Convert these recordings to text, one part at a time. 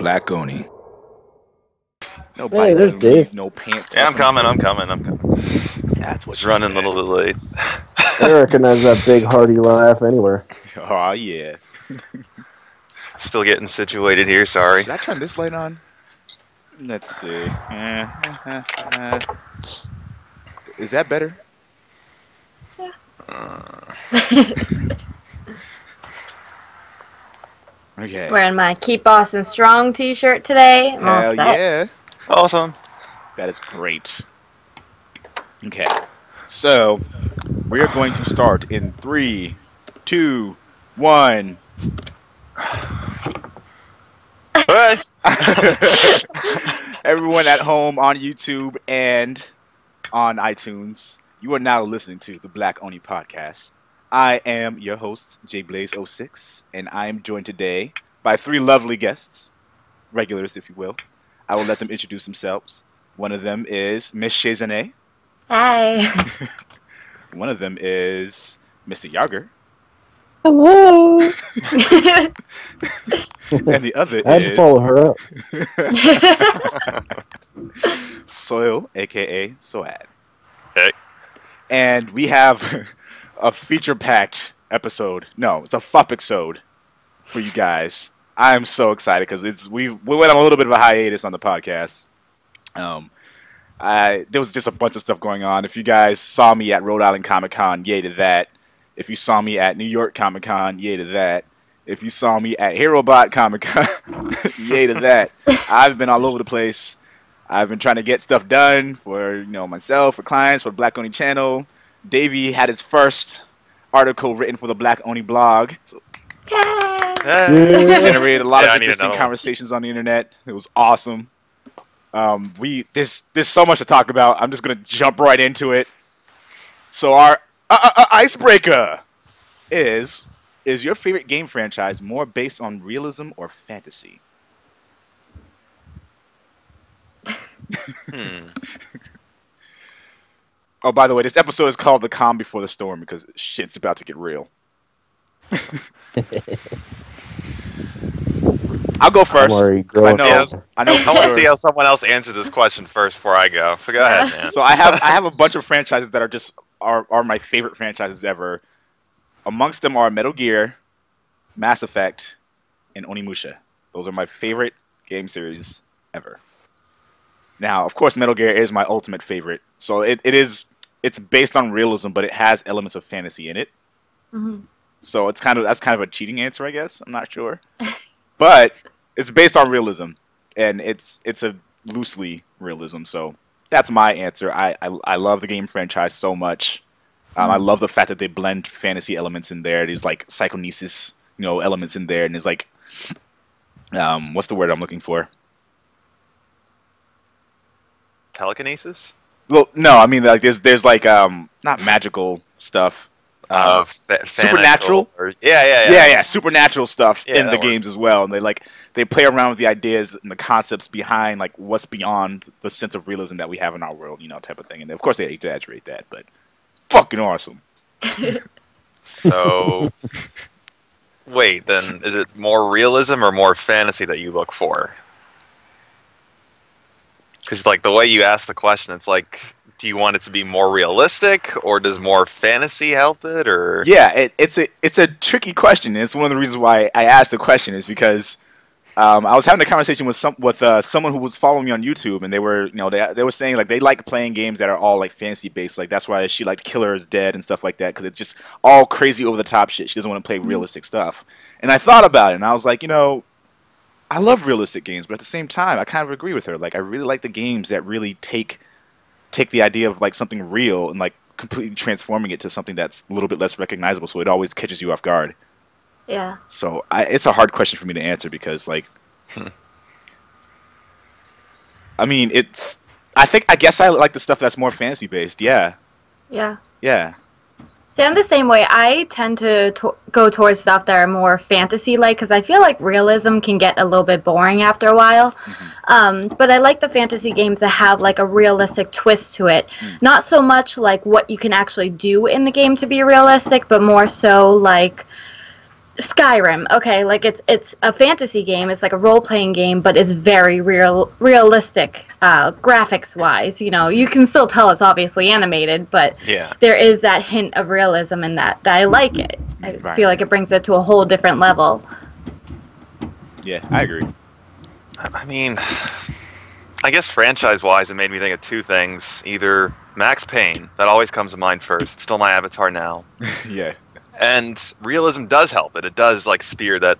Black Oni. Hey, there's Dave. No pants. Yeah, I'm coming. That's what Just you running said. a little bit late. I recognize that big hearty laugh anywhere. Oh yeah. Still getting situated here. Sorry. Should I turn this light on? Let's see. Is that better? Okay. Wearing my Keep Boston Strong t-shirt today. I'm all Hell set. yeah. Awesome. That is great. Okay. So, we are going to start in 3, 2, 1. Hey. Everyone at home on YouTube and on iTunes, you are now listening to the Black Oni Podcast. I am your host, JBlaze06, and I am joined today by 3 lovely guests, regulars if you will. I will let them introduce themselves. One of them is Miss Shazane. Hi. One of them is Mr. Yager. Hello. And the other I had to follow her up. Soil, a.k.a. Soad. Hey. And we have a feature-packed episode. No, it's a fup-exode for you guys. I'm so excited because we went on a little bit of a hiatus on the podcast. There was just a bunch of stuff going on. If you guys saw me at Rhode Island Comic Con, yay to that. If you saw me at New York Comic Con, yay to that. If you saw me at HeroBot Comic Con, yay to that. I've been all over the place. I've been trying to get stuff done for myself, for clients, for the Black Oni channel. Davey had his first article written for the Black Oni blog. So generated a lot of interesting conversations on the internet. It was awesome. There's so much to talk about. I'm just gonna jump right into it. So our icebreaker is your favorite game franchise more based on realism or fantasy? Oh, by the way, this episode is called The Calm Before the Storm because shit's about to get real. I'll go first. I know. I want to see how someone else answers this question first before I go. So go ahead, man. So I have a bunch of franchises that are my favorite franchises ever. Amongst them are Metal Gear, Mass Effect, and Onimusha. Those are my favorite game series ever. Now, of course, Metal Gear is my ultimate favorite. So it's based on realism, but it has elements of fantasy in it. Mm-hmm. So that's kind of a cheating answer, I guess. I'm not sure. But it's based on realism, and it's a loosely realism. So that's my answer. I love the game franchise so much. I love the fact that they blend fantasy elements in there. There's like psychonesis, elements in there, and there's like, what's the word I'm looking for? Telekinesis? Well, no, I mean like there's like not magical stuff. Supernatural, yeah, supernatural stuff in the games as well, and they play around with the ideas and the concepts behind like what's beyond the sense of realism that we have in our world, type of thing. And of course they exaggerate that, but fucking awesome. So, wait, then is it more realism or more fantasy that you look for? Because like the way you ask the question, it's like, do you want it to be more realistic, or does more fantasy help it, or? Yeah, it's a tricky question. It's one of the reasons why I asked the question is because I was having a conversation with someone who was following me on YouTube, and they were they were saying like they like playing games that are all like fantasy based. Like that's why she liked Killer is Dead and stuff like that, because it's just all crazy over the top shit. She doesn't want to play realistic stuff. And I thought about it, and I was like, I love realistic games, but at the same time, I kind of agree with her. Like I really like the games that really take the idea of like something real and like completely transforming it to something that's a little bit less recognizable, so it always catches you off guard. Yeah. So it's a hard question for me to answer because like, I mean, I guess I like the stuff that's more fantasy based. Yeah. Yeah. Yeah. See, I'm the same way. I tend to go towards stuff that are more fantasy-like because I feel like realism can get a little bit boring after a while. Mm-hmm. But I like the fantasy games that have like a realistic twist to it. Not so much like what you can actually do in the game to be realistic, but more so like Skyrim, okay, like it's a fantasy game. It's like a role playing game, but it's very realistic, graphics wise. You know, you can still tell it's obviously animated, but Yeah. there is that hint of realism in that. That I like it. I feel like it brings it to a whole different level. Yeah, I agree. I mean, I guess franchise-wise, it made me think of two things. Either Max Payne, that always comes to mind first. It's still my avatar now. Yeah. And realism does help it. It does, like, steer that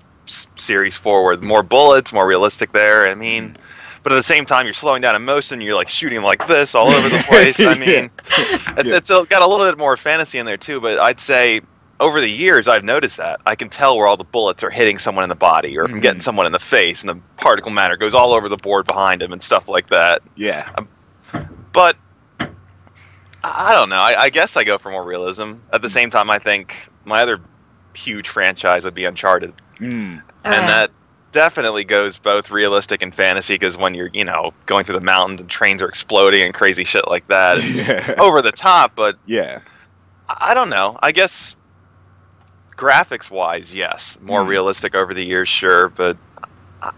series forward. More bullets, more realistic there. I mean, but at the same time, you're slowing down in motion. You're, like, shooting like this all over the place. I mean, it's got a little bit more fantasy in there, too. But I'd say over the years, I've noticed that. I can tell where all the bullets are hitting someone in the body or getting someone in the face, and the particle matter goes all over the board behind him and stuff like that. Yeah. But I don't know. I guess I go for more realism. At the same time, I think my other huge franchise would be Uncharted. And that definitely goes both realistic and fantasy, because when you're, going through the mountains and trains are exploding and crazy shit like that, it's over the top, but yeah. I don't know. I guess graphics-wise, yes. More realistic over the years, sure, but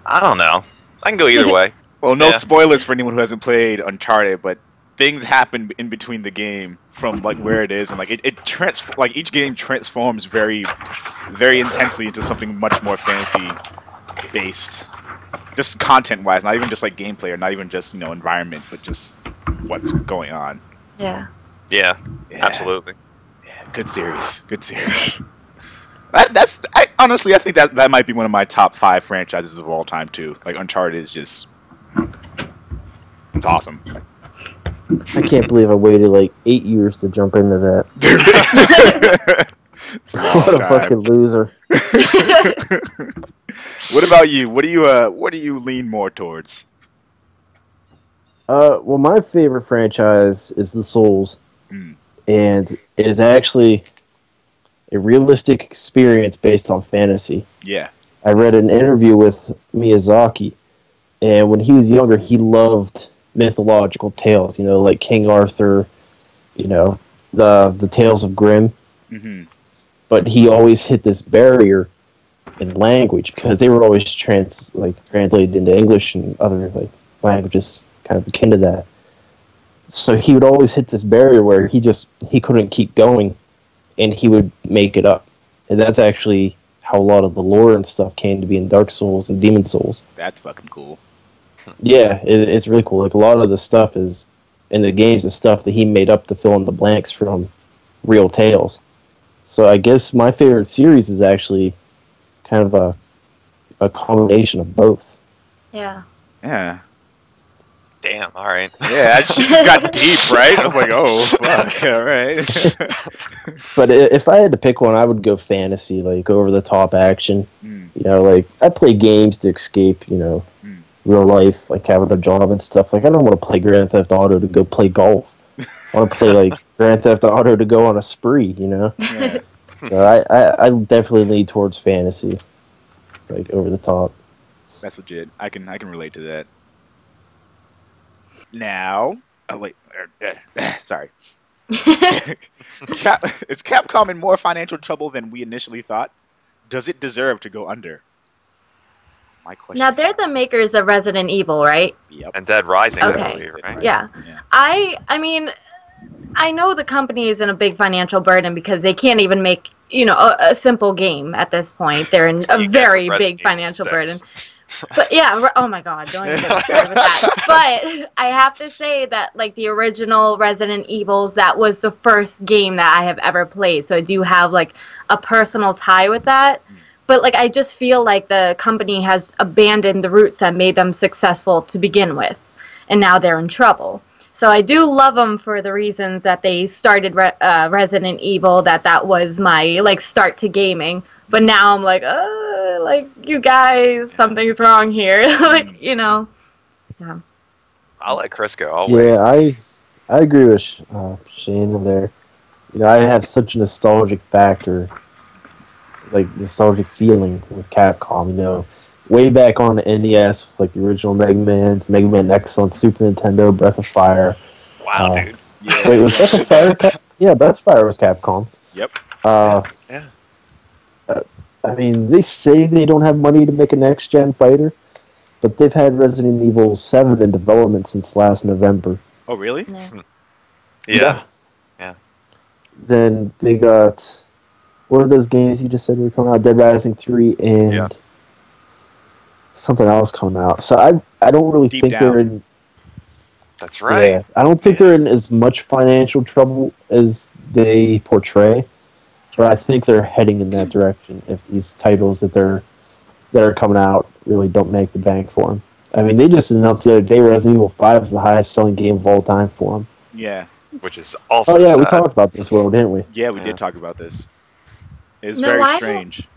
I don't know. I can go either way. Well, no spoilers for anyone who hasn't played Uncharted, but things happen in between the game from like where it is, and like each game transforms very, very intensely into something much more fantasy based, just content wise, not even just like gameplay or not even just environment, but just what's going on. Yeah. Yeah. Absolutely. Yeah, good series. I honestly think that might be one of my top 5 franchises of all time too. Like Uncharted is just, it's awesome. I can't believe I waited like 8 years to jump into that. What a fucking loser. What about you? What do you lean more towards? Well, my favorite franchise is the Souls, and it is actually a realistic experience based on fantasy. Yeah. I read an interview with Miyazaki, and when he was younger, he loved mythological tales, like King Arthur, the Tales of Grimm. But he always hit this barrier in language because they were always translated into English and other languages kind of akin to that. So he would always hit this barrier where he couldn't keep going, and he would make it up. And that's actually how a lot of the lore and stuff came to be in Dark Souls and Demon Souls. That's fucking cool. Yeah, it's really cool. Like, a lot of the stuff is in the games is stuff that he made up to fill in the blanks from real tales. So I guess my favorite series is actually kind of a combination of both. Yeah. Yeah. Damn, all right. Yeah, it just got deep, right? I was like, oh, fuck, all right. But if I had to pick one, I would go fantasy, like over-the-top action. Like, I play games to escape, real life, like having a job and stuff. Like, I don't want to play Grand Theft Auto to go play golf. I want to play, like, Grand Theft Auto to go on a spree, Yeah. So I definitely lean towards fantasy, like, over the top. That's legit. I can relate to that. Now, oh wait, sorry. Is Capcom in more financial trouble than we initially thought? Does it deserve to go under? My question. Now they're the makers of Resident Evil, right? Yep. And Dead Rising, Okay. I believe, right? Yeah. I mean, I know the company is in a big financial burden because they can't even make, a simple game at this point. They're in a very big financial burden. But yeah, oh my god, don't even get me started with that. But I have to say that, like, the original Resident Evils, that was the first game that I have ever played. So I do have, like, a personal tie with that. But, like, I just feel like the company has abandoned the roots that made them successful to begin with. And now they're in trouble. So I do love them for the reasons that they started Resident Evil, that was my, like, start to gaming. But now I'm like, you guys, something's wrong here. Yeah. I'll let Chris go. I'll wait. Yeah, I agree with Shane there. I have such a nostalgic factor, like nostalgic feeling with Capcom. Way back on the NES with like the original Mega Man X on Super Nintendo, Breath of Fire. Wow, dude. Yeah. Wait, was Breath of Fire? Yeah, Breath of Fire was Capcom. Yep. Yeah. I mean, they say they don't have money to make a next-gen fighter, but they've had Resident Evil 7 in development since last November. Oh, really? Yeah. Yeah. Then they got, what are those games you just said were coming out? Dead Rising 3 and Yeah. something else coming out. So I don't really Deep think Down. they're in. That's right. Yeah, I don't think they're in as much financial trouble as they portray, but I think they're heading in that direction if these titles that are coming out really don't make the bank for them. I mean, they just announced the other day Resident Evil 5 is the highest selling game of all time for them. Yeah. Which is also Oh yeah, we sad. talked about this world, didn't we? Yeah, we Yeah. did talk about this. It's No, very why- strange.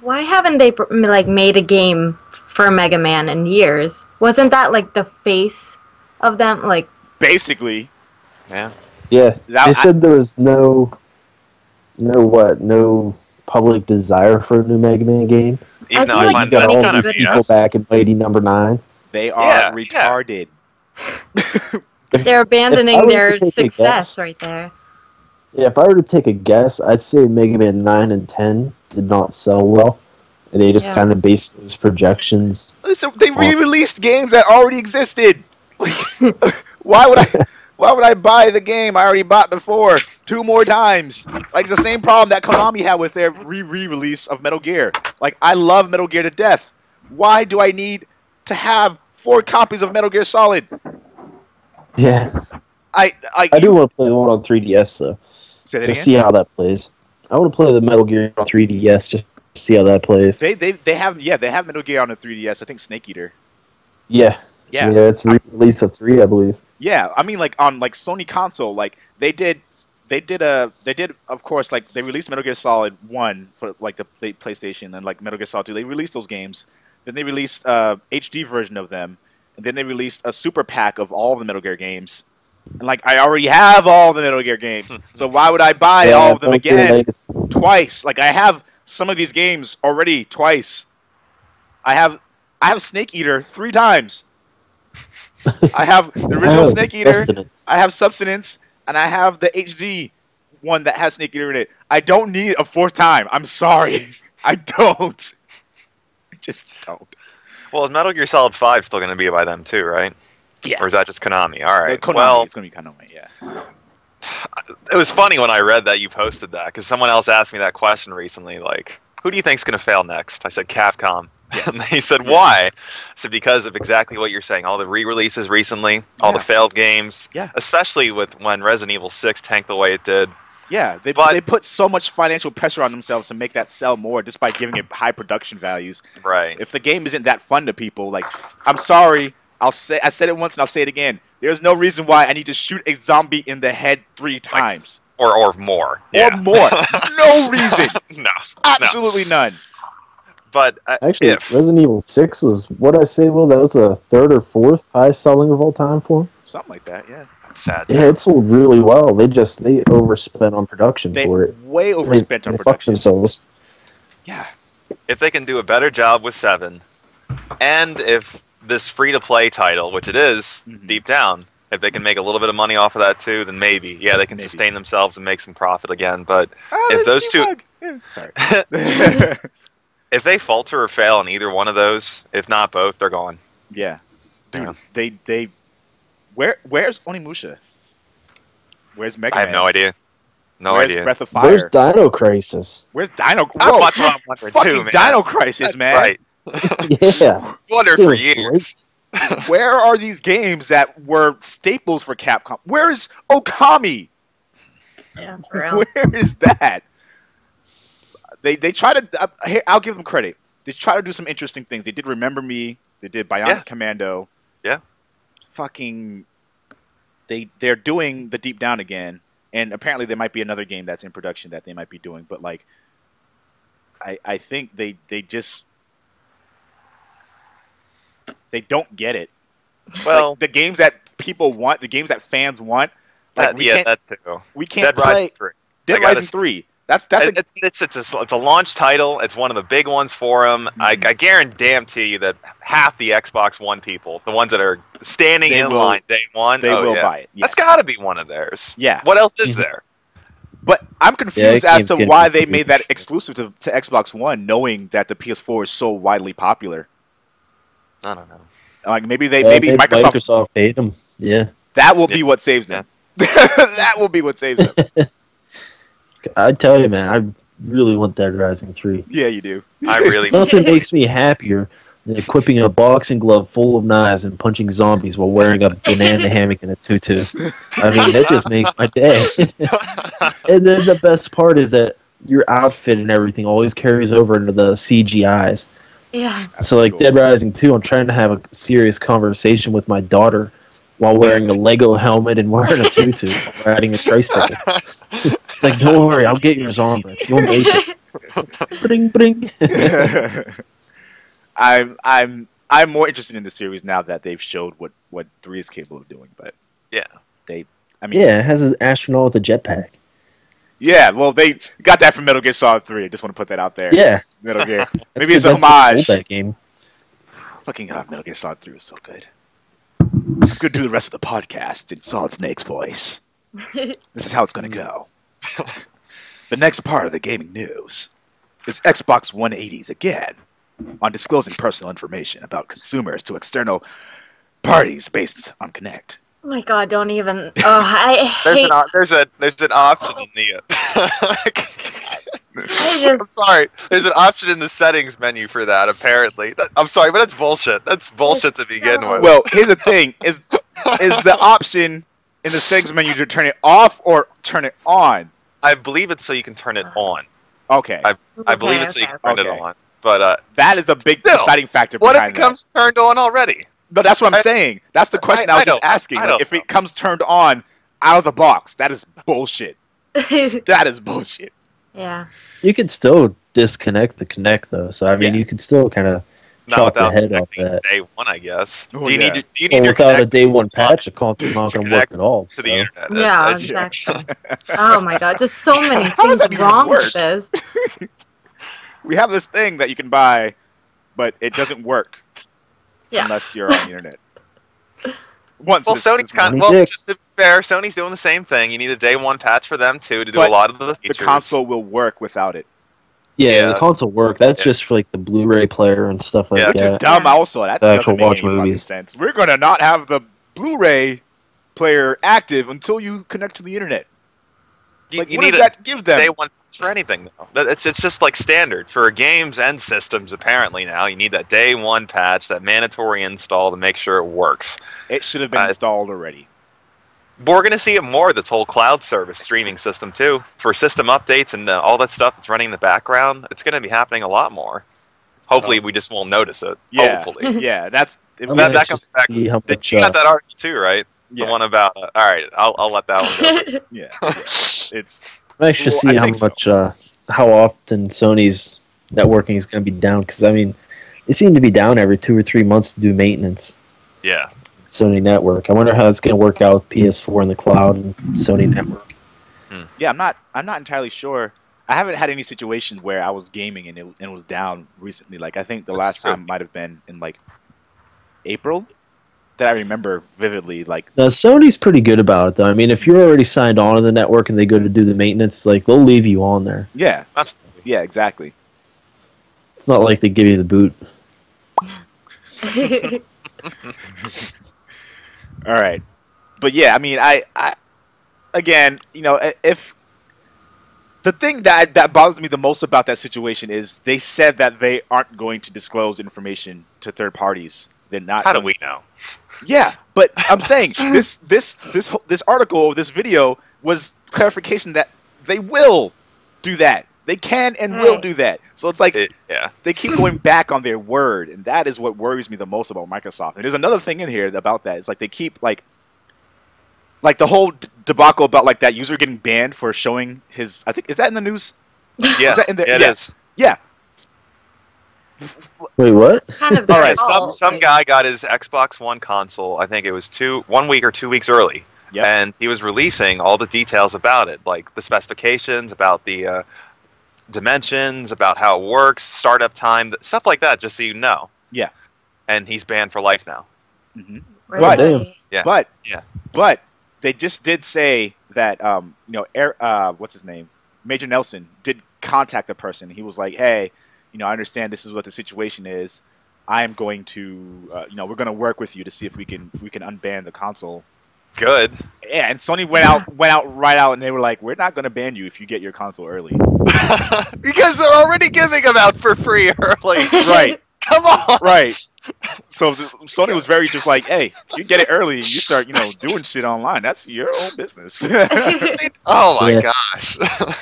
Why haven't they like made a game for Mega Man in years? Wasn't that like the face of them? Like, Basically, Yeah. Yeah, That- they I- said there was no public desire for a new Mega Man game. Even though feel I like find You got that all kind these of anything people BS. back in Mighty Number 9. they are Yeah, retarded. they're abandoning I were to their take a success guess- right there. Yeah, if I were to take a guess, I'd say Mega Man 9 and 10 did not sell well. And they just Yeah. kind of based those projections. They re-released games that already existed. Why would I buy the game I already bought before 2 more times? Like, it's the same problem that Konami had with their re-release of Metal Gear. Like, I love Metal Gear to death. Why do I need to have 4 copies of Metal Gear Solid? Yeah. I do want to play the one on 3DS, though. Say that Just again? see how that plays. I want to play the Metal Gear on 3DS just to see how that plays. They have Metal Gear on the 3DS. I think Snake Eater. Yeah. Yeah. Yeah, it's re-release of 3, I believe. Yeah, I mean, like on like Sony console, like they did of course, like they released Metal Gear Solid 1 for like the PlayStation, and like Metal Gear Solid 2. They released those games. Then they released HD version of them, and then they released a super pack of all of the Metal Gear games. And like I already have all the Metal Gear games, so why would I buy all of them Metal Gear again Legacy. twice? Like I have some of these games already twice. I have Snake Eater 3 times. I have the original Oh, Snake Eater. Sustenance. I have Substance, and I have the HD one that has Snake Eater in it. I don't need a 4th time. I'm sorry. I don't. I just don't. Well, is Metal Gear Solid 5 still going to be by them too, right? Yeah. Or is that just Konami? All right. Konami. Well, It's going to be Konami, yeah. it was funny when I read that you posted that because someone else asked me that question recently. Like, who do you think's going to fail next? I said Capcom. Yes. And they said, why? I said, because of exactly what you're saying. All the re-releases recently, all the Yeah. failed games. Yeah. Especially with when Resident Evil 6 tanked the way it did. Yeah, they put so much financial pressure on themselves to make that sell more just by giving it high production values. Right. If the game isn't that fun to people, like, I'm sorry, I said it once and I'll say it again. There's no reason why I need to shoot a zombie in the head 3 times. Or more. Or Yeah. more. No reason. No. Absolutely none. But Actually, if Resident Evil 6 was, what I say, Will, that was the 3rd or 4th highest selling of all time for them. Something like that, yeah. that's sad. Yeah, it sold really well. They overspent on production They for it. way overspent on They fucked production. themselves. Yeah. If they can do a better job with 7, and if this free-to-play title, which it is, Mhm. deep down, if they can make a little bit of money off of that too, then maybe. Yeah, they can Maybe. sustain themselves and make some profit again. But Oh, If there's those two- debug. Yeah, sorry. if they falter or fail in either one of those, if not both, they're gone. Yeah, dude, Yeah. they where's Onimusha? Where's Mega I have Man? no idea. No Where's idea. Breath of Fire? Where's Dino Crisis? Where's Dino? That's Whoa, what I'm wondering fucking too, man. Dino Crisis, That's man! right. Yeah. Wondered It for was years. Where are these games that were staples for Capcom? Where is Okami? Yeah, for real. Where is that? They try to. I'll give them credit. They try to do some interesting things. They did Remember Me. They did Bionic Yeah. Commando. Yeah. Fucking. They're doing the Deep Down again, and apparently there might be another game that's in production that they might be doing. But like, I think they just they don't get it. Well, Like, the games that people want, the games that fans want. Like, yeah, that too. we can't Dead play Rising 3. Dead I gotta Rising 3. That's It's a launch title. It's one of the big ones for them. I guarantee you that half the Xbox One people, the ones that are standing They in will- line day one, they will yeah. buy it. Yes. That's got to be one of theirs. Yeah. What else is there? But I'm Yeah, confused that as game's to getting why they pretty made that shit. exclusive to Xbox One, knowing that the PS4 is so widely popular. I don't know. Like maybe Maybe Microsoft, Microsoft paid them. Yeah, that will Yeah. be what saves Yeah. them. That will be what saves them. I tell you, man, I really want Dead Rising 3. Yeah, you do. I really Nothing makes me happier than equipping a boxing glove full of knives and punching zombies while wearing a banana hammock and a tutu. I mean, that just makes my day. And then the best part is that your outfit and everything always carries over into the CGIs. Yeah. So, like cool. Dead Rising 2, I'm trying to have a serious conversation with my daughter while wearing a Lego helmet and wearing a tutu while riding a tricycle. It's like, don't worry, I'll get your Zombrets. You'll make it. Bring, bring. I'm more interested in the series now that they've showed what 3 is capable of doing. But Yeah. I mean, Yeah, it has an astronaut with a jetpack. yeah. Well, they got that from Metal Gear Solid 3. I just want to put that out there. Yeah. Metal Gear. That's Maybe it's 'cause a that's what homage. sold that game. Fucking Metal Gear Solid 3 was so good. I'm going to do the rest of the podcast in Solid Snake's voice. This is how it's going to go. The next part of the gaming news is Xbox 180s again on disclosing personal information about consumers to external parties based on Connect. Oh my god, don't even. Oh, I hate. There's an option in the. I I'm sorry. There's an option in the settings menu for that. Apparently, I'm sorry, but that's bullshit. That's bullshit to It's begin so- with. Well, here's the thing: is the option in the settings menu to turn it off or turn it on? I believe it's so you can turn it on. Okay, I believe it's so you can turn okay. it on. But that is the big Still, deciding factor what if behind it comes turned on already? that. No, that's what I'm saying. That's the question I was just asking. Like, if it comes turned on out of the box, that is bullshit. That is bullshit. Yeah. You could still disconnect the Connect, though. So, I mean, Yeah. you could still kind of Not chop the without head off connecting that. day one, I guess. Oh, do you yeah. need Well, your without a Connect day one patch, the console's not going to work connect at all. to the so. internet? Yeah, That's- exactly. Oh my god, just so many How does things that even wrong work? with this. We have this thing that you can buy, but it doesn't work Yeah. unless you're on the internet. Once Well, this- Sony's this kind of, month. Sony well, dicks. just to be fair, Sony's doing the same thing. You need a day one patch for them too to do But a lot of the the features. console will work without it. Yeah, Yeah. the console work. That's Yeah. just for like the Blu-ray player and stuff like Yeah. Which that. is dumb Yeah. also. That The doesn't actual make watch any fucking movies. sense. We're going to not have the Blu-ray player active until you connect to the internet. You, Like, you what need does a that give them? day one patch for anything. Though. It's just like standard for games and systems. Apparently now you need that day one patch, that mandatory install to make sure it works. It should have been installed already. But we're going to see it more, this whole cloud service streaming system, too. For system updates and all that stuff that's running in the background, it's going to be happening a lot more. Hopefully, we just won't notice it. Yeah. Hopefully. Yeah, that's... I'm That anxious comes to back. see how much, You got that article, too, right? yeah. The one about... all right, I'll let that one go. Yeah. It's... I'm anxious to Well, see I how think so. much, how often Sony's networking is going to be down. Because I mean, they seem to be down every 2 or 3 months to do maintenance. Yeah. Sony Network. I wonder how that's going to work out with PS4 in the cloud and Sony Network. Yeah, I'm not entirely sure. I haven't had any situation where I was gaming and it was down recently. Like I think the That's last true. time might have been in like April that I remember vividly. Like Now Sony's pretty good about it, though. I mean, if you're already signed on to the network and they go to do the maintenance, like they'll leave you on there. yeah, Absolutely. yeah, exactly. It's not like they give you the boot. All right, but yeah, I mean, I again, you know, if the thing that bothers me the most about that situation is they said that they aren't going to disclose information to third parties. They're not. How do we know? Yeah, but I'm saying this article, this video was clarification that they will do that. They can and will Right. do that. So it's like Yeah. they keep going back on their word, and that is what worries me the most about Microsoft. And there's another thing in here about that. It's like they keep like the whole debacle about like that user getting banned for showing his. I think is that in the news? Yeah, Is that in the- it yeah. is. Yeah. Wait, what? kind of All their right, fault. some guy got his Xbox One console. I think it was 1 week or 2 weeks early, Yep. and he was releasing all the details about it, like the specifications, about the dimensions, about how it works, startup time, stuff like that, just so you know. Yeah. And he's banned for life now. hmm Really? damn. Yeah. But Yeah. but they just did say that what's his name, Major Nelson did contact the person. He was like, hey, I understand this is what the situation is. I am going to, we're going to work with you to see if we can unban the console. Good. Yeah, and Sony went out right out, and they were like, we're not going to ban you if you get your console early. Because they're already giving them out for free early. Right. Come on. Right. So Sony was very just like, hey, if you get it early and you start, doing shit online, that's your own business. Oh my Yeah. gosh.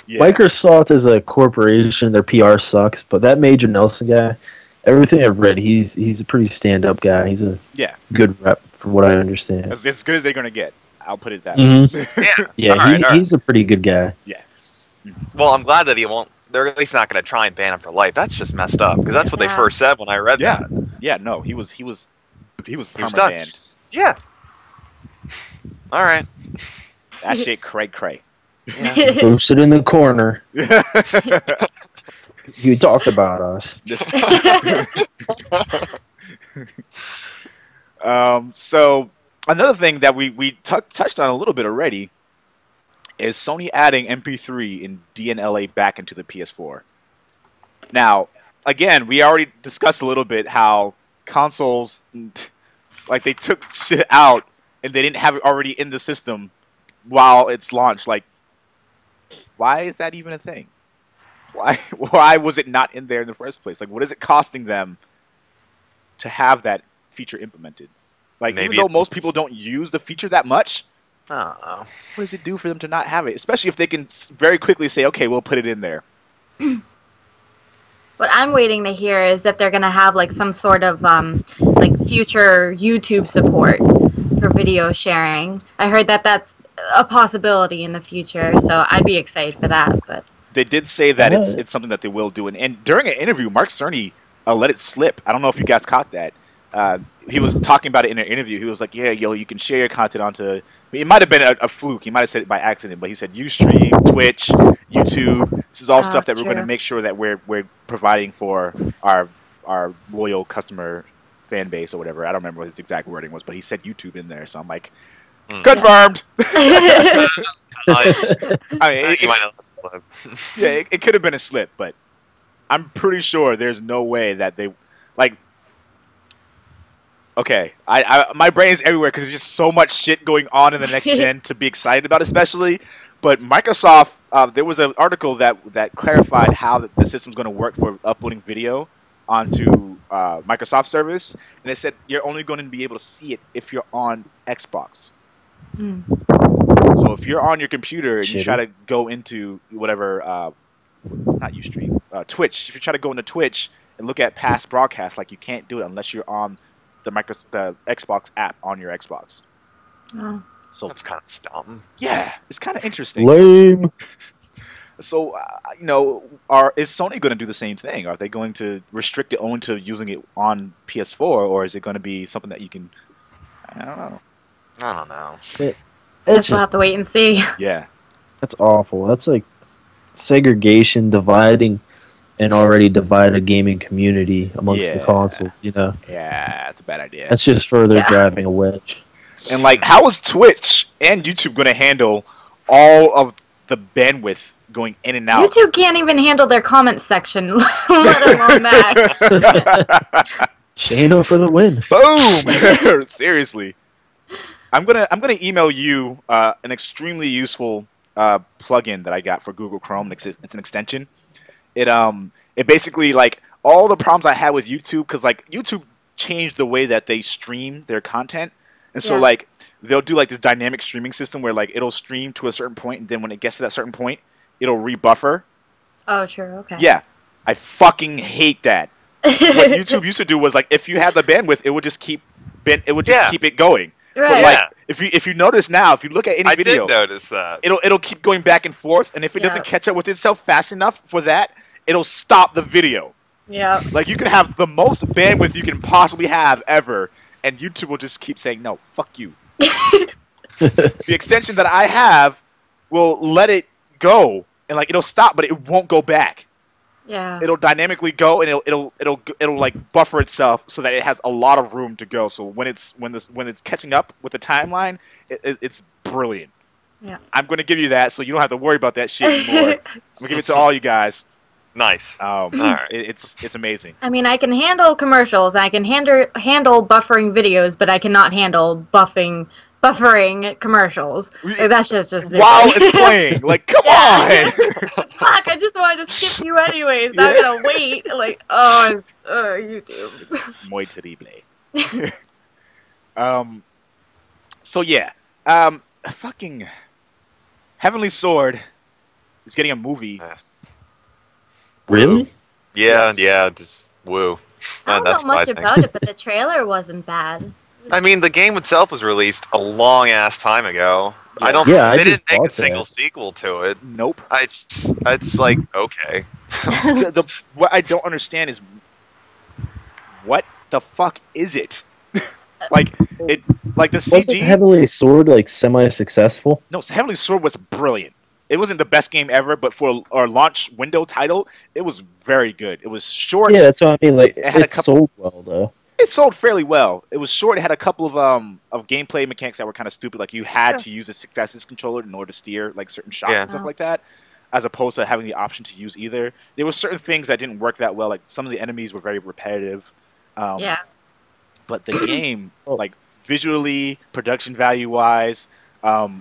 Yeah. Microsoft as a corporation, their PR sucks, but that Major Nelson guy, everything I've read, he's a pretty stand-up guy. He's a Yeah. good rep, from what I understand. As good as they're going to get. I'll put it that Mhm. way. Yeah, All right. he's a pretty good guy. Well, I'm glad that he won't. They're at least not going to try and ban him for life. That's just messed up because that's what they Yeah. first said when I read Yeah. that. Yeah, no, he was He was perma done. banned. Yeah. All right. That shit cray. Yeah. Go sit in the corner. You talked about us. So another thing that we touched on a little bit already is Sony adding MP3 and DNLA back into the PS4. Now, again, we already discussed a little bit how consoles, like, they took shit out and they didn't have it already in the system while it's launched. Like, why is that even a thing? Why was it not in there in the first place? Like, what is it costing them to have that feature implemented? Like, Maybe even though it's- most people don't use the feature that much, I don't know. what does it do for them to not have it? Especially if they can very quickly say, okay, we'll put it in there. What I'm waiting to hear is if they're gonna have like some sort of like future YouTube support for video sharing. I heard that that's a possibility in the future, so I'd be excited for that. But They did say that Yeah. it's something that they will do. And during an interview, Mark Cerny let it slip. I don't know if you guys caught that. He was talking about it in an interview. He was like, yeah, you can share your content onto... It might have been a fluke. He might have said it by accident, but he said Ustream, Twitch, YouTube. This is all stuff that we're going to true. make sure that we're providing for our loyal customer fan base or whatever. I don't remember what his exact wording was, but he said YouTube in there. So I'm like, confirmed. I mean, You might not- yeah, it could have been a slip, but I'm pretty sure there's no way that they, like, okay, my brain is everywhere because there's just so much shit going on in the next gen to be excited about, especially. But Microsoft, there was an article that clarified how the system's going to work for uploading video onto Microsoft service, and it said you're only going to be able to see it if you're on Xbox. So if you're on your computer and you Shitty. try to go into whatever, not Ustream, Twitch. If you try to go into Twitch and look at past broadcasts, like, you can't do it unless you're on the Xbox app on your Xbox. oh. So That's kind of dumb. yeah, it's kind of interesting. Lame. So is Sony going to do the same thing? Are they going to restrict it only to using it on PS4, or is it going to be something that you can? I don't know. I don't know. It's We'll just have to wait and see. Yeah, that's awful. That's like segregation, dividing an already divided gaming community amongst the Yeah. consoles. yeah, that's a bad idea. That's just further Yeah. driving a wedge. And, like, how is Twitch and YouTube going to handle all of the bandwidth going in and out? YouTube can't even handle their comment section, let alone that. Shayna for the win. Boom! Seriously, I'm gonna email you an extremely useful plugin that I got for Google Chrome. It's an extension. It basically, like, all the problems I had with YouTube, because, like, YouTube changed the way that they stream their content, and so Yeah. like they'll do like this dynamic streaming system where, like, it'll stream to a certain point, and then when it gets to that certain point, it'll rebuffer. Oh, true. Okay. Yeah, I fucking hate that. What YouTube used to do was, like, if you had the bandwidth, it would just keep Yeah. keep it going. But, Right. like, Yeah. if you notice now, if you look at any I video, did notice that. it'll keep going back and forth, and if it Yeah. doesn't catch up with itself fast enough for that, it'll stop the video. Yeah. Like, you can have the most bandwidth you can possibly have ever, and YouTube will just keep saying, no, fuck you. The extension that I have will let it go, and, like, it'll stop, but it won't go back. Yeah. It'll dynamically go, and it'll like buffer itself so that it has a lot of room to go. So when it's catching up with the timeline, it's brilliant. Yeah. I'm going to give you that, so you don't have to worry about that shit anymore. I'm going to give it to all you guys. Nice. All right. It's amazing. I mean, I can handle commercials. I can handle buffering videos, but I cannot handle buffering commercials. Like, that's just while it's playing. Like, come on. Fuck! I just wanted to skip you anyways. Now I gotta wait. Like, oh, it's YouTube. Muy terrible. So yeah, fucking Heavenly Sword is getting a movie. Really? Yeah, Yes. yeah. Just woo. I don't That's know what much think. about it, but the trailer wasn't bad. I mean, the game itself was released a long ass time ago. I don't. Yeah, I they didn't just make a bought single that. sequel to it. Nope. It's like okay. What I don't understand is what the fuck is it? like the Wasn't CG. Heavenly Sword like semi-successful? No, Heavenly Sword was brilliant. It wasn't the best game ever, but for our launch window title, it was very good. It was short. Yeah, that's what I mean. Like, It had a it couple- sold well though. It sold fairly well. It was short. It had a couple of gameplay mechanics that were kind of stupid. Like you had to use a successes controller in order to steer like certain shots Yeah. and stuff like that, as opposed to having the option to use either. There were certain things that didn't work that well. Like some of the enemies were very repetitive. Yeah. But the game, Oh. like visually, production value wise,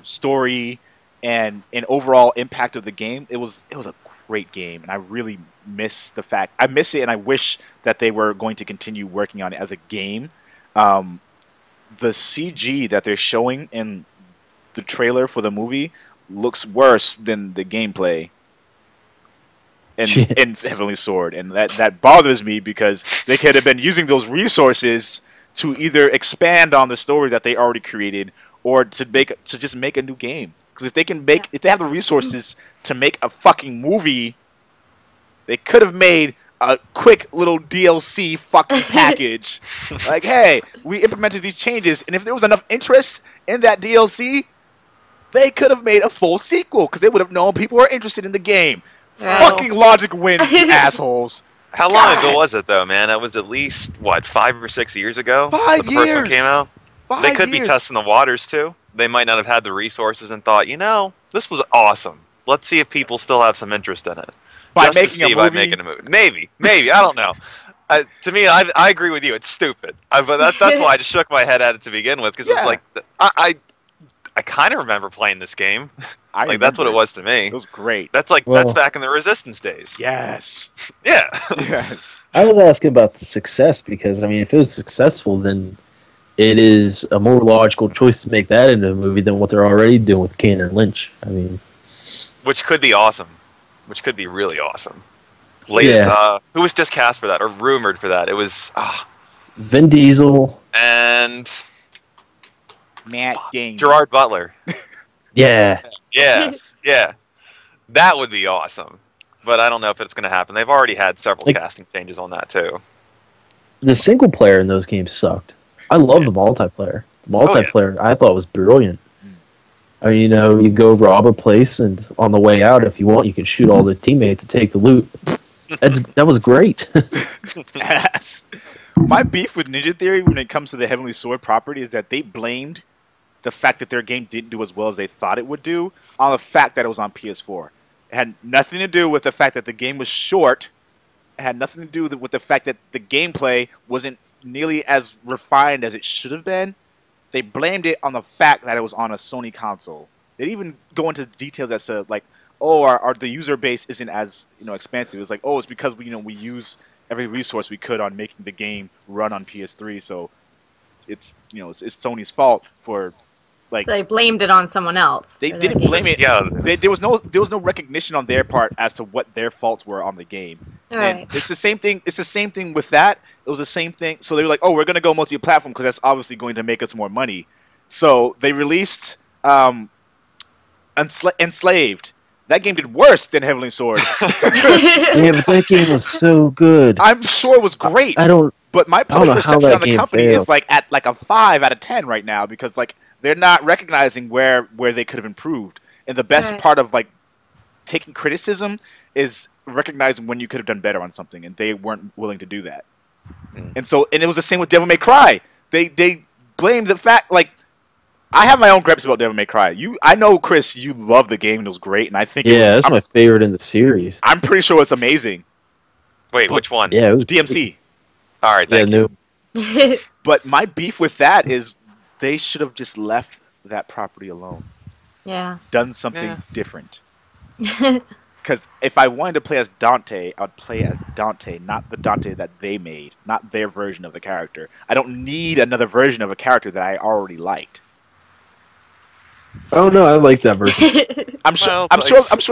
story, and overall impact of the game, it was a great game, and I really miss it, and I wish that they were going to continue working on it as a game. The CG that they're showing in the trailer for the movie looks worse than the gameplay in Heavenly Sword, and that bothers me because they could have been using those resources to either expand on the story that they already created or to just make a new game. Because if they have the resources to make a fucking movie, they could have made a quick little DLC fucking package. Like, hey, we implemented these changes, and if there was enough interest in that DLC, they could have made a full sequel because they would have known people were interested in the game. Right. Fucking logic wins, you assholes. How long God. ago was it though, man? That was at least what 5 or 6 years ago. 5 when the first one years. came out. 5 They could be years. testing the waters too. They might not have had the resources and thought, this was awesome. Let's see if people still have some interest in it. By Just to making a see by movie? making a movie. Maybe. I don't know. To me, I agree with you. It's stupid. But that's why I just shook my head at it to begin with because Yeah. it's like I kind of remember playing this game. I That's what it remember. was to me. It was great. That's Well- back in the Resistance days. Yes. Yeah. Yes. I was asking about the success because I mean, if it was successful, then it is a more logical choice to make that into a movie than what they're already doing with Kane and Lynch. I mean, Which could be awesome. Which could be really awesome. Latest, Yeah. who was just cast for that or rumored for that? It was Vin Diesel, and Matt Ding. Gerard Butler. yeah, Yeah. That would be awesome. But I don't know if it's going to happen. They've already had several Like- casting changes on that too. the single player in those games sucked. I love the multiplayer. The Oh, yeah. multiplayer I thought was brilliant. I mean, you go rob a place, and on the way out, if you want, you can shoot all the teammates and take the loot. That was great. Yes. My beef with Ninja Theory when it comes to the Heavenly Sword property is that they blamed the fact that their game didn't do as well as they thought it would do on the fact that it was on PS4. It had nothing to do with the fact that the game was short. It had nothing to do with the fact that the gameplay wasn't nearly as refined as it should have been. They blamed it on the fact that it was on a Sony console. They didn't even go into details as to like, oh, the user base isn't as expansive. It's like, oh, it's because we use every resource we could on making the game run on PS3, so it's it's Sony's fault for like So they blamed it on someone else. they for their didn't game. blame it. Yeah. There was no recognition on their part as to what their faults were on the game. And Right. it's the same thing. It's the same thing with that. It was the same thing. So they were like, "Oh, we're going to go multi-platform because that's obviously going to make us more money." So they released Enslaved. That game did worse than Heavenly Sword. Yeah, but that game was so good. I'm sure it was great. I don't. But my I don't public know how perception that on the game company failed. is like at like a 5 out of 10 right now because like they're not recognizing where they could have improved. And the best Right. part of like taking criticism is recognizing when you could have done better on something, and they weren't willing to do that. And it was the same with Devil May Cry. They blamed the fact like I have my own gripes about Devil May Cry. I know, Chris, you love the game and it was great, and I think that's my favorite in the series. I'm pretty sure it's amazing. Wait, which one? Yeah, it was DMC. All right, thank you. But my beef with that is they should have just left that property alone. Yeah. Done something different. Because if I wanted to play as Dante, I would play as Dante, not the Dante that they made, not their version of the character. I don't need another version of a character that I already liked. Oh no, I like that version. I'm sure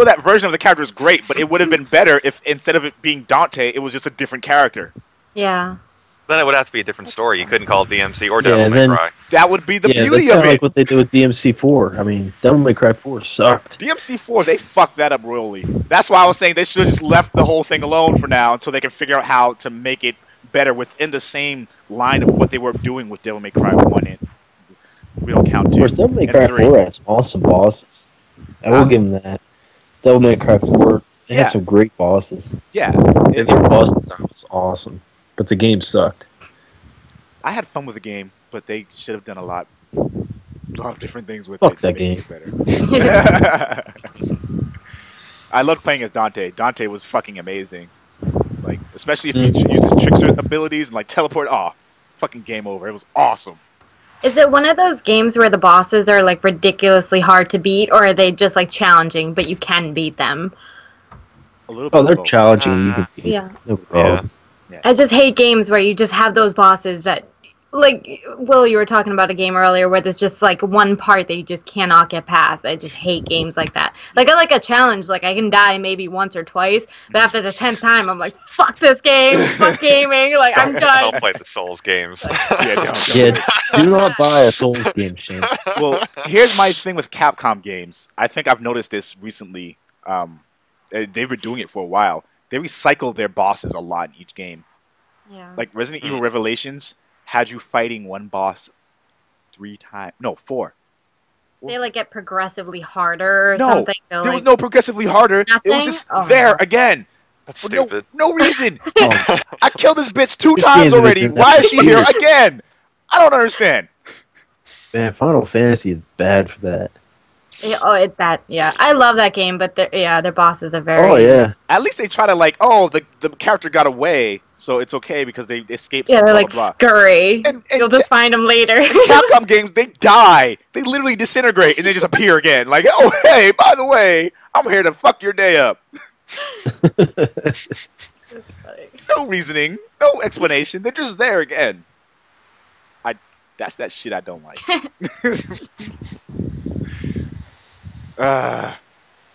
that version of the character is great, but it would have been better if instead of it being Dante, it was just a different character. Yeah. Then it would have to be a different story. You couldn't call it DMC or Devil May Cry. That would be the beauty that's of kind it. Like what they did with DMC 4. I mean, Devil May Cry 4 sucked. DMC 4, they fucked that up royally. That's why I was saying they should have just left the whole thing alone for now until they can figure out how to make it better within the same line of what they were doing with Devil May Cry 1 and we don't count 2. Of course, Devil May Cry 4 had some awesome bosses. I will give them that. Devil May Cry 4, they had some great bosses. Yeah. The boss design was awesome, but the game sucked. I had fun with the game, but they should have done a lot of different things with Fuck it that to make game. it better. I loved playing as Dante. Dante was fucking amazing. Like, especially if you use his trickster abilities and like teleport. Oh, fucking game over. It was awesome. Is it one of those games where the bosses are like ridiculously hard to beat, or are they just like challenging, but you can beat them? A little bit. Oh, they're challenging. You can beat. Yeah. No problem. Yeah. I just hate games where you just have those bosses that, like, Will, you were talking about a game earlier where there's just, like, one part that you just cannot get past. I just hate games like that. Like, I like a challenge. Like, I can die maybe once or twice, but after the 10th time, I'm like, fuck this game, fuck gaming, like, I'm done. Don't play the Souls games. Do not buy a Souls game, Shane. Well, here's my thing with Capcom games. I think I've noticed this recently. They've been doing it for a while. They recycle their bosses a lot in each game. Yeah. Like Resident Evil Revelations had you fighting one boss 3 times. No, 4. They, like, get progressively harder or something. There was no progressively harder. Nothing? It was just there again. That's For stupid. no reason. I killed this bitch 2 times already. Why is she here again? I don't understand. Man, Final Fantasy is bad for that. Yeah. I love that game, but their bosses are very... Oh, yeah. At least they try to, like, the character got away, so it's okay because they escaped. Yeah, they're blah, like blah, blah. scurry. And You'll just find them later. Capcom games, they die. They literally disintegrate and they just appear again. Like, oh, hey, by the way, I'm here to fuck your day up. No reasoning, no explanation. They're just there again. That's that shit I don't like.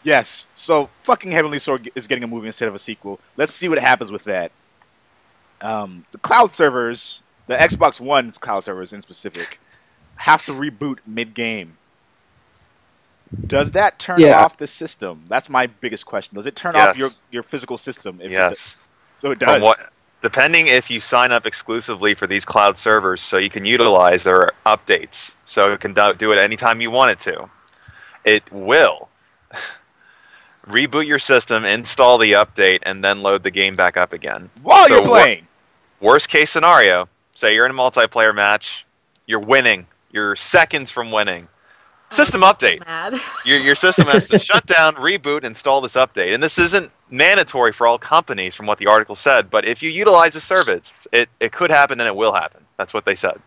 Yes. So fucking Heavenly Sword is getting a movie instead of a sequel. Let's see what happens with that. The cloud servers, the Xbox One's cloud servers in specific, have to reboot mid-game. Does that turn off the system? That's my biggest question. Does it turn off your physical system? Yes. So it does. Depending if you sign up exclusively for these cloud servers so you can utilize their updates. So it can do it anytime you want it to. It will reboot your system, install the update, and then load the game back up again. While you're playing. Worst case scenario, say you're in a multiplayer match, you're winning, you're seconds from winning. System update. Your system has to shut down, reboot, install this update. And this isn't mandatory for all companies from what the article said, but if you utilize the service, it could happen and it will happen. That's what they said.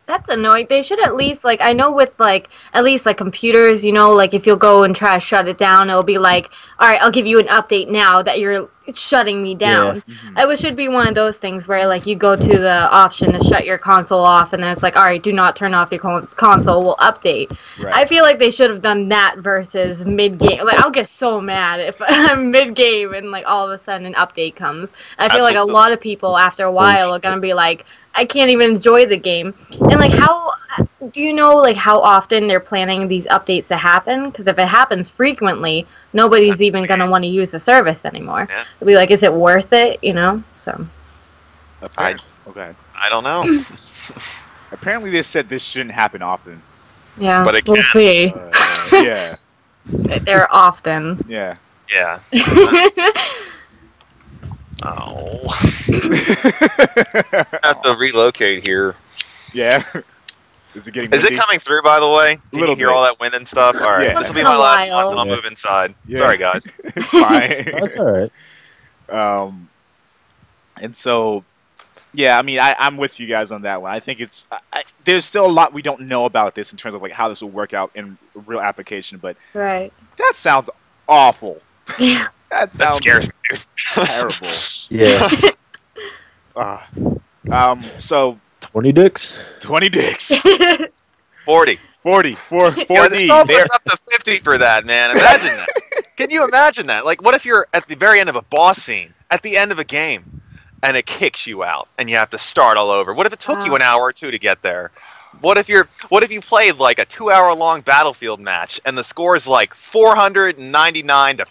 That's annoying. They should at least, like, I know with, like, at least, like, computers, you know, like, if you'll go and try to shut it down, it'll be like, all right, I'll give you an update now that you're shutting me down. Yeah. It should be one of those things where, like, you go to the option to shut your console off, and then it's like, all right, do not turn off your console, we'll update. Right. I feel like they should have done that versus mid-game. Like, I'll get so mad if I'm mid-game and, like, all of a sudden an update comes. I feel like a lot of people, after a while, are going to be like, I can't even enjoy the game. And, like, how do you know, like, how often they're planning these updates to happen? Because if it happens frequently, nobody's even going to want to use the service anymore. Yeah. It'll be like, is it worth it, you know? So. I don't know. Apparently they said this shouldn't happen often. Yeah, but we'll see. Yeah. They're often. Yeah. Yeah. Oh. I have to relocate here. Yeah. Is it getting Is it windy? coming through, by the way? Can Little you hear bit. all that wind and stuff? All right, Yeah. this will Once be in a my last while. one, and I'll Yeah. move inside. Yeah. Sorry, guys. It's fine. That's all right. And so, yeah, I mean, I'm with you guys on that one. I think there's still a lot we don't know about this in terms of like how this will work out in real application, but Right. that sounds awful. Yeah. That That sounds scares me. dude. terrible. Yeah. So 20 dicks? 20 dicks, 40. 40, Yeah, 4D. this almost up to 50 for that, man. Imagine that. Can you imagine that? Like, what if you're at the very end of a boss scene, at the end of a game, and it kicks you out, and you have to start all over? What if it took you an hour or two to get there? What if you played like a 2-hour-long Battlefield match, and the score is like 499 to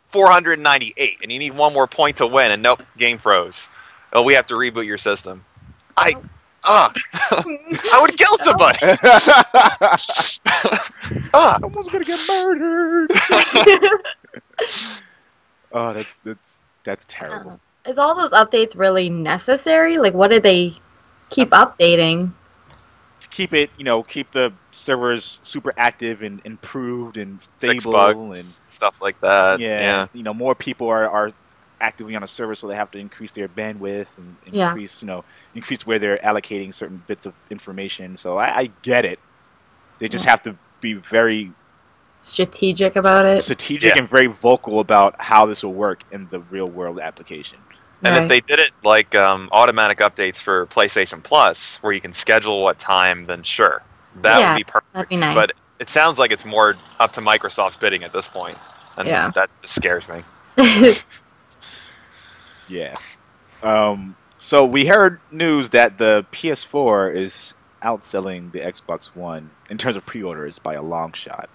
498, and you need one more point to win, and nope, game froze. Oh, we have to reboot your system. I would kill somebody. Someone's gonna get murdered. Oh, that's terrible. Is all those updates really necessary? Like, what did they keep updating? To keep it, keep the servers super active and improved and Fix stable bugs, and stuff like that. yeah, more people are actively on a server, so they have to increase their bandwidth and Yeah. increase where they're allocating certain bits of information. So I get it. They just Yeah. have to be very Strategic about it. strategic Yeah. and very vocal about how this will work in the real world application. And Right. if they did it like automatic updates for PlayStation Plus, where you can schedule what time, then sure, that Yeah, would be perfect. that'd be nice. But it sounds like it's more up to Microsoft's bidding at this point, and Yeah. that just scares me. Yeah. So we heard news that the PS4 is outselling the Xbox One in terms of pre-orders by a long shot.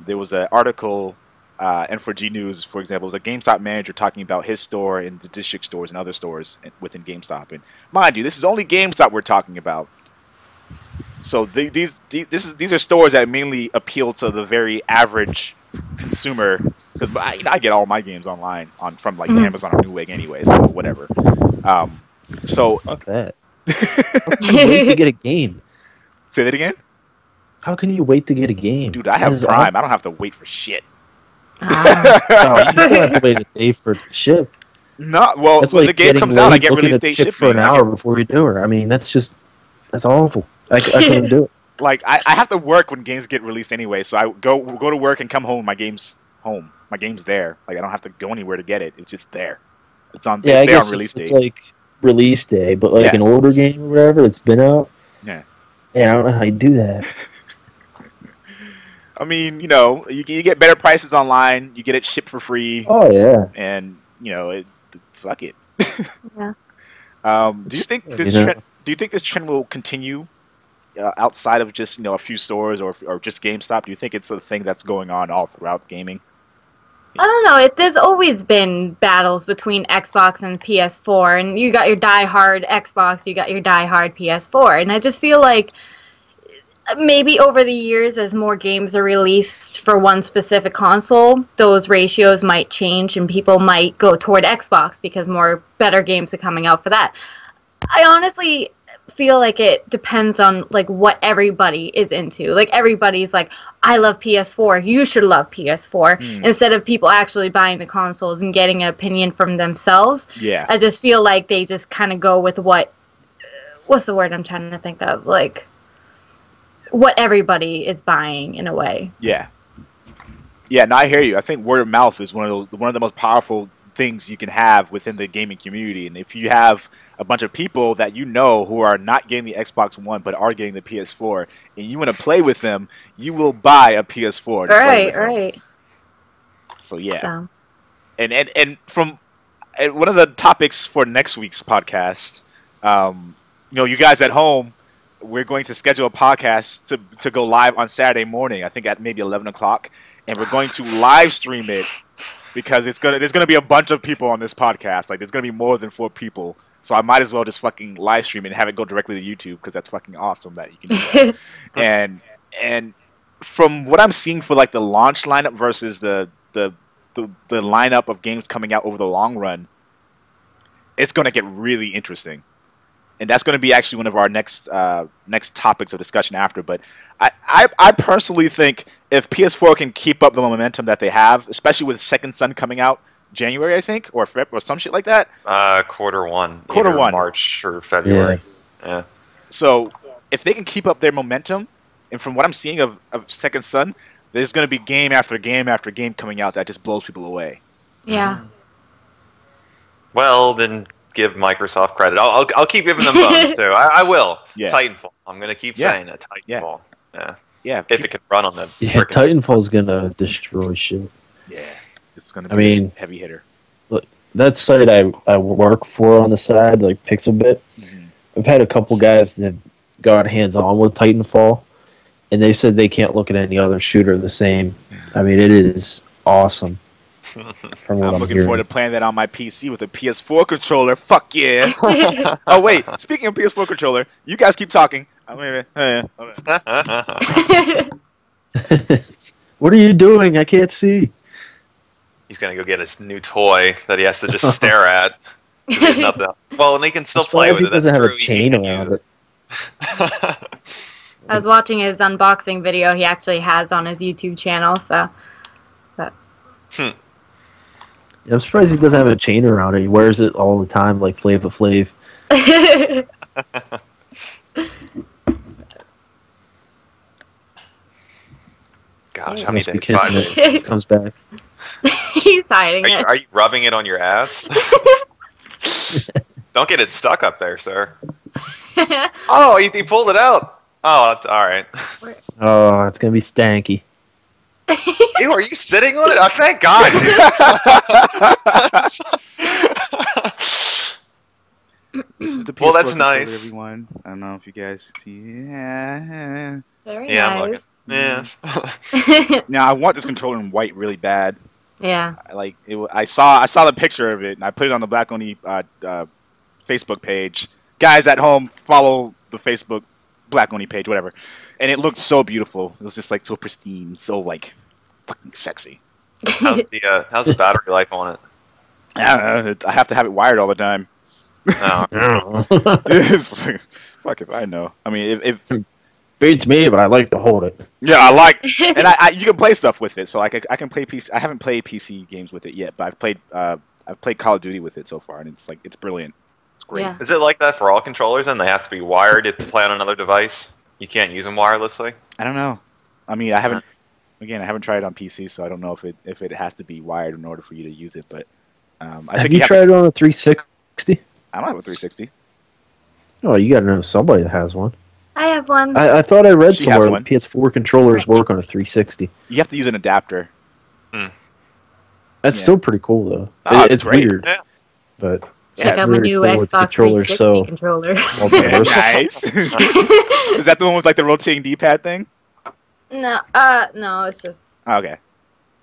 There was an article, and for G News, for example, was a GameStop manager talking about his store and the district stores and other stores within GameStop. And mind you, this is only GameStop we're talking about. So these are stores that mainly appeal to the very average consumer. Because I get all my games online from like Amazon or Newegg anyway, so whatever. So Fuck that. How can you wait to get a game? say that again, How can you wait to get a game? dude. I have This is Prime. I don't have to wait for shit. Ah. Oh, you still have to wait a day for it to ship. No, well, That's when like the game getting comes out, I late get looking release at date ship for shipping. an hour before you do it. I mean, that's awful. I couldn't do it. Like I have to work when games get released anyway, so I go to work and come home. My game's home. My game's there. Like I don't have to go anywhere to get it. It's just there. It's on. Yeah, I It's there guess on release it's date. like release day, but like Yeah. an older game or whatever that's been out. Yeah. Yeah, I don't know how you do that. I mean, you get better prices online. You get it shipped for free, Oh yeah. and fuck it. Yeah. Do you think this You know? trend? Do you think this trend will continue outside of just a few stores or just GameStop? Do you think it's a thing that's going on all throughout gaming? I don't know. There's always been battles between Xbox and PS4, and you got your die-hard Xbox, you got your die-hard PS4, and I just feel like maybe over the years, as more games are released for one specific console, those ratios might change, and people might go toward Xbox because more better games are coming out for that. I honestly feel like it depends on like what everybody is into. Like everybody's like, I love PS4, you should love PS4, instead of people actually buying the consoles and getting an opinion from themselves. Yeah. I just feel like they just kind of go with what's the word I'm trying to think of? Like what everybody is buying in a way. Yeah. Yeah, no, I hear you. I think word of mouth is one of the most powerful things you can have within the gaming community. And if you have a bunch of people that who are not getting the Xbox One but are getting the PS4, and you want to play with them, you will buy a PS4. To play with them. Right. So yeah. So. And from one of the topics for next week's podcast, you guys at home, we're going to schedule a podcast to go live on Saturday morning. I think at maybe 11 o'clock, and we're going to live stream it because there's gonna be a bunch of people on this podcast. Like there's gonna be more than 4 people, so I might as well just fucking live stream it and have it go directly to YouTube because that's fucking awesome that you can do that. and from what I'm seeing for like the launch lineup versus the lineup of games coming out over the long run, it's gonna get really interesting. and that's going to be actually one of our next topics of discussion after. But I personally think if PS4 can keep up the momentum that they have, especially with Second Son coming out January, I think, or some shit like that. Quarter one, March or Yeah. February. Yeah. So if they can keep up their momentum, and from what I'm seeing of Second Son, there's going to be game after game after game coming out that just blows people away. Yeah. Well, then give Microsoft credit. I'll keep giving them bones too. I will. Yeah. Titanfall. I'm gonna keep saying it. Titanfall. Yeah. If it can run on the. Yeah, Titanfall's gonna destroy shit. Yeah, it's gonna be a heavy hitter. Look, that site I work for on the side, like Pixelbit, I've had a couple guys that got hands on with Titanfall, and they said they can't look at any other shooter the same. I mean, it is awesome. I'm looking forward to playing that on my PC with a PS4 controller. Fuck yeah! Oh wait, speaking of PS4 controller, you guys keep talking. What are you doing? I can't see. He's gonna go get his new toy that he has to just stare at. There's nothing. Well, and he can still play with it. He doesn't have a chain around it. I was watching his unboxing video he actually has on his YouTube channel, so. I'm surprised he doesn't have a chain around it. He wears it all the time, like Flava Flav. Gosh, how many days? Kissing it. Comes back. He's hiding it. Are you rubbing it on your ass? Don't get it stuck up there, sir. Oh, he pulled it out. Oh, that's all right. Oh, it's gonna be stanky. Ew, are you sitting on it? Oh, thank God. This is the PS4 Well, that's controller, nice. everyone. I don't know if you guys see. Yeah. Very nice. nice. Yeah. Now I want this controller in white really bad. Yeah. I saw the picture of it and I put it on the Black Oni Facebook page. Guys at home, follow the Facebook Black Oni page, whatever. And it looked so beautiful. It was just like so pristine, so like fucking sexy. How's the battery life on it? I don't know. I have to have it wired all the time. Oh. Fuck if I know. I mean, if beats me, but I like to hold it. yeah, I like, and I you can play stuff with it. So I can play PC. I haven't played PC games with it yet, but I've played Call of Duty with it so far, and it's brilliant. It's great. Yeah. Is it like that for all controllers? And they have to be wired to play on another device. You can't use them wirelessly. I don't know. I mean, I haven't tried it on PC, so I don't know if it has to be wired in order for you to use it. But I Have think you tried it on a 360? I don't have a 360. Oh, you gotta know somebody that has one. I have one. I thought I read She has somewhere one. that PS4 controllers work on a 360. You have to use an adapter. That's Yeah. still pretty cool, though. Oh, It's great. weird, Yeah. but Yeah, Check it's out my very new cool with Xbox controllers, 360 so- controller. multiversal. Nice. Is that the one with like the rotating D-pad thing? No, it's just. Oh, okay.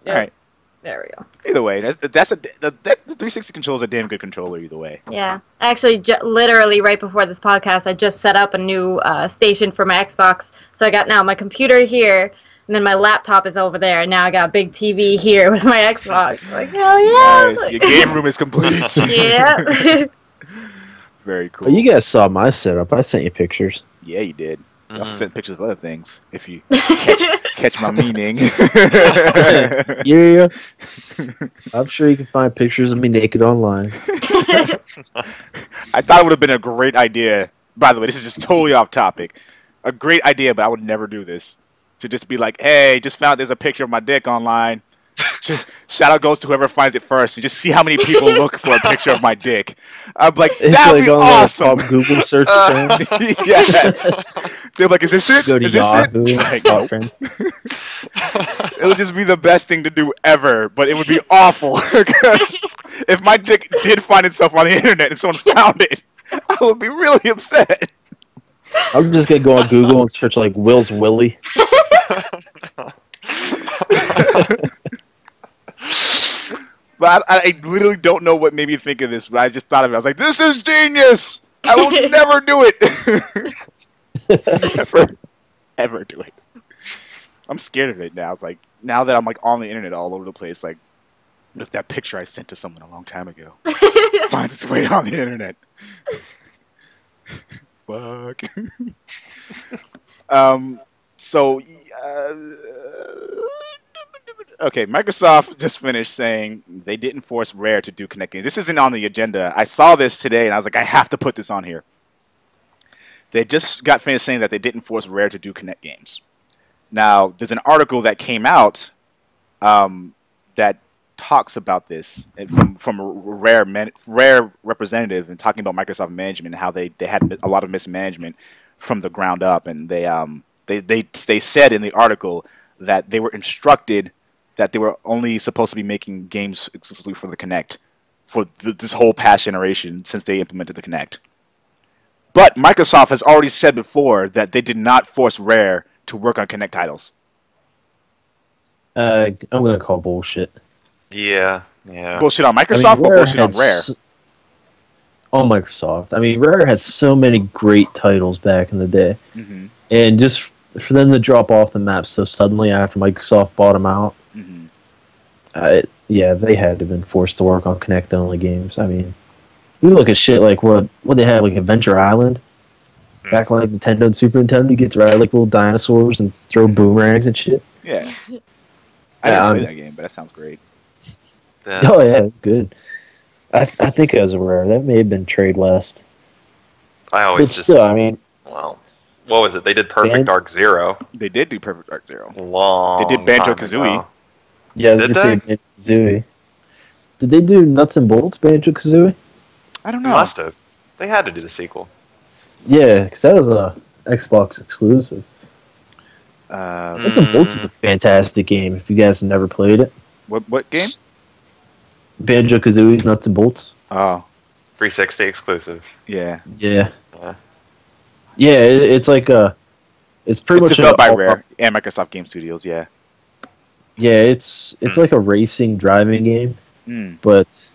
Yeah. All right. There we go. Either way, the 360 controller is a damn good controller. Either way. Yeah. Actually, literally right before this podcast, I just set up a new station for my Xbox. So I got now my computer here, and then my laptop is over there, and now I got a big TV here with my Xbox. Like, hell yeah! Nice. Your game room is complete. Yeah. Very cool. But you guys saw my setup. I sent you pictures. Yeah, you did. You also Mhm. sent pictures of other things, if you catch my meaning. Yeah. I'm sure you can find pictures of me naked online. I thought it would have been a great idea. By the way, this is just totally off topic. A great idea, but I would never do this. To just be like, hey, just found there's a picture of my dick online. Shout out goes to whoever finds it first. And just see how many people look for a picture of my dick. I'm like, It's that'd like be on awesome. the top Google search trends. Yes. They're like, is this it? Go to Is this Yahoo. it? Like, top nope. trend. It would just be the best thing to do ever, but it would be awful. Because if my dick did find itself on the internet and someone found it, I would be really upset. I'm just gonna go on Google and search like Will's Willy. But I literally don't know what made me think of this, but I just thought of it. I was like, this is genius! I will never do it! ever do it. I'm scared of it now. It's like, now that I'm like on the internet all over the place, like, what if that picture I sent to someone a long time ago finds its way on the internet? Fuck. um. So. Okay, Microsoft just finished saying they didn't force Rare to do Kinect games. This isn't on the agenda. I saw this today and I was like, I have to put this on here. They just got finished saying that they didn't force Rare to do Kinect games. Now, there's an article that came out that talks about this from a Rare representative and talking about Microsoft management and how they had a lot of mismanagement from the ground up, and they said in the article that they were instructed that they were only supposed to be making games exclusively for the Kinect for this whole past generation since they implemented the Kinect. But Microsoft has already said before that they did not force Rare to work on Kinect titles. I'm gonna call bullshit. Yeah. Bullshit on Microsoft or bullshit on Rare? On Microsoft. I mean, Rare had so many great titles back in the day. Mm-hmm. And just for them to drop off the map so suddenly after Microsoft bought them out, yeah, they had to have been forced to work on Kinect-only games. I mean, you look at shit like what they had, like Adventure Island, back when like Nintendo and Super Nintendo, you get to ride like little dinosaurs and throw boomerangs and shit. Yeah. I didn't play that game, but that sounds great. Oh yeah, it's good. I think it was Rare. That may have been Trade West. But still, I mean, well, what was it? They did Perfect Dark Zero. They did do Perfect Dark Zero. They did Banjo-Kazooie. Yeah, I was gonna say Banjo-Kazooie. Did they do Nuts and Bolts Banjo-Kazooie? I don't know. Must have. They had to do the sequel. Yeah, because that was a Xbox exclusive. Nuts and Bolts is a fantastic game. If you guys have never played it. What game? Banjo-Kazooie's Nuts and Bolts. Oh. 360 exclusive. Yeah. Yeah. Yeah, it's like it's pretty much developed by Rare and Microsoft Game Studios. Yeah. Yeah, it's like a racing driving game, but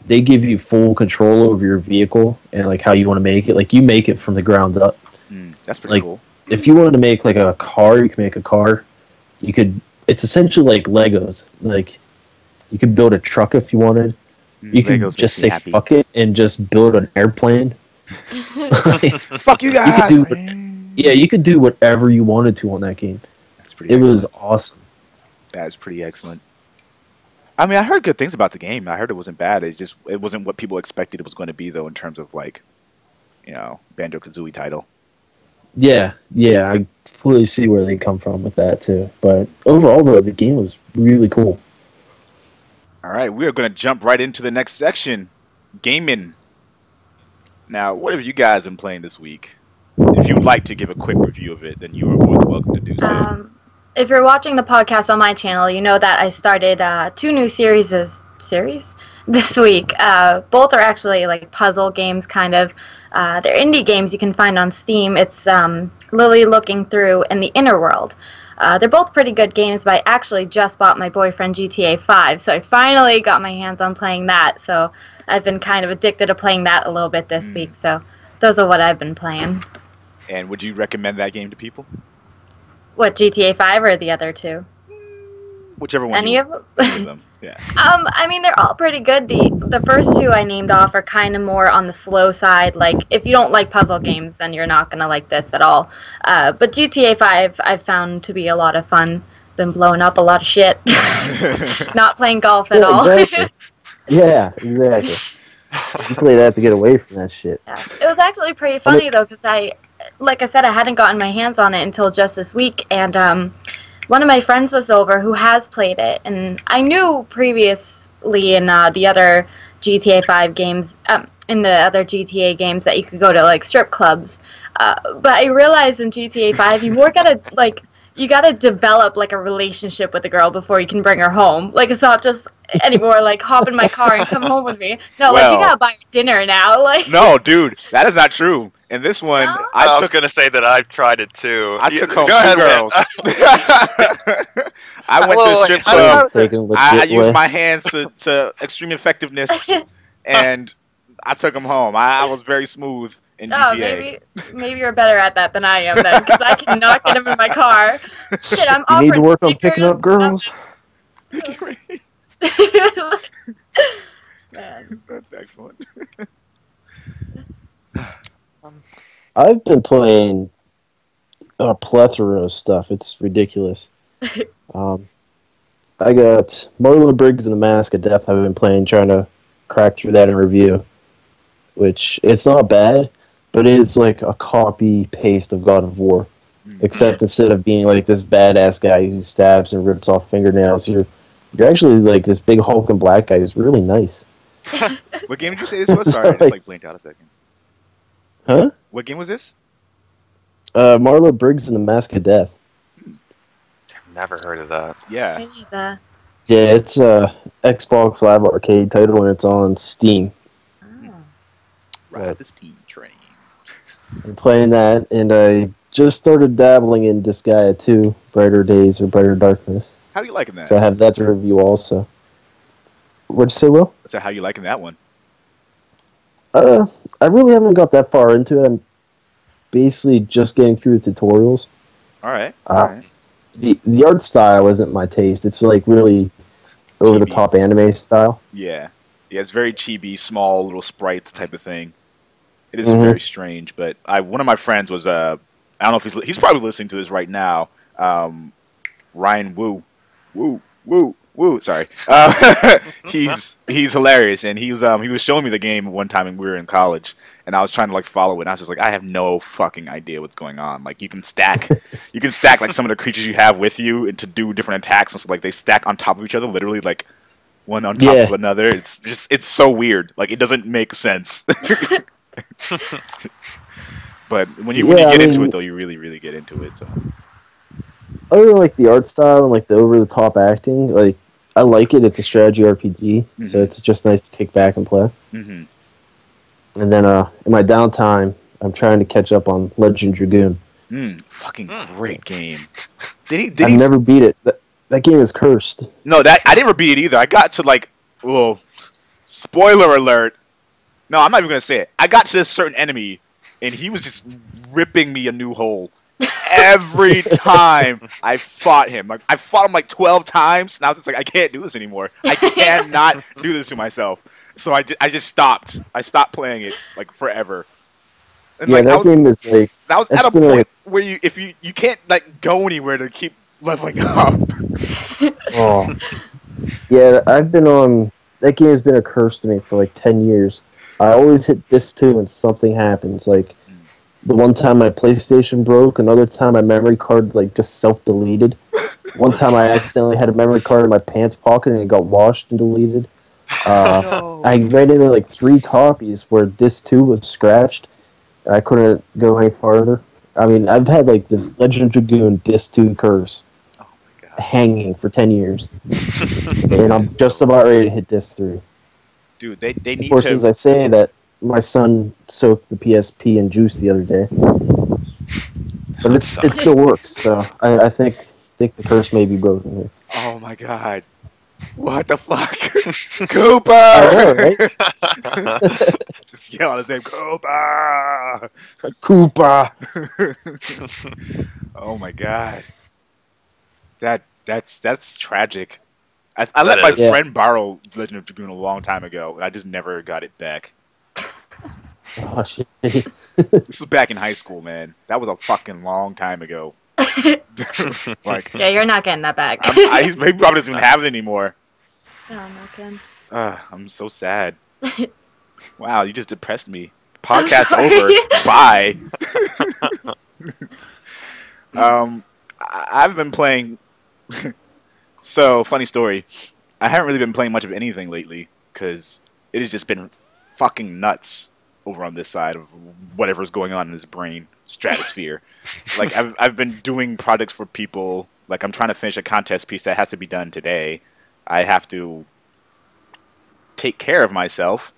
they give you full control over your vehicle and like how you want to make it. Like you make it from the ground up. That's pretty cool. If you wanted to make like a car, you can make a car. You could. It's essentially like Legos. Like you could build a truck if you wanted. You could just say fuck it and just build an airplane. Fuck you guys. You could do whatever you wanted to on that game. That's pretty. It was awesome. That is pretty excellent. I mean, I heard good things about the game. I heard it wasn't bad. It wasn't what people expected it was going to be, though, in terms of like, Banjo-Kazooie title. Yeah, I fully see where they come from with that too. But overall, though, the game was really cool. All right, we are going to jump right into the next section, gaming. Now, what have you guys been playing this week? If you would like to give a quick review of it, then you are more than welcome to do so. If you're watching the podcast on my channel, you know that I started 2 new series this week. Both are actually like puzzle games, kind of. They're indie games you can find on Steam. It's Lily Looking Through and The Inner World. They're both pretty good games, but I actually just bought my boyfriend GTA 5, so I finally got my hands on playing that. So I've been kind of addicted to playing that a little bit this week. So those are what I've been playing. And would you recommend that game to people? What, GTA 5 or the other 2? Whichever one. Any of them? Yeah. I mean, they're all pretty good. The first 2 I named off are kind of more on the slow side. Like, if you don't like puzzle games, then you're not going to like this at all. But GTA 5 I've found to be a lot of fun. Been blowing up a lot of shit. Not playing golf at all. Exactly. Yeah, exactly. You play that to get away from that shit. Yeah. It was actually pretty funny, though, because like I said, I hadn't gotten my hands on it until just this week, and one of my friends was over who has played it, and I knew previously in the other GTA 5 games, in the other GTA games, that you could go to like strip clubs, but I realized in GTA 5 you gotta develop like a relationship with a girl before you can bring her home. Like, it's not just anymore like hop in my car and come home with me. No, like you gotta buy her dinner now. Like, no, dude, that is not true. In this one, no? I was gonna say that I've tried it too. I took home 2 girls. I went to a strip club. I used my hands to extreme effectiveness, and I took them home. I was very smooth in GTA. Maybe you're better at that than I am then, because I cannot get them in my car. Shit, I'm you offering need to work on stickers, picking up girls. Man. That's excellent. I've been playing a plethora of stuff. It's ridiculous. Um, I got Marla Briggs and the Mask of Death. I've been playing, trying to crack through that in review, which it's not bad, but it is like a copy paste of God of War. Except instead of being like this badass guy who stabs and rips off fingernails, you're actually like this big hulking black guy who's really nice. What game did you say this was? Sorry, I just like blinked out a second. Huh? What game was this? Marla Briggs and the Mask of Death. Never heard of that. Yeah. I need that. Yeah, it's a Xbox Live Arcade title and it's on Steam. Ride the steam train. I'm playing that, and I just started dabbling in Disgaea 2, Brighter Days or Brighter Darkness. How are you liking that? So I have that to review also. What'd you say, Will? So how you liking that one? I really haven't got that far into it. I'm basically just getting through the tutorials. All right. The art style isn't my taste. It's like really over the top anime style. Yeah. Yeah, it's very chibi, small little sprites type of thing. It is very strange, but one of my friends was I don't know if he's probably listening to this right now. Ryan Woo. Sorry. He's hilarious, and he was showing me the game one time when we were in college, and I was trying to like follow it, and I was just like, I have no fucking idea what's going on. Like you can stack like some of the creatures you have with you and to do different attacks, and so like they stack on top of each other, literally like one on top of another. It's so weird. Like it doesn't make sense. But when you get into it, though, you really, really get into it. So, other than like the art style and like the over the top acting, like I like it. It's a strategy RPG, so it's just nice to kick back and play. And then in my downtime, I'm trying to catch up on Legend Dragoon. Fucking great game. I never beat it. That game is cursed. No, I never beat it either. I got to like, well, spoiler alert. No, I'm not even gonna say it. I got to this certain enemy, and he was just ripping me a new hole every time I fought him. Like I fought him like 12 times, and I was just like, I can't do this anymore. I cannot do this to myself. So I just stopped. I stopped playing it like forever. And, yeah, that game is like that was at a point where you can't like go anywhere to keep leveling up. Oh, yeah, I've been on that game has been a curse to me for like 10 years. I always hit this 2 when something happens. Like the one time my PlayStation broke, another time my memory card like just self-deleted. One time I accidentally had a memory card in my pants pocket and it got washed and deleted. I ran into like 3 copies where disc 2 was scratched. I couldn't go any farther. I mean, I've had like this Legend of Dragoon disc 2 curse hanging for 10 years. And I'm just about ready to hit disc 3. Dude, they need to... Of course, as I say that, my son soaked the PSP in juice the other day. But it still works, so I think the curse may be broken here. Oh my god. What the fuck? Cooper! I know, right? Just yell out his name, Cooper! Koopa! Oh my god. That's tragic. I let my friend borrow Legend of Dragoon a long time ago, and I just never got it back. Oh, shit. This was back in high school, man. That was a fucking long time ago. Like, yeah, you're not getting that back. he probably doesn't even have it anymore. Oh, no, Ken. I'm so sad. Wow, you just depressed me. Podcast over. Bye. I've been playing... So, funny story. I haven't really been playing much of anything lately, because it has just been fucking nuts over on this side of whatever's going on in his brain stratosphere. Like, I've been doing projects for people. Like, I'm trying to finish a contest piece that has to be done today. I have to take care of myself.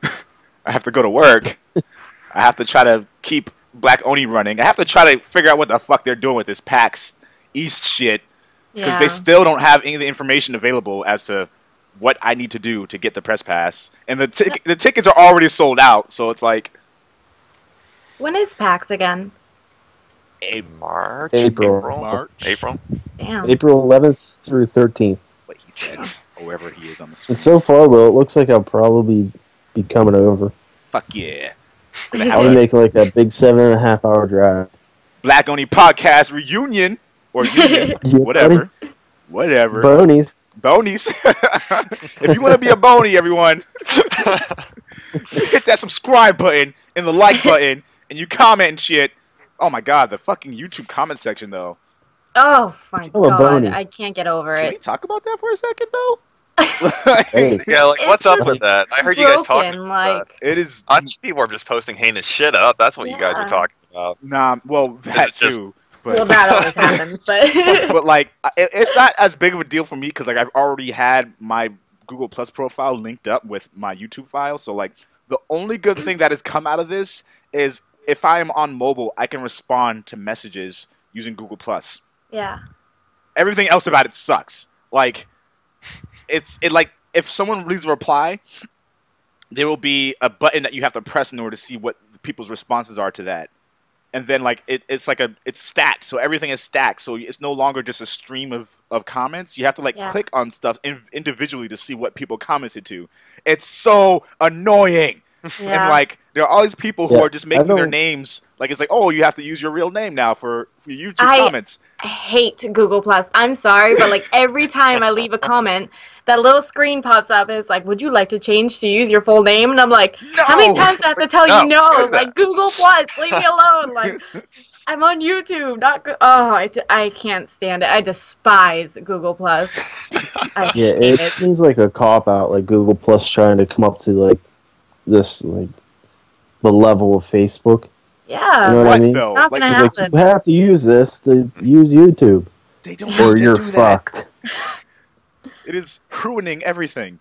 I have to go to work. I have to try to keep Black Oni running. I have to try to figure out what the fuck they're doing with this PAX East shit. Because they still don't have any of the information available as to what I need to do to get the press pass. And the tickets are already sold out, so it's like... When is PAX again? March? April. Damn. April 11th through 13th. What he said, whoever he is on the screen. And so far, Will, it looks like I'll probably be coming over. Fuck yeah. Gonna I have would a make like that big 7.5 hour drive. Black Oni podcast reunion or union, Yeah, whatever. Whatever. Bonies. Bonies. If you want to be a bony, everyone, you hit that subscribe button and the like button and you comment and shit. Oh my god, the fucking YouTube comment section though. Oh my I'm a god, bony. I can't get over Can we it. talk about that for a second though? Hey. Yeah, like It's what's up just with that? I heard you guys talking broken, about that. It is I just people are just posting heinous shit up. That's what you guys are Yeah. talking about. nah. Well, that It's just- too. well, But that always happens, but but like it's not as big of a deal for me because like I've already had my Google Plus profile linked up with my YouTube file. So like the only good thing that has come out of this is if I am on mobile, I can respond to messages using Google Plus. yeah, Everything else about it sucks. Like it like if someone leaves a reply, there will be a button that you have to press in order to see what people's responses are to that. And then like it's like it's stacked, so everything is stacked. So it's no longer just a stream of comments. You have to like Yeah. click on stuff individually to see what people commented to. It's so annoying. yeah. And like there are all these people who Yeah, are just I making their don't- names like it's like, oh, you have to use your real name now for YouTube comments. I hate Google Plus. I'm sorry, but like every time I leave a comment, that little screen pops up and it's like, would you like to change to use your full name? And I'm like, how many No! times do I have to tell No, you no? screw that. Like Google Plus, leave me alone. Like I'm on YouTube, not I can't stand it. I despise Google Plus. I Yeah, hate it seems like a cop out, like Google Plus trying to come up to like this, like the level of Facebook. Yeah. You know what I What mean? though? Not Like gonna It's like happen. you have to use this to use YouTube, they don't or need to you're do that. fucked. It is ruining everything.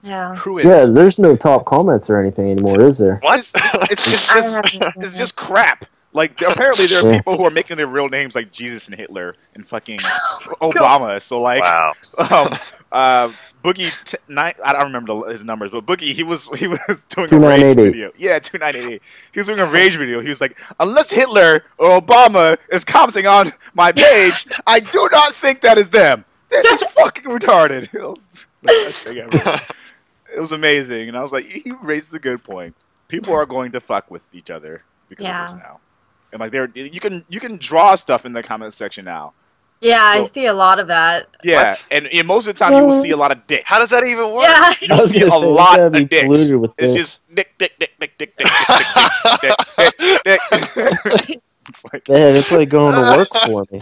Yeah. Ruined. Yeah, there's no top comments or anything anymore, is there? What? It's I just haven't it's seen just crap. Like apparently there are Yeah. people who are making their real names like Jesus and Hitler and fucking Obama. So like, Wow. Boogie I don't remember his numbers, but Boogie he was doing a rage 2988. video. Yeah, 2988. He was doing a rage video. He was like, unless Hitler or Obama is commenting on my page, I do not think that is them. This is fucking retarded. It was the best thing ever. It was amazing, and I was like, he raises a good point. People are going to fuck with each other because of this Yeah. now, and like you can draw stuff in the comment section now. Yeah, I So- see a lot of that. Yeah, What? and most of the time you will see a lot of dicks. How does that even work? Yeah. You'll I was see gonna a say, it's lot gotta of be dicks. polluted with It's dicks. just dick, dick, dick, dick, dick, dick, dick, dick, dick, dick, dick. It's like Man, it's like going to work for me.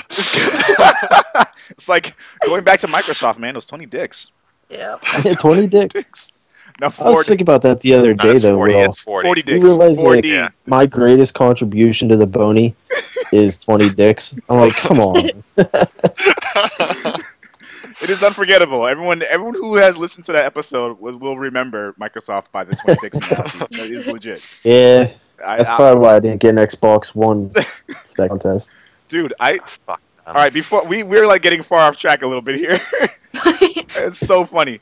it's like going back to Microsoft, man. Those 20 dicks. Yep. 20 dicks. Now I 4 was thinking about that the other No, day, it's though, 40. Will. It's 40. 40 You dicks. realize, 4D. like, Yeah. my greatest contribution to the Boney is 20 dicks. I'm like, come on. It is unforgettable. Everyone who has listened to that episode will remember Microsoft by the 20 dicks analogy. That is legit. Yeah, that's probably why I didn't get an Xbox One for that contest. Dude, Fuck. all right, before we're like getting far off track a little bit here. It's so funny.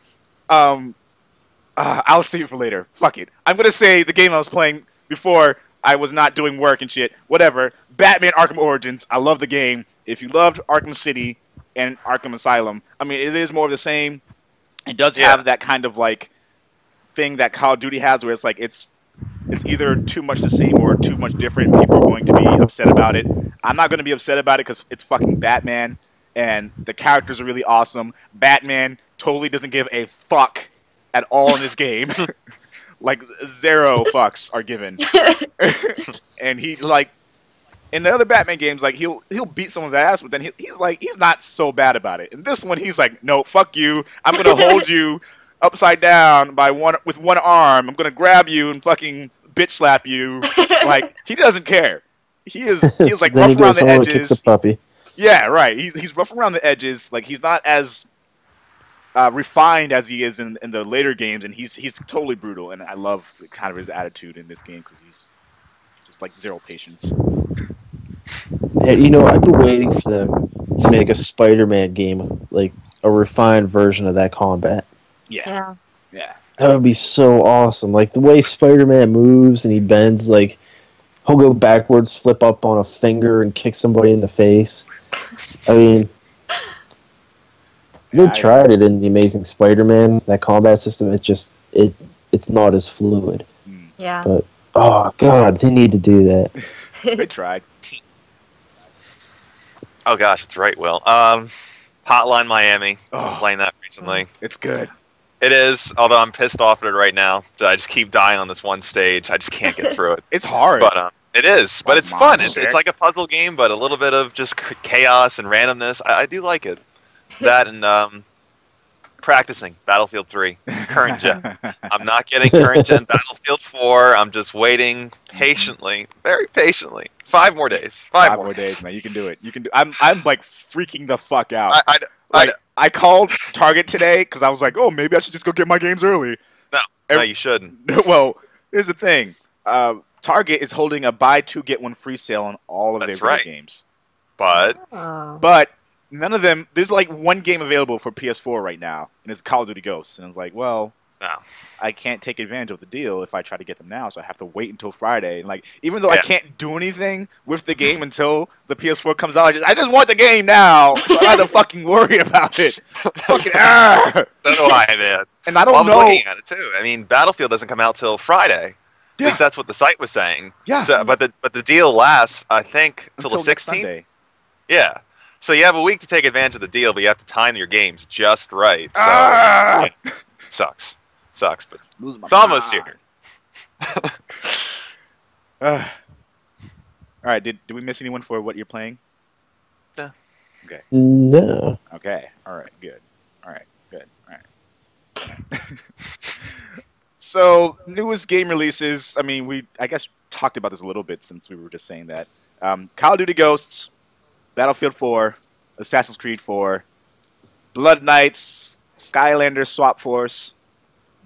I'll save it for later. Fuck it. I'm gonna say the game I was playing before I was not doing work and shit. Whatever. Batman Arkham Origins. I love the game. If you loved Arkham City and Arkham Asylum, I mean, it is more of the same. It does have that kind of like thing that Call of Duty has, where it's like it's either too much the same or too much different. People are going to be upset about it. I'm not going to be upset about it because it's fucking Batman, and the characters are really awesome. Batman totally doesn't give a fuck at all in this game. Like 0 fucks are given. And he like in the other Batman games, like he'll beat someone's ass, but then he's not so bad about it. In this one, he's like, no, fuck you. I'm gonna hold you upside down with one arm. I'm gonna grab you and fucking bitch slap you. Like he doesn't care. He is like Then he rough around goes the home and edges. kicks a puppy. Yeah, right. He's rough around the edges. Like he's not as refined as he is in the later games, and he's totally brutal. And I love kind of his attitude in this game because he's just like 0 patience. And, you know, I've been waiting for them to make a Spider-Man game, like a refined version of that combat. Yeah, Yeah. yeah. That would be so awesome. Like the way Spider-Man moves and he bends, like he'll go backwards, flip up on a finger, and kick somebody in the face. I mean, they tried it in the Amazing Spider-Man. That combat system, it's not as fluid. Yeah. But Oh God, they need to do that. They tried. Oh gosh, that's right, Will. Hotline Miami. Oh. I'm playing that recently. It's good. It is, although I'm pissed off at it right now. I just keep dying on this one stage. I just can't get through it. It's hard. But it is. But it's fun. It's Monster. like a puzzle game, but a little bit of just chaos and randomness. I do like it. That and practicing Battlefield 3, current gen. I'm not getting current gen Battlefield 4. I'm just waiting patiently, very patiently. 5 more days. 5 more days, man. You can do it. You can do. I'm like freaking the fuck out. I I called Target today because I was like, oh, maybe I should just go get my games early. No, you shouldn't. Well, here's the thing. Target is holding a buy 2 get 1 free sale on all of their video games. But none of them. There's like one game available for PS4 right now, and it's Call of Duty Ghosts. And I was like, well, no. I can't take advantage of the deal if I try to get them now, so I have to wait until Friday. And like, even though I can't do anything with the game until the PS4 comes out, I just want the game now, so I don't have to fucking worry about it. Fucking So do I, man. And I don't know. I was looking at it too. I mean, Battlefield doesn't come out till Friday. At least that's what the site was saying. Yeah. So, but the deal lasts, I think, till the 16th. Sunday. Yeah. So you have a week to take advantage of the deal, but you have to time your games just right. So yeah, sucks, but it's almost here. All right. Did we miss anyone for what you're playing? No. Okay. No. Okay. All right. Good. All right. Good. All right. So, newest game releases. I mean, I guess talked about this a little bit since we were just saying that. Call of Duty Ghosts, Battlefield 4, Assassin's Creed 4, Blood Knights, Skylanders Swap Force,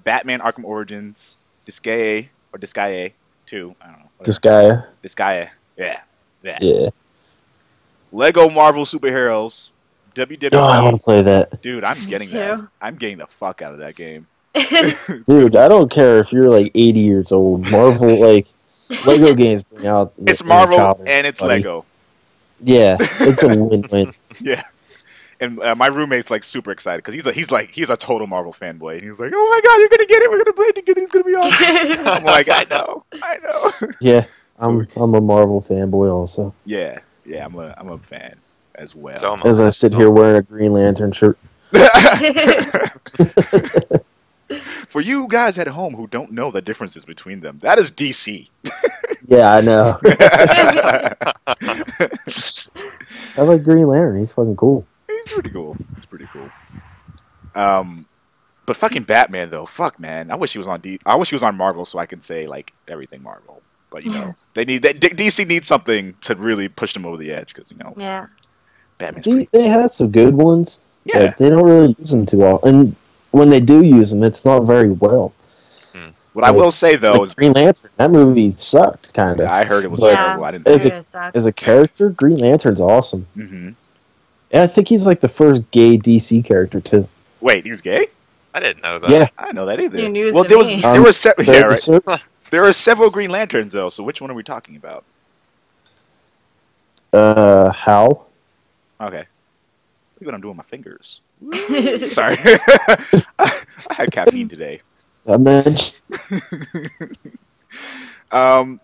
Batman Arkham Origins, Disgaea 2. I don't know. Disgaea. Yeah. Lego Marvel Superheroes, WWE. Oh, I want to play that. Dude, I'm getting that. I'm getting the fuck out of that game. Dude, I don't care if you're like 80 years old. Marvel, like, Lego games bring out. It's Marvel and it's Lego. Yeah, it's a win-win. Yeah. And my roommate's like super excited because he's a total Marvel fanboy, and he was like, "Oh my god, you're gonna get it! We're gonna play it together. It's gonna be awesome." I'm like, I know. Yeah, I'm a Marvel fanboy also. Yeah, I'm a fan as well. So as I sit here wearing a Green Lantern shirt. For you guys at home who don't know the differences between them, that is DC. Yeah, I know. I like Green Lantern. He's fucking cool. He's pretty cool. But fucking Batman though, fuck man. I wish he was on Marvel so I can say like everything Marvel. But you know, DC needs something to really push them over the edge because Yeah. Batman's they have some good ones. Yeah. But they don't really use them too often. And when they do use them, it's not very well. What I will say though is Green Lantern. That movie sucked, kind of. Yeah, I heard it was But terrible. I didn't see it. As a character, Green Lantern's awesome. Mm-hmm. And I think he's like the first gay DC character too. Wait, he was gay? I didn't know that. Yeah, I didn't know that either. New news Well, to there was me. there were yeah, right. Sir? There are several Green Lanterns though. So which one are we talking about? How? Okay. Look what I'm doing with my fingers. Sorry. I had caffeine today. I mentioned.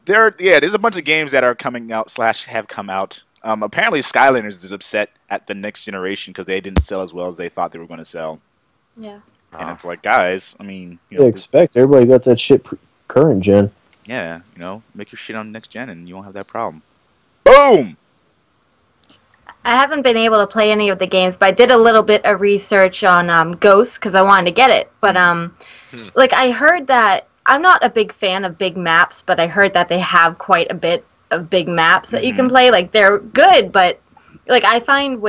There's a bunch of games that are coming out / have come out. Apparently Skylanders is upset at the next generation because they didn't sell as well as they thought they were going to sell. Yeah. And it's like, guys, I mean, You expect everybody got that shit current gen. yeah, make your shit on next gen and you won't have that problem. Boom. I haven't been able to play any of the games, but I did a little bit of research on Ghosts because I wanted to get it. But like I heard that I'm not a big fan of big maps, but I heard that they have quite a bit of big maps that you can play. Like they're good, but like I find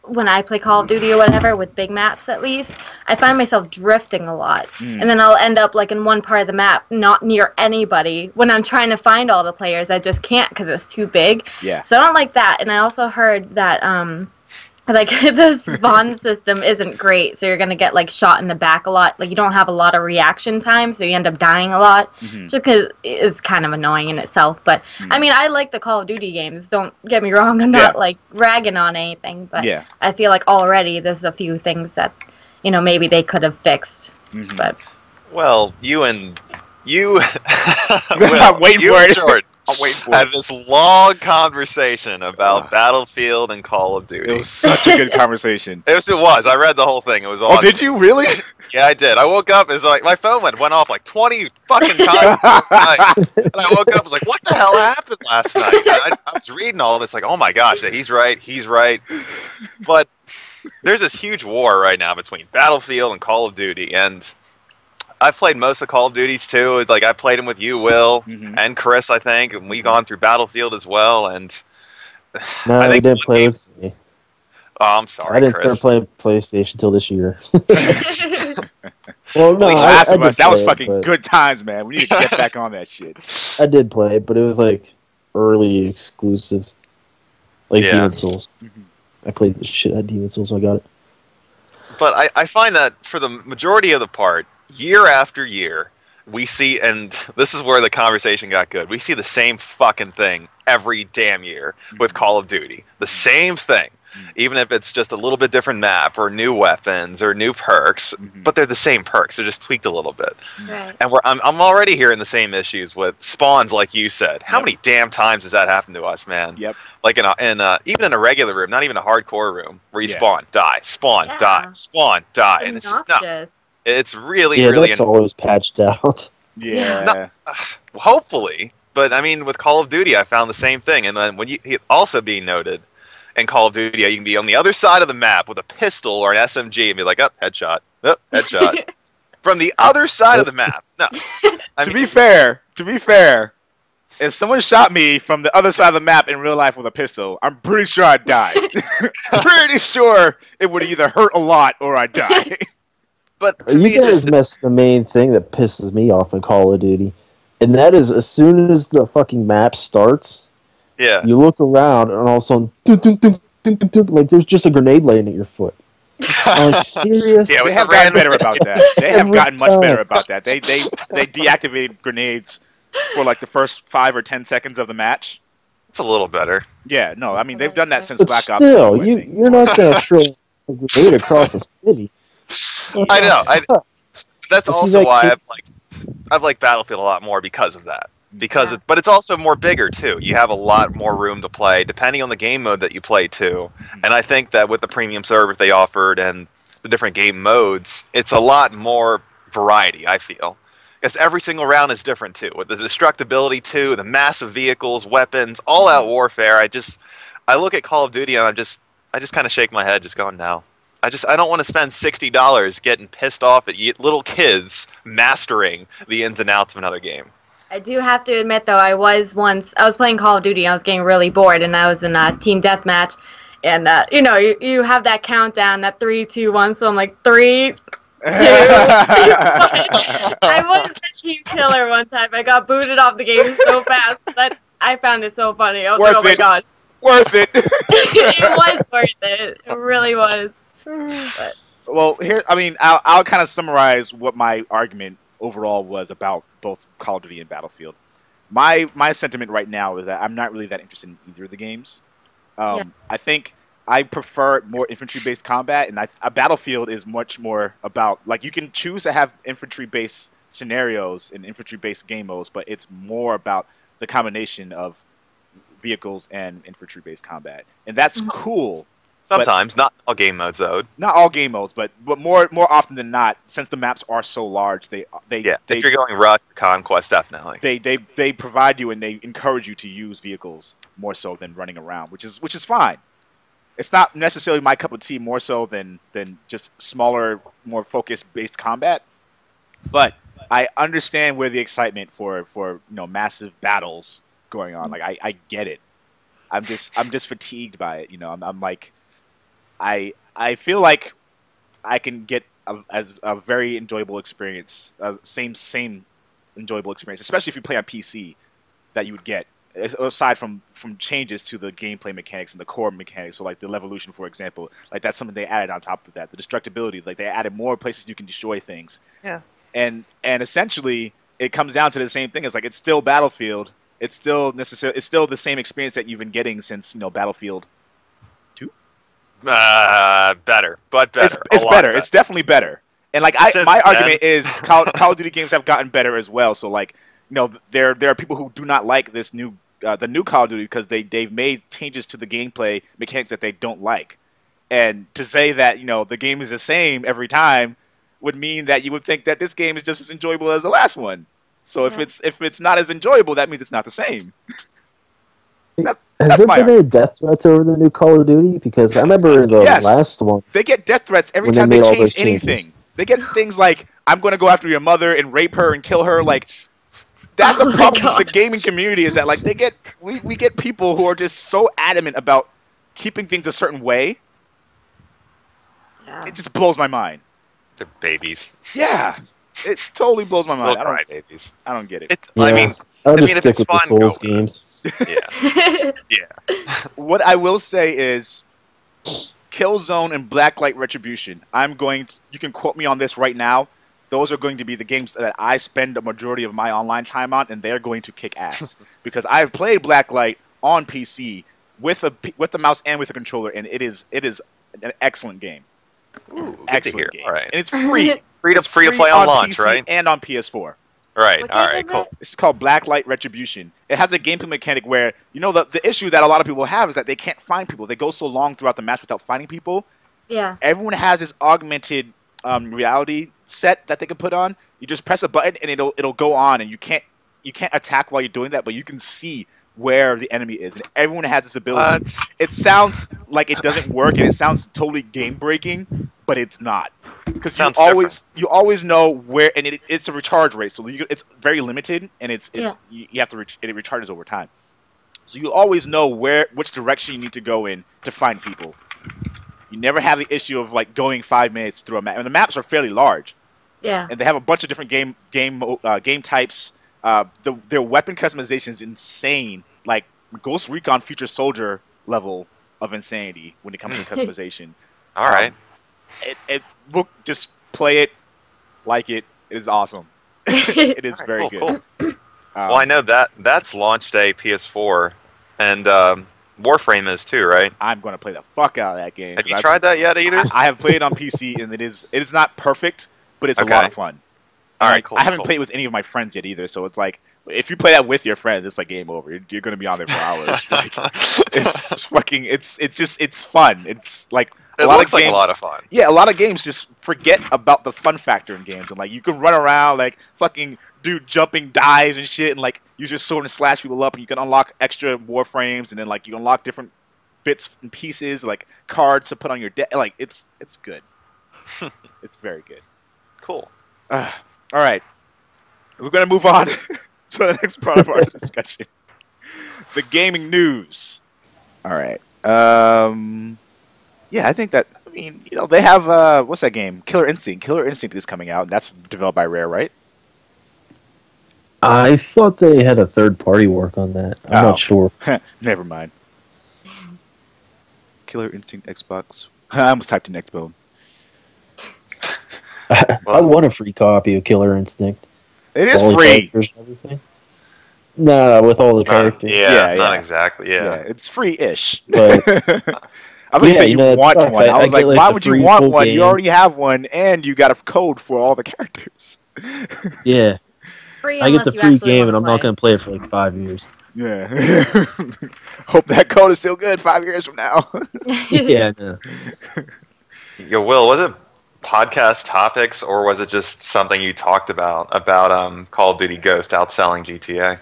when I play Call of Duty or whatever with big maps, at least I find myself drifting a lot, and then I'll end up like in one part of the map, not near anybody. When I'm trying to find all the players, I just can't because it's too big. Yeah. So I don't like that. And I also heard that like the spawn system isn't great, so you're gonna get like shot in the back a lot. Like you don't have a lot of reaction time, so you end up dying a lot. Just because it is kind of annoying in itself. But I mean, I like the Call of Duty games. Don't get me wrong. I'm not like ragging on anything, but I feel like already there's a few things that maybe they could have fixed. But well, you and You, I'm Will, waiting you for and it. Jordan I'm waiting for had it. this long conversation about Battlefield and Call of It Duty. was such a good conversation. It was. I read the whole thing. It was Oh, awesome. did you really? Yeah, I did. I woke up. It's like my phone went off like 20 fucking times last night. And I woke up. I was like, "What the hell happened last night?" And I was reading all this. Like, "Oh my gosh, he's right. He's right." But there's this huge war right now between Battlefield and Call of Duty, and I've played most of Call of Duties too. Like I played them with you, Will, and Chris, I think, and we've gone through Battlefield as well. And No, I you think didn't play with me. oh, I'm sorry, I didn't Chris. start playing PlayStation till this year. Well, no, Last I of Us, did that was play it, fucking but good times, man. We need to get back on that shit. I did play it, but it was like early exclusives, like Yeah. Demon Souls. I played the shit out of Demon Souls when I got it. But I find that for the majority of the part, year after year, we see, and this is where the conversation got good, we see the same fucking thing every damn year with Call of Duty. The same thing. Even if it's just a little bit different map or new weapons or new perks, but they're the same perks. They're just tweaked a little bit. Right. And I'm already hearing the same issues with spawns, like you said. How many damn times does that happen to us, man? Yep. Like even in a regular room, not even a hardcore room, where you Yeah. spawn, die, spawn, Yeah. die, spawn, die, and Obnoxious. it's really, Yeah, really that's always patched out. Yeah. hopefully. But I mean, with Call of Duty, I found the same thing. And then when you also being noted in Call of Duty, you can be on the other side of the map with a pistol or an SMG and be like, "Oh, headshot, oh, headshot," from the other side of the map. No, To be fair, if someone shot me from the other side of the map in real life with a pistol, I'm pretty sure I'd die. Pretty sure it would either hurt a lot or I'd die. but to You me, guys missed the main thing that pisses me off in Call of Duty, and that is as soon as the fucking map starts, yeah. you look around and all of a sudden, dunk, dunk, dunk, dunk, dunk, dunk, like there's just a grenade laying at your foot. I'm like, serious? Yeah, They with have the gotten random- better about that. They have Every gotten much time. better about that. They deactivated grenades for like the first 5 or 10 seconds of the match. It's a little better. Yeah, no, I mean they've done that since But Black Ops still, 2, I think. you're not going to throw a grenade across a city. I know. That's It seems also like why it- I've liked Battlefield a lot more because of that. But it's also more bigger too. You have a lot more room to play, depending on the game mode that you play too. And I think that with the premium service they offered and the different game modes, it's a lot more variety. I feel, because every single round is different too. With the destructibility too, the massive vehicles, weapons, all-out warfare. I look at Call of Duty and I just kind of shake my head, just going, no. I don't want to spend $60 getting pissed off at little kids mastering the ins and outs of another game. I do have to admit, though, I was playing Call of Duty, and I was getting really bored, and I was in a team deathmatch, and, you have that countdown, that 3, 2, 1, so I'm like, 3, 2, 1. I was a team killer one time. I got booted off the game so fast, but I found it so funny. I was like, oh my god. Worth it. It was worth it. It really was. But. Well, I'll kind of summarize what my argument overall was about both Call of Duty and Battlefield. My sentiment right now is that I'm not really that interested in either of the games. I think I prefer more infantry-based combat, and a Battlefield is much more about, like, you can choose to have infantry-based scenarios and infantry-based game modes, but it's more about the combination of vehicles and infantry-based combat, and that's cool. Sometimes, not all game modes though. Not all game modes, but more often than not, since the maps are so large, if you're going Rush or Conquest, definitely. They provide you and they encourage you to use vehicles more so than running around, which is fine. It's not necessarily my cup of tea more so than just smaller, more focused based combat. But I understand where the excitement for massive battles going on. Like I get it. I'm just fatigued by it. I'm like. I feel like I can get a very enjoyable experience, same enjoyable experience, especially if you play on PC, that you would get, aside from changes to the gameplay mechanics and the core mechanics. So like the Levolution, for example, like that's something they added on top of that. The destructibility, like they added more places you can destroy things. Yeah. And essentially it comes down to the same thing. It's like it's still Battlefield. It's still the same experience that you've been getting since Battlefield. Better, but better. It's better. It's definitely better. And like Since my then- argument is Call of Duty games have gotten better as well. So like, there are people who do not like this new the new Call of Duty because they've made changes to the gameplay mechanics that they don't like. And to say that the game is the same every time would mean that you would think that this game is just as enjoyable as the last one. So Yeah. if it's not as enjoyable, that means it's not the same. Has That's there my been any death threats over the new Call of Duty? Because I remember the Yes. last one. They get death threats every When they time they made all change those changes. anything. They get things like, I'm going to go after your mother and rape her and kill her. Like, that's Oh the my problem with the God. gaming community is that, like, we get people who are just so adamant about keeping things a certain way. Yeah. It just blows my mind. They're babies. Yeah. It totally blows my mind. Little cry babies. I don't get it. It's, Yeah, I mean, I'll I just mean, if stick it's with the fun, Souls go with it. games. yeah. What I will say is Killzone and Blacklight Retribution. You can quote me on this right now. Those are going to be the games that I spend the majority of my online time on, and they're going to kick ass. Because I've played Blacklight on PC with the mouse and with the controller, and it is an excellent game. Ooh, good to Excellent hear. game. All right. And it's free. Free to It's play on launch, PC right? and on PS4. Right. What All game right. is Cool. it? This is called Blacklight Retribution. It has a gameplay mechanic where, the issue that a lot of people have is that they can't find people. They go so long throughout the match without finding people. Yeah. Everyone has this augmented reality set that they can put on. You just press a button and it'll go on, and you can't attack while you're doing that, but you can see where the enemy is, and everyone has this ability. What? It sounds like it doesn't work, and it sounds totally game breaking, but it's not, because Sounds you always know where, and it's a recharge rate, so it's very limited, and you have to and it recharges over time, so you always know which direction you need to go in to find people. You never have the issue of like going 5 minutes through a map, and the maps are fairly large. Yeah. And they have a bunch of different game types. Their weapon customization is insane, like Ghost Recon Future Soldier level of insanity when it comes to customization. All right. Just play it, like it. It is awesome. It is All right, very cool, good. Cool. Well, I know that's launch day PS4, and Warframe is too, right? I'm going to play the fuck out of that game. Have you tried that yet either? I have played it on PC, and it is not perfect, but it's a Okay. lot of fun. All right, Like, cool. I haven't cool. played with any of my friends yet either, so it's like if you play that with your friends, it's like game over. You're going to be on there for hours. Like, it's fucking. It's fun. It's like It lot looks of like games, a lot of fun. Yeah, a lot of games just forget about the fun factor in games, and like you can run around like fucking do jumping dives and shit, and like use your sword and slash people up, and you can unlock extra warframes, and then like you unlock different bits and pieces like cards to put on your deck. Like it's good. It's very good. Cool. All right, we're gonna move on to the next part of our discussion, the gaming news. All right. Yeah, I think that. I mean, they have what's that game? Killer Instinct. Killer Instinct is coming out, and that's developed by Rare, right? I thought they had a third party work on that. I'm Oh. not sure. Never mind. Killer Instinct Xbox. I almost typed in Xbone. I want a free copy of Killer Instinct. It is All the free. characters and everything. Nah, with all the characters. Yeah, Yeah, not yeah. exactly. Yeah, Yeah. it's free-ish. But I was yeah, say you that want sucks. one. I was get, like, why the would you free want full one? game. You already have one, and you got a code for all the characters. Yeah, Free I get the unless you free actually game, wanna and I'm not play. going to play it for like 5 years. Yeah. Hope that code is still good 5 years from now. Yeah, no. Yo, Will, was it podcast topics or was it just something you talked about Call of Duty Ghost outselling GTA?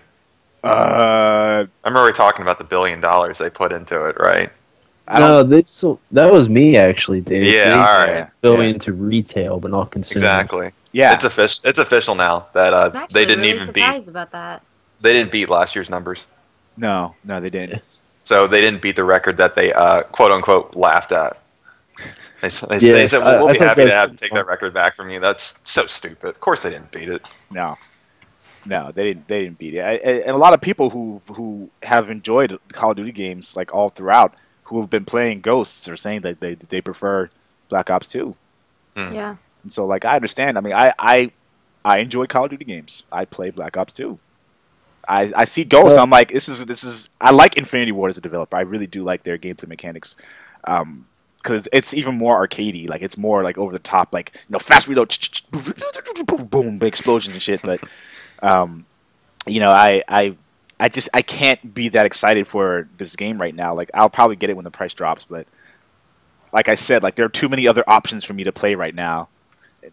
I remember we talking about the $1 billion they put into it, right? No, that was me actually, Dave. Yeah, They all said right. Go Yeah. into retail, but not consumer. Exactly. Yeah. It's official now that I'm actually they didn't really even surprised about that. they didn't beat last year's numbers. No, they didn't. So they didn't beat the record that they quote unquote laughed at. They said, Yes, we'll I be thought happy that to was have pretty take fun. that record back from you. That's so stupid. Of course they didn't beat it. No, they didn't beat it. And a lot of people who have enjoyed Call of Duty games like all throughout, who have been playing Ghosts, are saying that they prefer Black Ops 2. Yeah. And so, like, I understand. I mean, I enjoy Call of Duty games. I play Black Ops 2. I see Ghosts. Well- I'm like, this is. I like Infinity Ward as a developer. I really do like their gameplay mechanics. Because because it's even more arcadey. Like it's more like over the top, like fast reload, boom, big explosions and shit. But I can't be that excited for this game right now. Like I'll probably get it when the price drops, but like I said, like there are too many other options for me to play right now.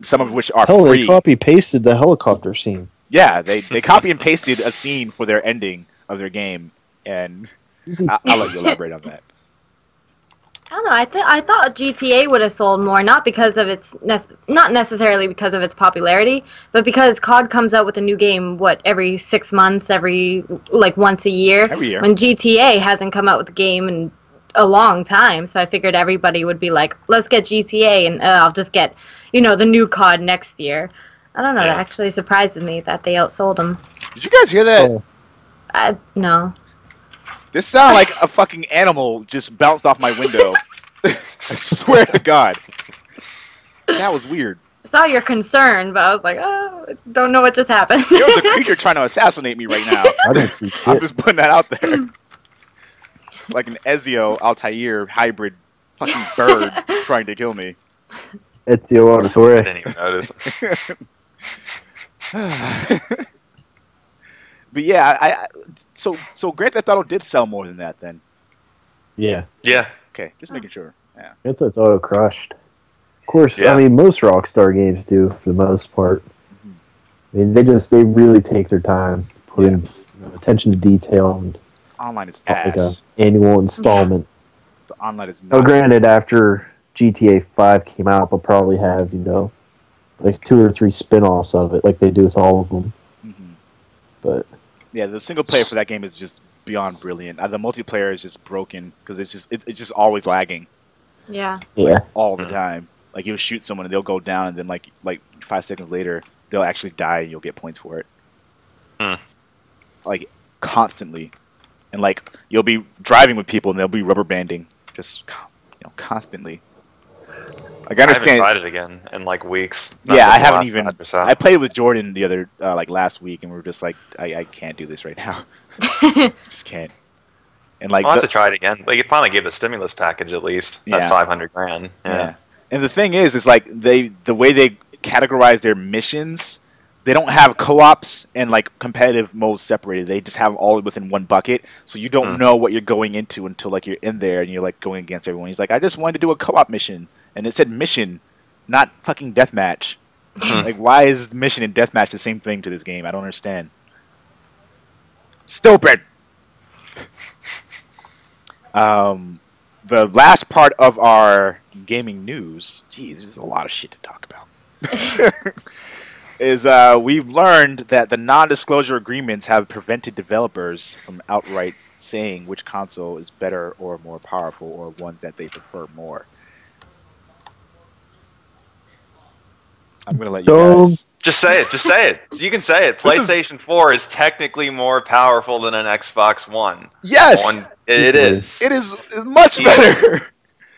Some of which are free. They copy pasted the helicopter scene. Yeah, they copy and pasted a scene for their ending of their game, and I'll let you elaborate on that. I don't know. I thought GTA would have sold more, not because of not necessarily because of its popularity, but because COD comes out with a new game every 6 months, once a year. Every year. When GTA hasn't come out with a game in a long time, so I figured everybody would be like, let's get GTA, and I'll just get the new COD next year. I don't know. That actually surprises me that they outsold them. Did you guys hear that? Oh. No. This sounded like a fucking animal just bounced off my window. I swear to God. That was weird. I saw your concern, but I was like, oh, don't know what just happened. There was a creature trying to assassinate me right now. I don't see shit. I'm just putting that out there. Like an Ezio Altair hybrid fucking bird trying to kill me. Ezio I Auditore. didn't even notice. But yeah, so Grand Theft Auto did sell more than that then. Yeah. Yeah. Okay, just making sure. Yeah. Grand Theft Auto crushed. Of course, Yeah. I mean, most Rockstar games do, for the most part. I mean, they really take their time, put in attention to detail, and Online is not like a ass. annual installment. The online is Now, not. granted, after GTA 5 came out, they'll probably have, like 2 or 3 spin-offs of it, like they do with all of them. Mhm. But Yeah, the single player for that game is just beyond brilliant. The multiplayer is just broken because it's just always lagging Yeah. yeah, all the time. Like you'll shoot someone and they'll go down, and then like 5 seconds later they'll actually die and you'll get points for it. Like constantly, and like you'll be driving with people and they'll be rubber banding just constantly. Like I I haven't understand. tried it again in like weeks. Yeah, I Not haven't the even. last match or so. I played with Jordan the other last week, and we were just like, I can't do this right now. Just can't. And like, I'll have to try it again. They could finally give a stimulus package at least. Yeah. At 500 grand. yeah. And the thing is like the way they categorize their missions, they don't have co-ops and like competitive modes separated. They just have them all within one bucket, so you don't know what you're going into until like you're in there and you're like going against everyone. He's like, I just wanted to do a co-op mission, and it said mission, not fucking deathmatch. Like, why is mission and deathmatch the same thing to this game? I don't understand. Stupid. The last part of our gaming news, geez, there's a lot of shit to talk about, is we've learned that the non-disclosure agreements have prevented developers from outright saying which console is better or more powerful or ones that they prefer more. I'm going to let you guys... Just say it. Just say it. You can say it. This is- PlayStation 4 is technically more powerful than an Xbox One. Yes! It is. It is much better!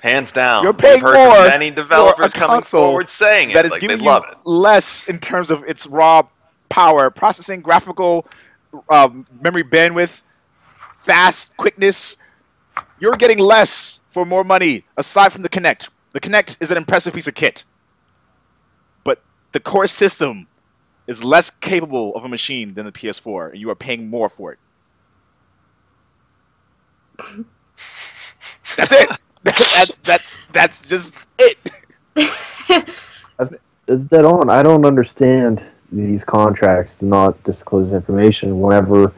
Hands down. You're paying We've heard from more many developers for a coming console forward saying that it. is Like, they giving love you it. less in terms of its raw power, processing, graphical, memory bandwidth, fast, quickness. You're getting less for more money, aside from the Kinect. The Kinect is an impressive piece of kit. But the core system is less capable of a machine than the PS4, and you are paying more for it. That's it. That's just it. it's dead on. I don't understand these contracts to not disclose information whenever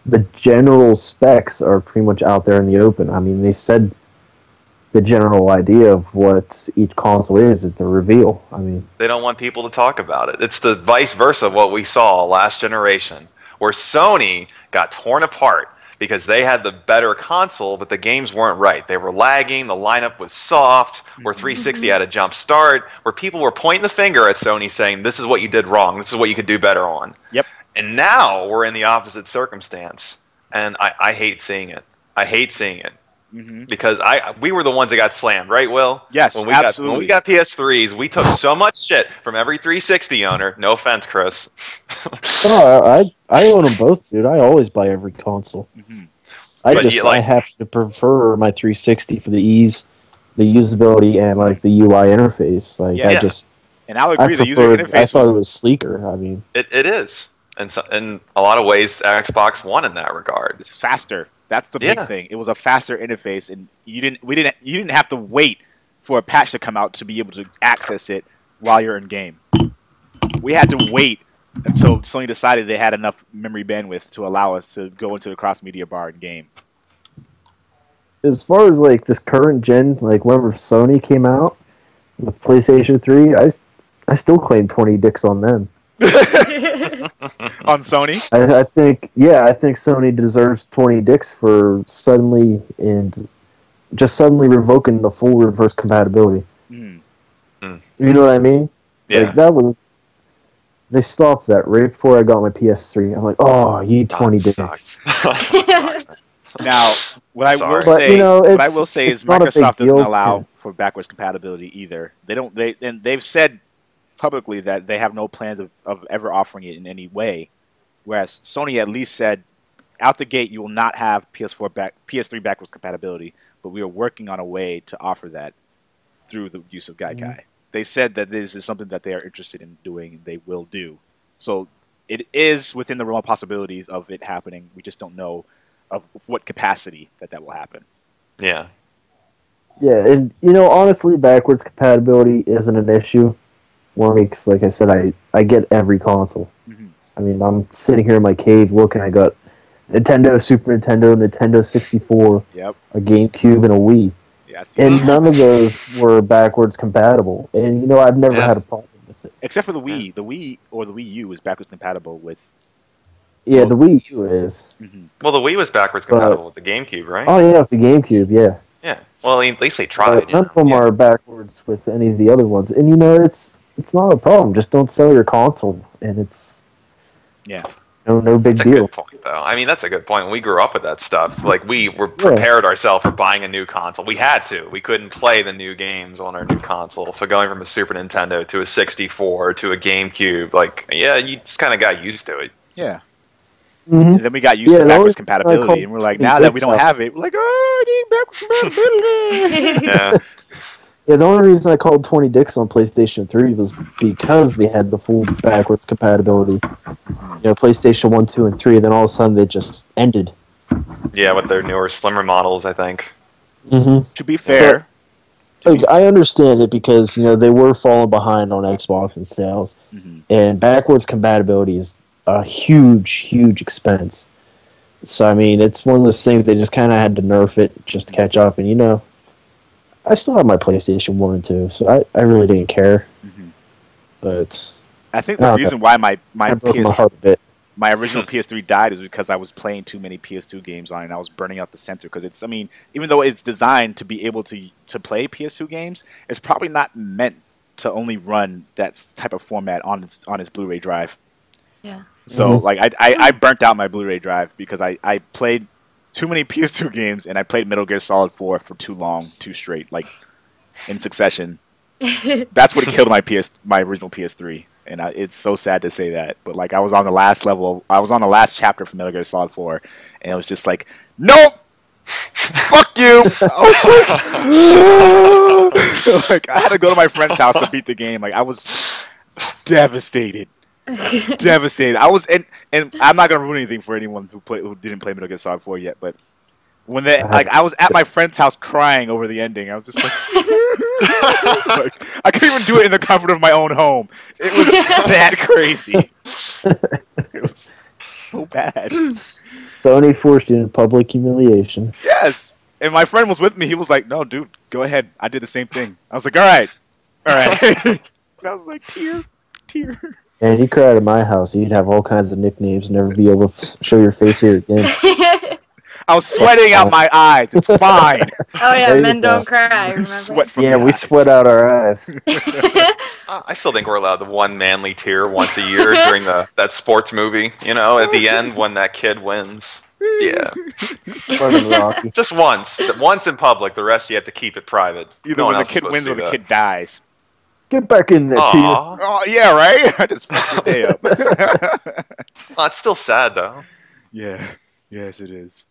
the general specs are pretty much out there in the open. I mean, they said the general idea of what each console is at the reveal. I mean, They don't want people to talk about it. It's the vice versa of what we saw last generation, where Sony got torn apart because they had the better console, but the games weren't right. They were lagging, the lineup was soft, where 360 had a jump start, where people were pointing the finger at Sony saying, this is what you did wrong, this is what you could do better on. Yep. And now we're in the opposite circumstance, and I hate seeing it. I hate seeing it. Because we were the ones that got slammed, right, Will? Yes, when we absolutely. got PS3s, we took so much shit from every 360 owner. No offense, Chris. I own them both, dude. I always buy every console. Mm-hmm. I But just you, like- I happen to prefer my 360 for the ease the usability and like the UI interface. Like Yeah. And I'll agree, the user interface I thought it was sleeker. I mean, it is, and so, in a lot of ways, Xbox won in that regard. it's faster. That's the big thing. It was a faster interface, and you didn't have to wait for a patch to come out to be able to access it while you're in game. We had to wait until Sony decided they had enough memory bandwidth to allow us to go into the cross media bar in game. as far as like this current gen, like whenever Sony came out with PlayStation 3, I still claim 20 dicks on them. On Sony? I think Sony deserves 20 dicks for suddenly revoking the full reverse compatibility. Mm. You know what I mean? Yeah. Like they stopped that right before I got my PS3. I'm like, oh, you need 20 dicks. Now, what I will Sorry. say, But, what I will say is not a big Microsoft doesn't deal. allow for backwards compatibility either. They don't. And they've said publicly that they have no plans of ever offering it in any way. Whereas Sony at least said, out the gate, you will not have PS3 backwards compatibility, but we are working on a way to offer that through the use of Gaikai. Mm-hmm. They said that this is something that they are interested in doing and they will do. So it is within the realm of possibilities of it happening. We just don't know of what capacity that will happen. Yeah. Yeah, and honestly, backwards compatibility isn't an issue for me because, like I said, I get every console. Mm-hmm. I mean, I'm sitting here in my cave looking. I got Nintendo, Super Nintendo, Nintendo 64, Yep. a GameCube, and a Wii. Yeah, I see And that. none of those were backwards compatible. And, I've never had a problem with it. Except for the Wii. The Wii or the Wii U is backwards compatible with. Yeah, the Wii U is. Mm-hmm. Well, the Wii was backwards compatible with the GameCube, right? Oh, yeah, with the GameCube, yeah. Yeah. Well, at least they tried. None of them are backwards with any of the other ones. And, it's not a problem. Just don't sell your console. And it's no big That's a deal. good point, though. I mean, that's a good point. When we grew up with that stuff, like, we were prepared ourselves for buying a new console. We had to. We couldn't play the new games on our new console. So going from a Super Nintendo to a 64 to a GameCube, you just kind of got used to it. Yeah. Mm-hmm. And then we got used to the backwards only compatibility, and we're like, now that we don't have it, we're like, oh, I need backwards compatibility. Yeah. Yeah, the only reason I called 20 dicks on PlayStation 3 was because they had the full backwards compatibility. PlayStation 1, 2, and 3, and then all of a sudden they just ended. Yeah, with their newer, slimmer models, I think. Mm-hmm. To be fair, I understand it because, they were falling behind on Xbox and sales, and backwards compatibility is a huge, huge expense. So, I mean, it's one of those things they just kind of had to nerf it just to catch up, and, I still have my PlayStation 1 and 2, so I really didn't care. But I think the reason why my broke my heart a bit. my original PS3 died is because I was playing too many PS2 games on it, and I was burning out the sensor. Because even though it's designed to be able to play PS2 games, it's probably not meant to only run that type of format on its Blu-ray drive. Yeah. So I burnt out my Blu-ray drive because I played too many PS2 games, and I played Metal Gear Solid 4 for too long, too straight, in succession. That's what killed my original PS3, and it's so sad to say that. But I was on the last level, I was on the last chapter for Metal Gear Solid 4, and it was just like, nope, fuck you. I was I had to go to my friend's house to beat the game. I was devastated. Devastated. I was, and I'm not gonna ruin anything for anyone who didn't play Metal Gear Solid 4 yet. But when I was at my friend's house crying over the ending, I was just like, I couldn't even do it in the comfort of my own home. It was that crazy. It was so bad. Sony forced you into public humiliation. Yes, and my friend was with me. He was like, "No, dude, go ahead. I did the same thing." I was like, "All right." And I was like, tear. And you cried at my house, you'd have all kinds of nicknames, never be able to show your face here again. I was sweating out my eyes. It's fine. Oh yeah, There you men go. don't cry. Remember? Sweat from Yeah, the we eyes. sweat out our eyes. I still think we're allowed the one manly tear once a year during that sports movie. At the end when that kid wins. Yeah, Fucking Rocky. just once. Once in public. The rest you have to keep it private. Either No one when the else is kid supposed wins to or see the that. kid dies. Get back in there, Tia. Aw. Oh yeah, right. I just fucked your day up. Oh, it's still sad though. Yeah. Yes, it is.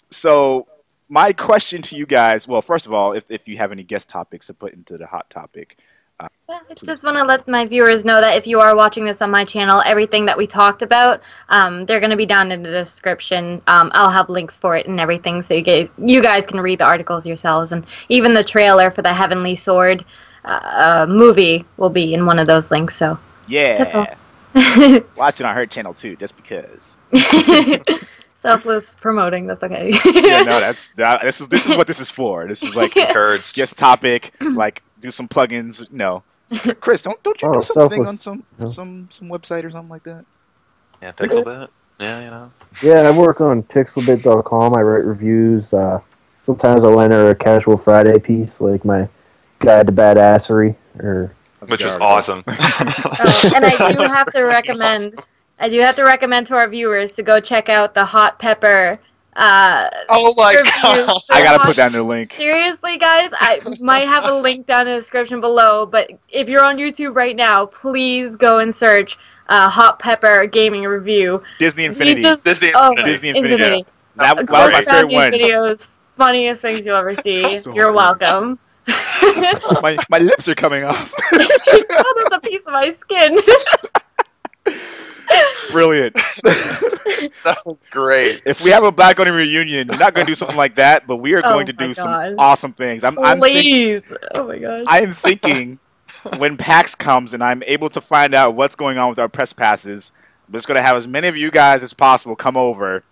So my question to you guys. Well, first of all, if you have any guest topics to put into the hot topic, Yeah, I just want to let my viewers know that if you are watching this on my channel, everything that we talked about, they're going to be down in the description. I'll have links for it and everything, so you guys can read the articles yourselves, and even the trailer for the Heavenly Sword movie will be in one of those links. So that's all. yeah, watch it on her channel too, just because. Selfless promoting. That's okay. Yeah, no, this is what this is for. This is like Encouraged. guest topic, like do some plugins. No, Chris, don't you do something on some website or something like that? Yeah, Pixelbit. Yeah, you know. Yeah, I work on pixelbit.com. I write reviews. Sometimes I'll enter a Casual Friday piece, like my Guide to Badassery, or Which is awesome. Oh, and I do have to recommend. I do have to recommend to our viewers to go check out the hot pepper. Oh my reviews. god! I gotta put that in the link. Seriously, guys, I might have a link down in the description below. But if you're on YouTube right now, please go and search hot pepper gaming review. Disney Infinity. Disney Disney Infinity. Yeah. That was Go my find favorite these one. videos. Funniest things you'll ever see. So You're good. welcome. My lips are coming off. Oh, there's a piece of my skin. Brilliant. That was great. If we have a Black Only reunion, we're not going to do something like that, but we are Oh going to my do some God. awesome things. Please. Oh my gosh. I am thinking when PAX comes and I'm able to find out what's going on with our press passes, I'm just going to have as many of you guys as possible come over,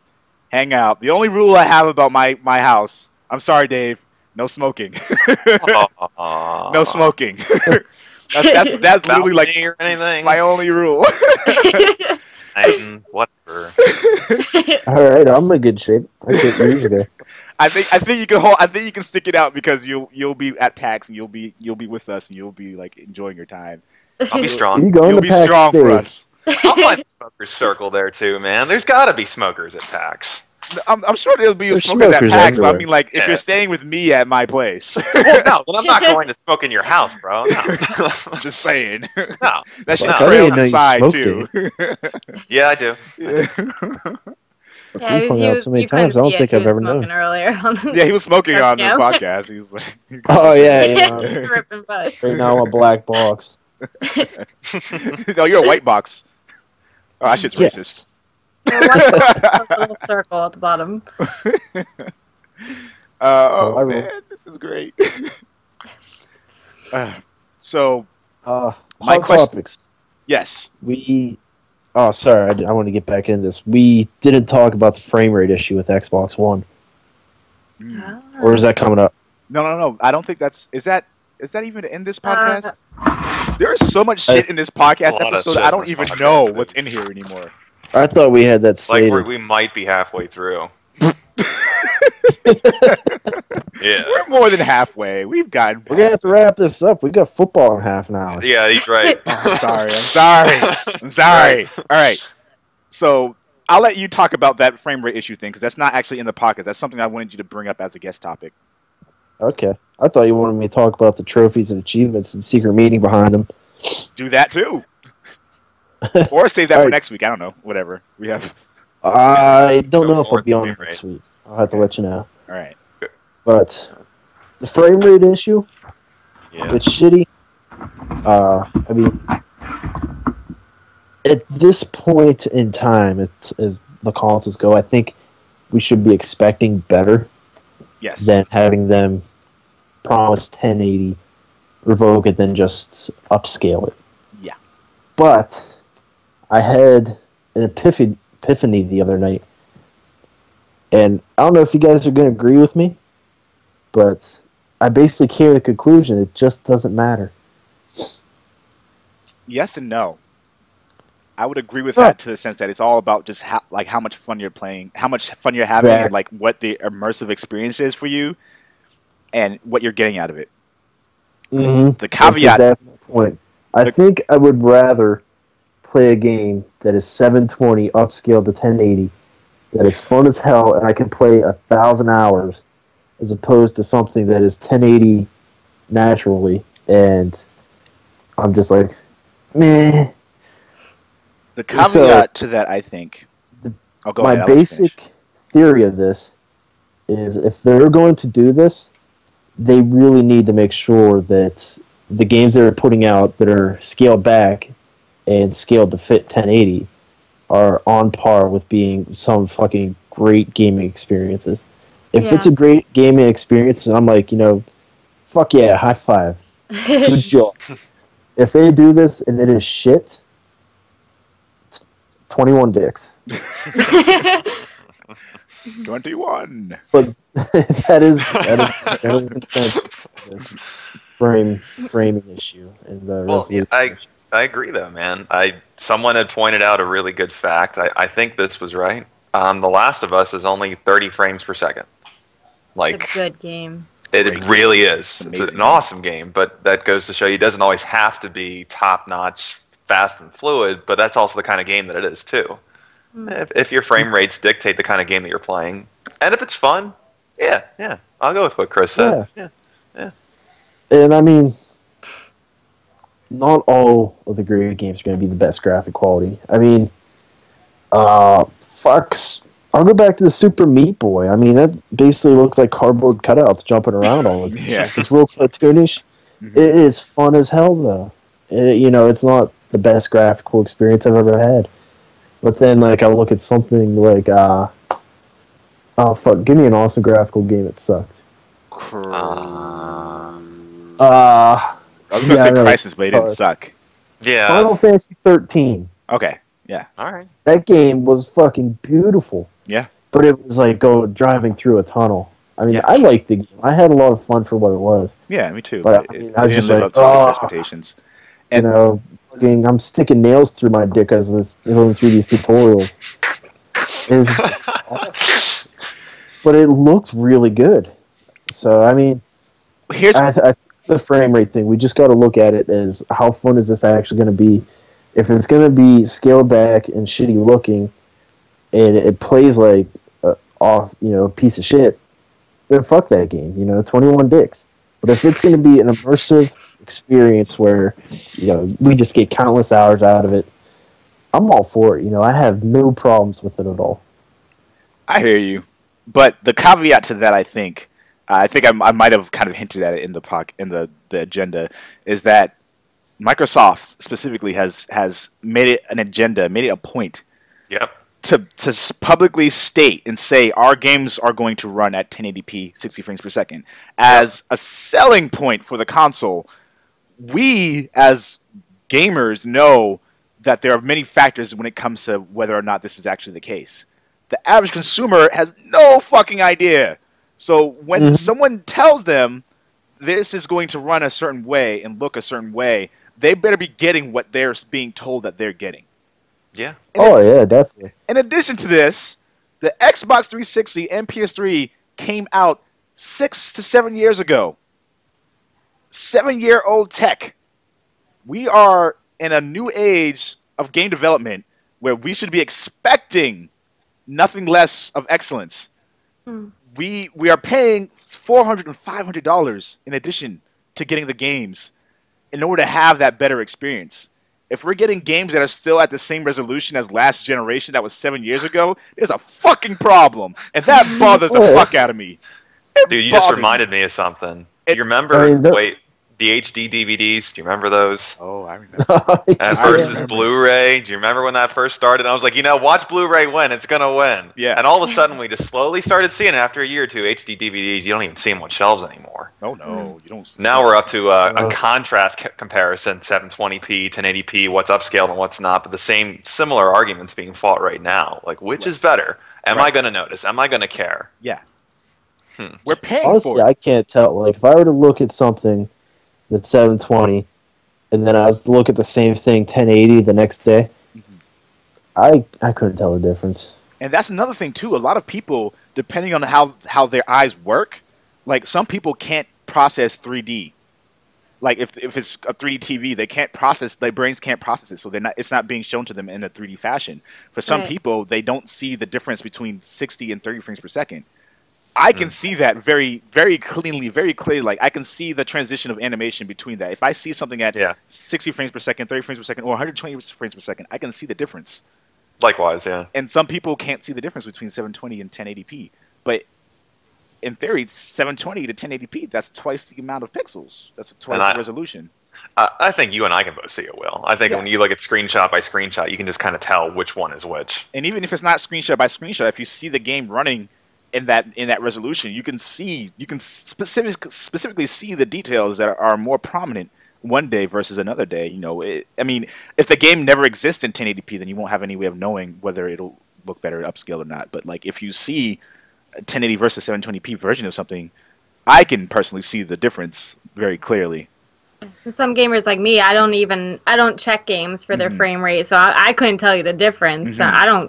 hang out. The only rule I have about my house, I'm sorry, Dave, no smoking. No smoking. That's literally like Balcony or anything. my only rule. Whatever. all right, I'm in good shape. I quit years ago. I think you can hold. I think you can stick it out because you'll be at PAX and you'll be with us and you'll be like enjoying your time. I'll be strong. You going You'll to be PAX strong for Day? us. I'll find a smokers circle there too, man. There's got to be smokers at PAX. I'm sure there'll be There's smokers at smokers PAX, but I everywhere. mean, like, if Yeah. you're staying with me at my place, Well, no, well, I'm not going to smoke in your house, bro. No. just saying. No. That shit No. I trails didn't know you inside smoked too. Yeah, I do. Yeah, We've hung out so many you couldn't times, I don't see it. think He I've was ever known. smoking earlier. Yeah, he was smoking on the Yeah. podcast. He was like, Oh yeah, Yeah, yeah. he's ripping butt. Right now I'm a black box. No, you're a white box. Oh, that shit's Yes. racist. A little circle at the bottom. Oh I roll. man, this is great. So My Hot question- topics. yes, Oh, sorry. I want to get back into this. We didn't talk about the frame rate issue with Xbox One, or is that coming up? no. I don't think that's is that even in this podcast? There is so much shit in this podcast A lot of episode. shit I in don't this even podcast. know what's in here anymore. I thought we had that Like slated. we might be halfway through. Yeah. We're more than halfway. We've gotten. We're gonna have to wrap this up. We got football in half an hour. Yeah, he's right. I'm sorry. All right. So I'll let you talk about that frame rate issue thing because that's not actually in the podcast. That's something I wanted you to bring up as a guest topic. Okay. I thought you wanted me to talk about the trophies and achievements and secret meaning behind them. Do that too, or save that All for right. next week. I don't know. Whatever we have. I don't know if Go I'll be for on it, next week. I'll have to let you know. All right. But the frame rate issue, Yeah. it's shitty. I mean, at this point in time, as the consoles go, I think we should be expecting better Yes. than having them promise 1080, revoke it, then just upscale it. Yeah. But I had an epiphany the other night, and I don't know if you guys are going to agree with me, but I basically came to the conclusion it just doesn't matter. Yes and no. I would agree with that to the sense that it's all about just how much fun you're playing, how much fun you're having, and like what the immersive experience is for you, and what you're getting out of it. Mm-hmm. The caveat. That's exactly my point. I think I would rather play a game that is 720 upscaled to 1080, that is fun as hell, and I can play 1,000 hours, as opposed to something that is 1080 naturally, and I'm just like, meh. The caveat to that, I think. Oh, go My ahead, I'll let you finish. basic theory of this is if they're going to do this, they really need to make sure that the games they're putting out that are scaled back and scaled to fit 1080 are on par with being some fucking great gaming experiences. If it's a great gaming experience, and I'm like, fuck yeah, high five, good job. If they do this and it is shit, it's 21 dicks. 21. But that is framing issue in the resolution. I agree though, man. Someone had pointed out a really good fact. I think this was right. The Last of Us is only 30 frames per second. Like, it's a good game. It really is. It's an awesome game, but that goes to show you it doesn't always have to be top-notch, fast and fluid, but that's also the kind of game that it is too. If your frame rates dictate the kind of game that you're playing, and if it's fun, yeah, I'll go with what Chris said. Yeah. And I mean, not all of the great games are going to be the best graphic quality. I mean, I'll go back to the Super Meat Boy. I mean, that basically looks like cardboard cutouts jumping around all the time. Yeah. It's real cartoonish. Mm-hmm. It is fun as hell, though. It's not the best graphical experience I've ever had. But then, like, I look at something like, give me an awesome graphical game that sucks. I was going to say Crisis, but it didn't suck. Yeah. Final Fantasy 13. Okay, yeah. All right. That game was fucking beautiful. Yeah. But it was like driving through a tunnel. I mean, I liked the game. I had a lot of fun for what it was. Yeah, me too. But I was just like, expectations. And I'm sticking nails through my dick as going through these tutorials. But it looked really good. So I mean, the frame rate thing. We just got to look at it as how fun is this actually going to be? If it's going to be scaled back and shitty looking, and it plays like a piece of shit, then fuck that game. 21 dicks. But if it's going to be an immersive experience where we just get countless hours out of it, I'm all for it. I have no problems with it at all. I hear you, but the caveat to that, I think I might have kind of hinted at it in the agenda, is that Microsoft specifically has made it an agenda, made it a point. Yep. To publicly state and say our games are going to run at 1080p 60 frames per second as a selling point for the console. We as gamers know that there are many factors when it comes to whether or not this is actually the case. The average consumer has no fucking idea. So when someone tells them this is going to run a certain way and look a certain way, they better be getting what they're being told that they're getting. Yeah. Yeah, definitely. In addition to this, the Xbox 360 and PS3 came out 6 to 7 years ago. 7-year-old tech. We are in a new age of game development where we should be expecting nothing less of excellence. We are paying $400 and $500 in addition to getting the games in order to have that better experience. If we're getting games that are still at the same resolution as last generation that was 7 years ago, there's a fucking problem. And that bothers the fuck out of me. Dude, you just reminded me of something. Do you remember, the HD DVDs? Do you remember those? Oh, I remember. And versus Blu-ray. Do you remember when that first started? I was like, watch Blu-ray win. It's going to win. Yeah. And all of a sudden, we just slowly started seeing after a year or two, HD DVDs, you don't even see them on shelves anymore. Oh, no. You don't. Now we're up to a contrast comparison, 720p, 1080p, what's upscaled and what's not, but similar arguments being fought right now. Like, which is better? Am I going to notice? Am I going to care? Yeah. We're paying Honestly, for it. I can't tell. Like, if I were to look at something that's 720, and then I was to look at the same thing 1080 the next day, I couldn't tell the difference. And that's another thing too. A lot of people, depending on how their eyes work, like some people can't process 3D. Like if it's a 3D TV, they can't process. Their brains can't process it, so it's not being shown to them in a 3D fashion. For some people, they don't see the difference between 60 and 30 frames per second. I can see that very, very cleanly, very clearly. Like I can see the transition of animation between that. If I see something at 60 frames per second, 30 frames per second, or 120 frames per second, I can see the difference. Likewise, yeah. And some people can't see the difference between 720 and 1080p. But in theory, 720 to 1080p. That's twice the amount of pixels. That's twice the resolution. I think you and I can both see it, Will. I think when you look at screenshot by screenshot, you can just kind of tell which one is which. And even if it's not screenshot by screenshot, if you see the game running in that resolution, you can specifically see the details that are more prominent one day versus another day. You know, I mean, if the game never exists in 1080p, then you won't have any way of knowing whether it'll look better upscale or not. But like, if you see a 1080 versus 720p version of something, I can personally see the difference very clearly. Some gamers like me, I don't check games for their frame rate, so I couldn't tell you the difference. I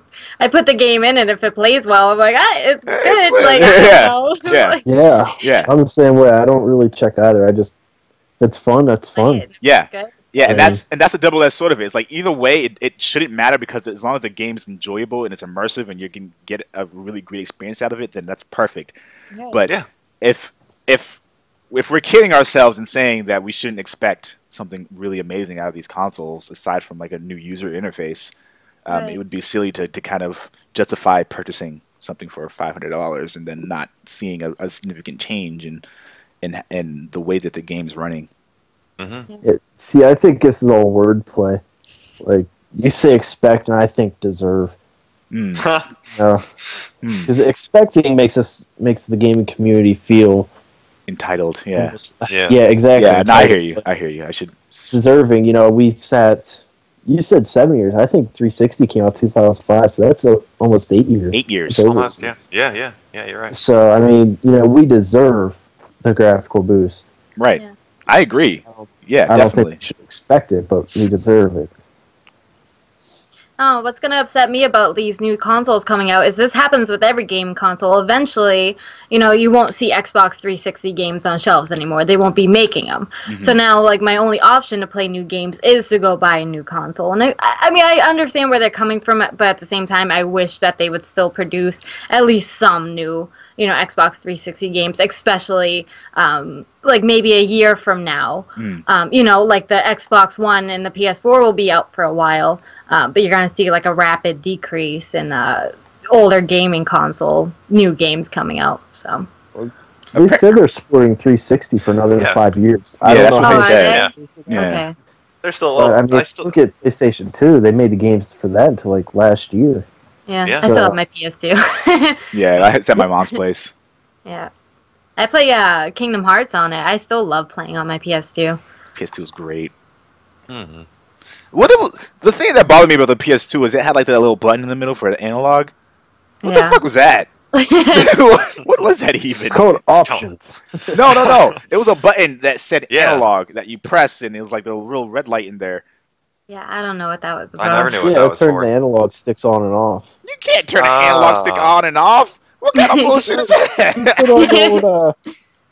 put the game in, and if it plays well, I'm like, it's good. Like, I don't know. Yeah. I'm the same way. I don't really check either. If it's fun, that's fun. Yeah. Yeah, and that's a double-edged sword of it. It's like either way, it shouldn't matter, because as long as the game is enjoyable and it's immersive and you can get a really great experience out of it, then that's perfect. Yeah. But if we're kidding ourselves and saying that we shouldn't expect something really amazing out of these consoles, aside from like a new user interface, it would be silly to kind of justify purchasing something for $500 and then not seeing a significant change in the way that the game's running. See, I think this is all wordplay. Like, you say expect, and I think deserve. Because expecting makes the gaming community feel entitled. Yeah, exactly. Yeah, no, I hear you. I should deserving. You know, you said 7 years. I think 360 came out 2005, so that's almost 8 years. 8 years, almost. Yeah. You're right. So I mean, you know, we deserve the graphical boost. Right. Yeah. I agree. I don't think we should expect it, but we deserve it. Oh, what's going to upset me about these new consoles coming out is this happens with every game console. Eventually, you know, you won't see Xbox 360 games on shelves anymore. They won't be making them. So now, like, my only option to play new games is to go buy a new console. And I mean, I understand where they're coming from, but at the same time, I wish that they would still produce at least some new, you know, Xbox 360 games, especially like maybe a year from now. You know, like the Xbox One and the PS4 will be out for a while, but you're going to see like a rapid decrease in older gaming console, new games coming out. So they said they're supporting 360 for another 5 years. I don't know what they said. Okay. They're still. I mean, look at PlayStation 2. They made the games for that until like last year. Yeah, I still have my PS2. Yeah, it's at my mom's place. Yeah. I play Kingdom Hearts on it. I still love playing on my PS2. PS2 is great. The thing that bothered me about the PS2 is it had like that little button in the middle for an analog. What the fuck was that? What was that even? Called options. No. It was a button that said analog that you press, and it was like the real red light in there. Yeah, I don't know what that was about. I never knew what that was for. The analog sticks on and off. You can't turn an analog stick on and off. What kind of bullshit is that? Put on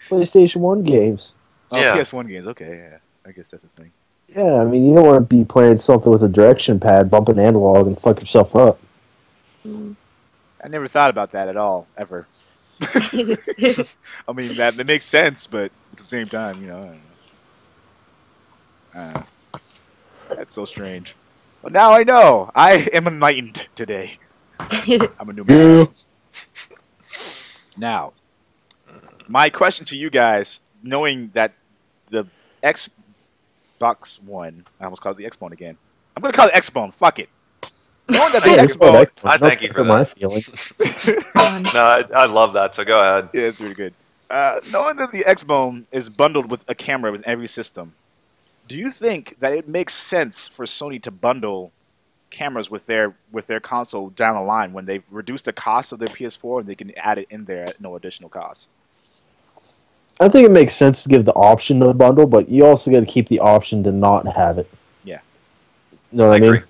PlayStation 1 games. PS1 games. Okay, yeah. I guess that's the thing. Yeah, I mean, you don't want to be playing something with a direction pad, bumping analog, and fuck yourself up. I never thought about that at all, ever. I mean, that makes sense, but at the same time, you know, I don't know. That's so strange. Well, now I know. I am enlightened today. I'm a new man. Now, my question to you guys, knowing that the Xbox One, I almost called it the X-Bone again. I'm going to call it X-Bone. Fuck it. Knowing that the X-Bone... I thank you for that. No, I love that, so go ahead. Yeah, it's really good. Knowing that the X-Bone is bundled with a camera with every system, do you think that it makes sense for Sony to bundle cameras with their console down the line when they've reduced the cost of their PS4 and they can add it in there at no additional cost? I think it makes sense to give the option to bundle, but you also got to keep the option to not have it. Yeah. You know what I mean? Agree.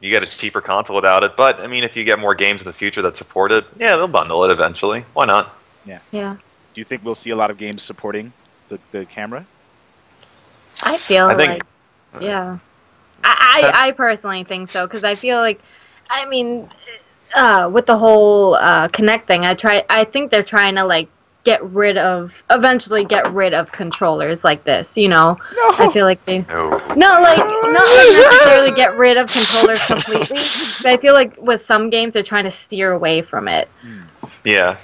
You get a cheaper console without it, but I mean, if you get more games in the future that support it, yeah, they'll bundle it eventually. Why not? Yeah. Yeah. Do you think we'll see a lot of games supporting the camera? I feel yeah. I personally think so, because I feel like, I mean, with the whole Kinect thing, I think they're trying to like eventually get rid of controllers like this, you know? No. I feel like not like necessarily get rid of controllers completely, but I feel like with some games they're trying to steer away from it. Yeah.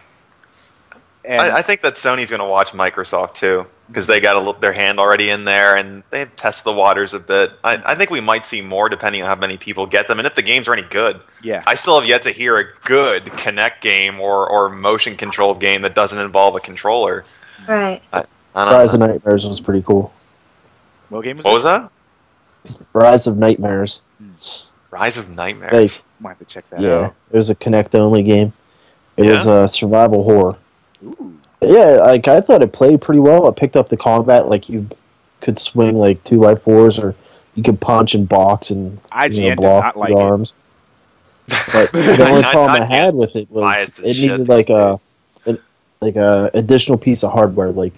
And I think that Sony's going to watch Microsoft too, because they got their hand already in there and they test the waters a bit. I think we might see more depending on how many people get them and if the games are any good. yeah, I still have yet to hear a good Kinect game or motion controlled game that doesn't involve a controller. Right. I don't Rise of know. Nightmares was pretty cool. what game was What was this? that? Rise of Nightmares. Rise of Nightmares. Like, Might have to check that yeah, out. it was a Kinect only game. It Yeah? was a survival horror. Ooh. Yeah, like I thought it played pretty well. I picked up the combat, like you could swing like 2x4s, or you could punch and box and IGN did block not with like it. arms. But the only problem I had with it was biased as it shit needed these like a additional piece of hardware. Like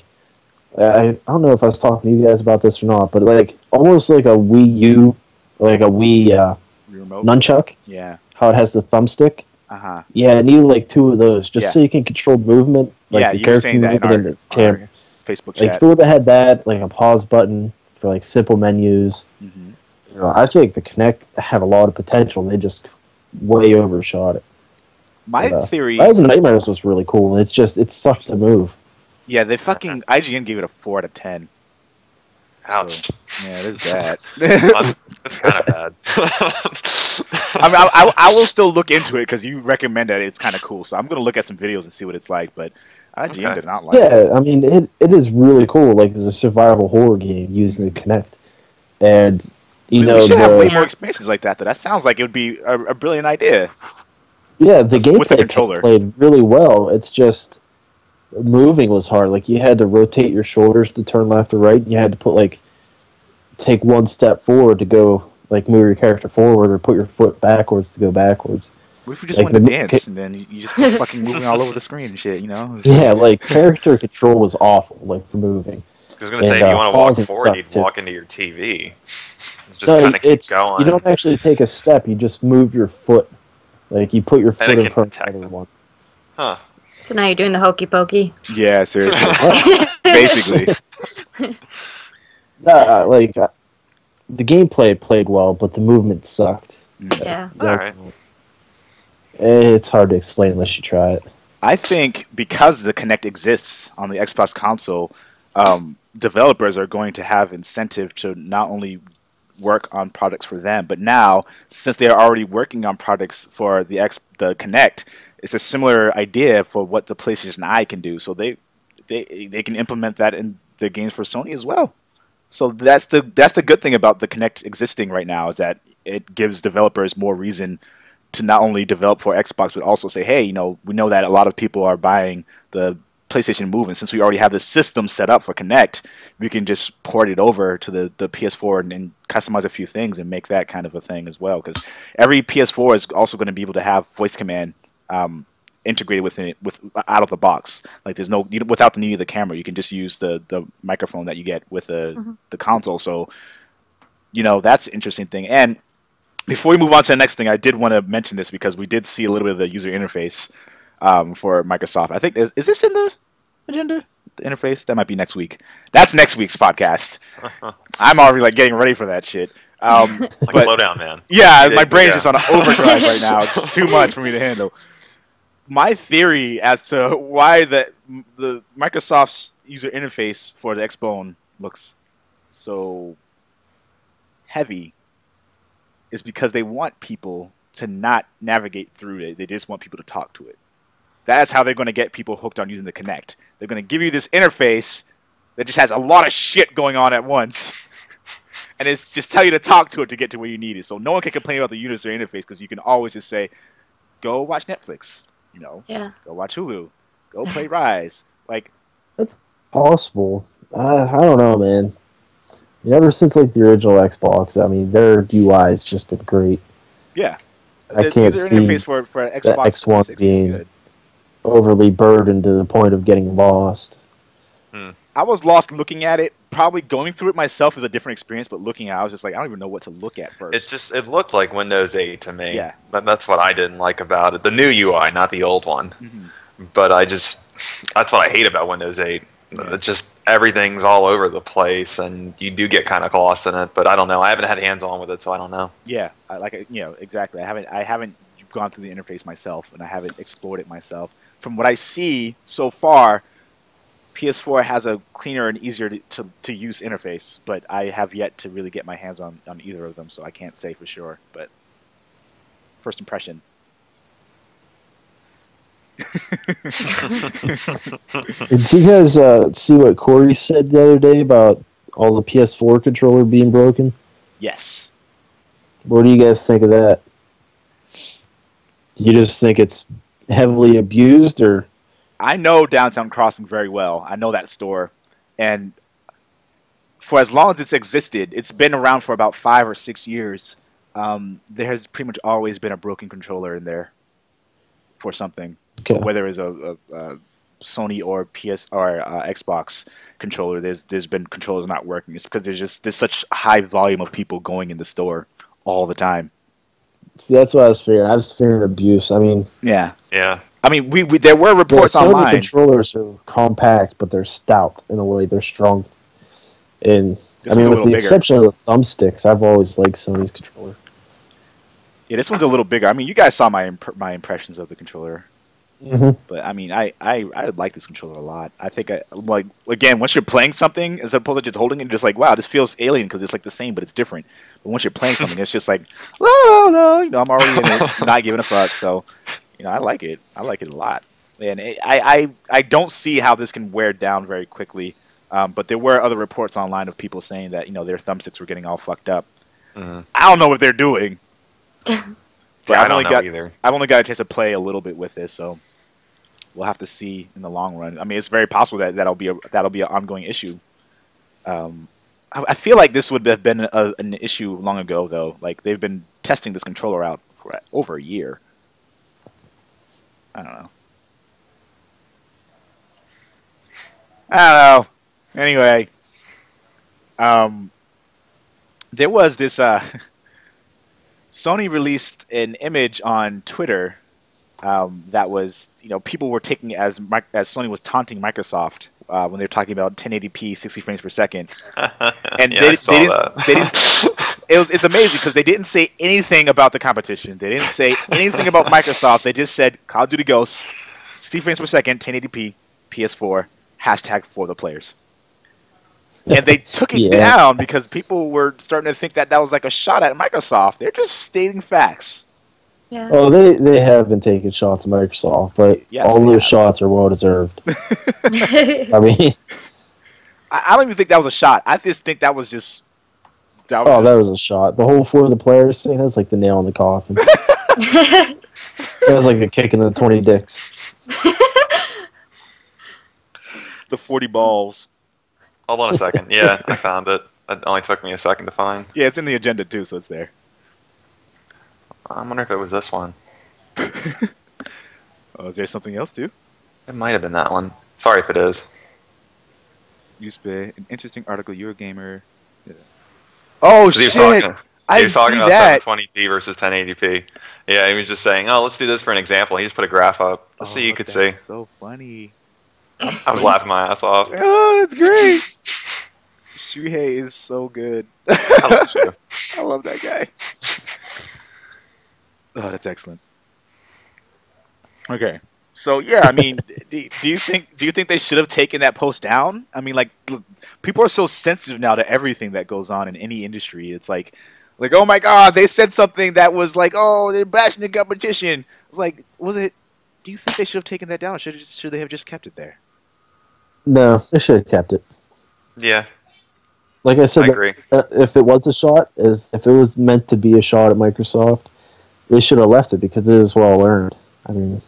I don't know if I was talking to you guys about this or not, but like almost like a Wii U, like a Wii Remote? nunchuck. Yeah. How it has the thumbstick. Uh-huh. Yeah, it needed like 2 of those just Yeah. so you can control movement. Like Yeah, the you were character saying that in movement and the camera. Facebook Like chat. if it would have had that, like a pause button for like simple menus, Mhm. I think the Kinect had a lot of potential. They just way overshot it. My But, theory, Rise of Nightmares was really cool. It's just it sucked to move. yeah, they fucking IGN gave it a 4 out of 10. Ouch. So, yeah, there's that. That's kind of bad. I mean, I will still look into it because you recommend that it's kind of cool. So I'm gonna look at some videos and see what it's like. But IGN Okay. did not like it. Yeah, I mean it is really cool. Like it's a survival horror game using the Kinect, and We you know should have way the more experiences like that. Though. That sounds like it would be a brilliant idea. yeah the with the gameplay controller. played really well. It's just moving was hard. Like you had to rotate your shoulders to turn left or right. And you had to put like take one step forward to go like move your character forward, or put your foot backwards to go backwards. What if we just Like went to the- dance and then you just fucking moving all over the screen and shit? You know? It's Yeah, like character control was awful. Like for moving. I was going to say, And, if you want to walk pausing forward, you'd sucks, too. walk into your TV. Just No, kind of keep it's going. you don't actually take a step. You just move your foot. Like you put your foot it in can front of detect the other them. one. Huh. So now you're doing the hokey pokey. Yeah, seriously. Basically. Like the gameplay played well, but the movement sucked. Yeah. Alright. It's hard to explain unless you try it. I think because the Kinect exists on the Xbox console, developers are going to have incentive to not only work on products for them, but now since they are already working on products for the Kinect, it's a similar idea for what the PlayStation Eye can do. So they can implement that in the games for Sony as well. So that's the good thing about the Kinect existing right now is that it gives developers more reason to not only develop for Xbox, but also say, hey, we know that a lot of people are buying the PlayStation Move, and since we already have the system set up for Kinect, we can just port it over to the PS4 and customize a few things and make that kind of a thing as well. Because every PS4 is also going to be able to have voice command integrated within it out of the box. Like there's no without the need of the camera, you can just use the microphone that you get with the console. So that's an interesting thing. And before we move on to the next thing, I did want to mention this because we did see a little bit of the user interface for Microsoft. I think is this in the agenda? The interface that might be next week. That's next week's podcast. I'm already getting ready for that shit. Slow down, man. Yeah, Yeah, my brain's yeah. just on an overdrive right now. It's too much for me to handle. My theory as to why the Microsoft's user interface for the Xbone looks so heavy is because they want people to not navigate through it. They just want people to talk to it. That's how they're going to get people hooked on using the Kinect. They're going to give you this interface that just has a lot of shit going on at once. And it's just tell you to talk to it to get to where you need it. So no one can complain about the user interface because you can always just say, go watch Netflix. Yeah. Go watch Hulu. Go play Rise. Possible. I don't know, man. Ever since the original Xbox, I mean, their UI's just been great. Yeah. I The can't user see interface for Xbox X1 360 is being good. overly burdened to the point of getting lost. I was lost looking at it. Probably going through it myself is a different experience, but looking at it, I was just like, I don't even know what to look at first. It looked like Windows 8 to me. Yeah. That's what I didn't like about it. The new UI, not the old one. Mhm. But that's what I hate about Windows 8. Yeah. It's just everything's all over the place, and you do get kind of lost in it. But I don't know. I haven't had hands-on with it, so I don't know. Yeah, exactly. I haven't gone through the interface myself, and I haven't explored it myself. from what I see so far, PS4 has a cleaner and easier to use interface, but I have yet to really get my hands on either of them, so I can't say for sure. But first impression. Did you guys see what Corey said the other day about all the PS4 controller being broken? Yes. What do you guys think of that? Do you just think it's heavily abused, or? I know Downtown Crossing very well. I know that store, and for as long as it's existed, it's been around for about 5 or 6 years. There has pretty much always been a broken controller in there for something. Okay. So whether it's a Sony or PS or Xbox controller, there's been controllers not working. It's because there's such high volume of people going in the store all the time. See, that's what I was figuring. I was figuring abuse. I mean, Yeah. Yeah. I mean, we there were reports Sony online. controllers are compact, but they're stout in a way. They're strong. And This I one's mean, a with little the bigger. exception of the thumbsticks, I've always liked Sony's controller. Yeah, this one's a little bigger. I mean, you guys saw my impressions of the controller. Mm-hmm. But I mean, I like this controller a lot. I think like again, once you're playing something, as opposed to just holding it, just like wow, this feels alien because it's like the same, but it's different. But once you're playing something, it's just like no, I'm already in it, not giving a fuck. So, I like it. I like it a lot, and I don't see how this can wear down very quickly. But there were other reports online of people saying that their thumbsticks were getting all fucked up. Mm-hmm. I don't know what they're doing. But I don't know either. I've only got a chance to play a little bit with this, so we'll have to see in the long run. I mean, it's very possible that'll be an ongoing issue. I feel like this would have been an issue long ago, though. Like they've been testing this controller out for over a year. I don't know. Anyway, there was this. Sony released an image on Twitter that was, people were taking it as Sony was taunting Microsoft when they were talking about 1080p 60 frames per second. And Yeah, I saw that. It's amazing because they didn't say anything about the competition. They didn't say anything about Microsoft. They just said Call of Duty Ghosts, 60 frames per second, 1080p, PS4, hashtag for the players. And they took it down because people were starting to think that was like a shot at Microsoft. They're just stating facts. Yeah. Oh, they have been taking shots at Microsoft, but Yes, all they those have. shots are well deserved. I mean, I don't even think that was a shot. I just think that was just. that was a shot. The whole for the players thing, that's like the nail in the coffin. That was like a kick in the 20 dicks. the 40 balls. Hold on a second. Yeah, I found it. It only took me a second to find. Yeah, it's in the agenda too, so it's there. I wonder if it was this one. Oh, is there something else too? It might have been that one. Sorry if it is. An interesting article. You're a gamer. Yeah. Oh He was shit! talking, I he was didn't talking see about that. 720p versus 1080p. Yeah, he was just saying, "Oh, let's do this for an example." He just put a graph up. Let's see, you could see. That's so funny. I was laughing my ass off. Oh, it's great. Shuhei is so good. I love you. I love that guy. Oh, that's excellent. Okay, so yeah, I mean, do you think they should have taken that post down? I mean, like, look, people are so sensitive now to everything that goes on in any industry. It's like, oh my god, they said something that was like, oh, they're bashing the competition. It's like, was it? Do you think they should have taken that down? Or should they have just kept it there? No, they should have kept it. Yeah, Like I said, I agree. If it was a shot, if it was meant to be a shot at Microsoft, they should have left it because it was well earned. I mean,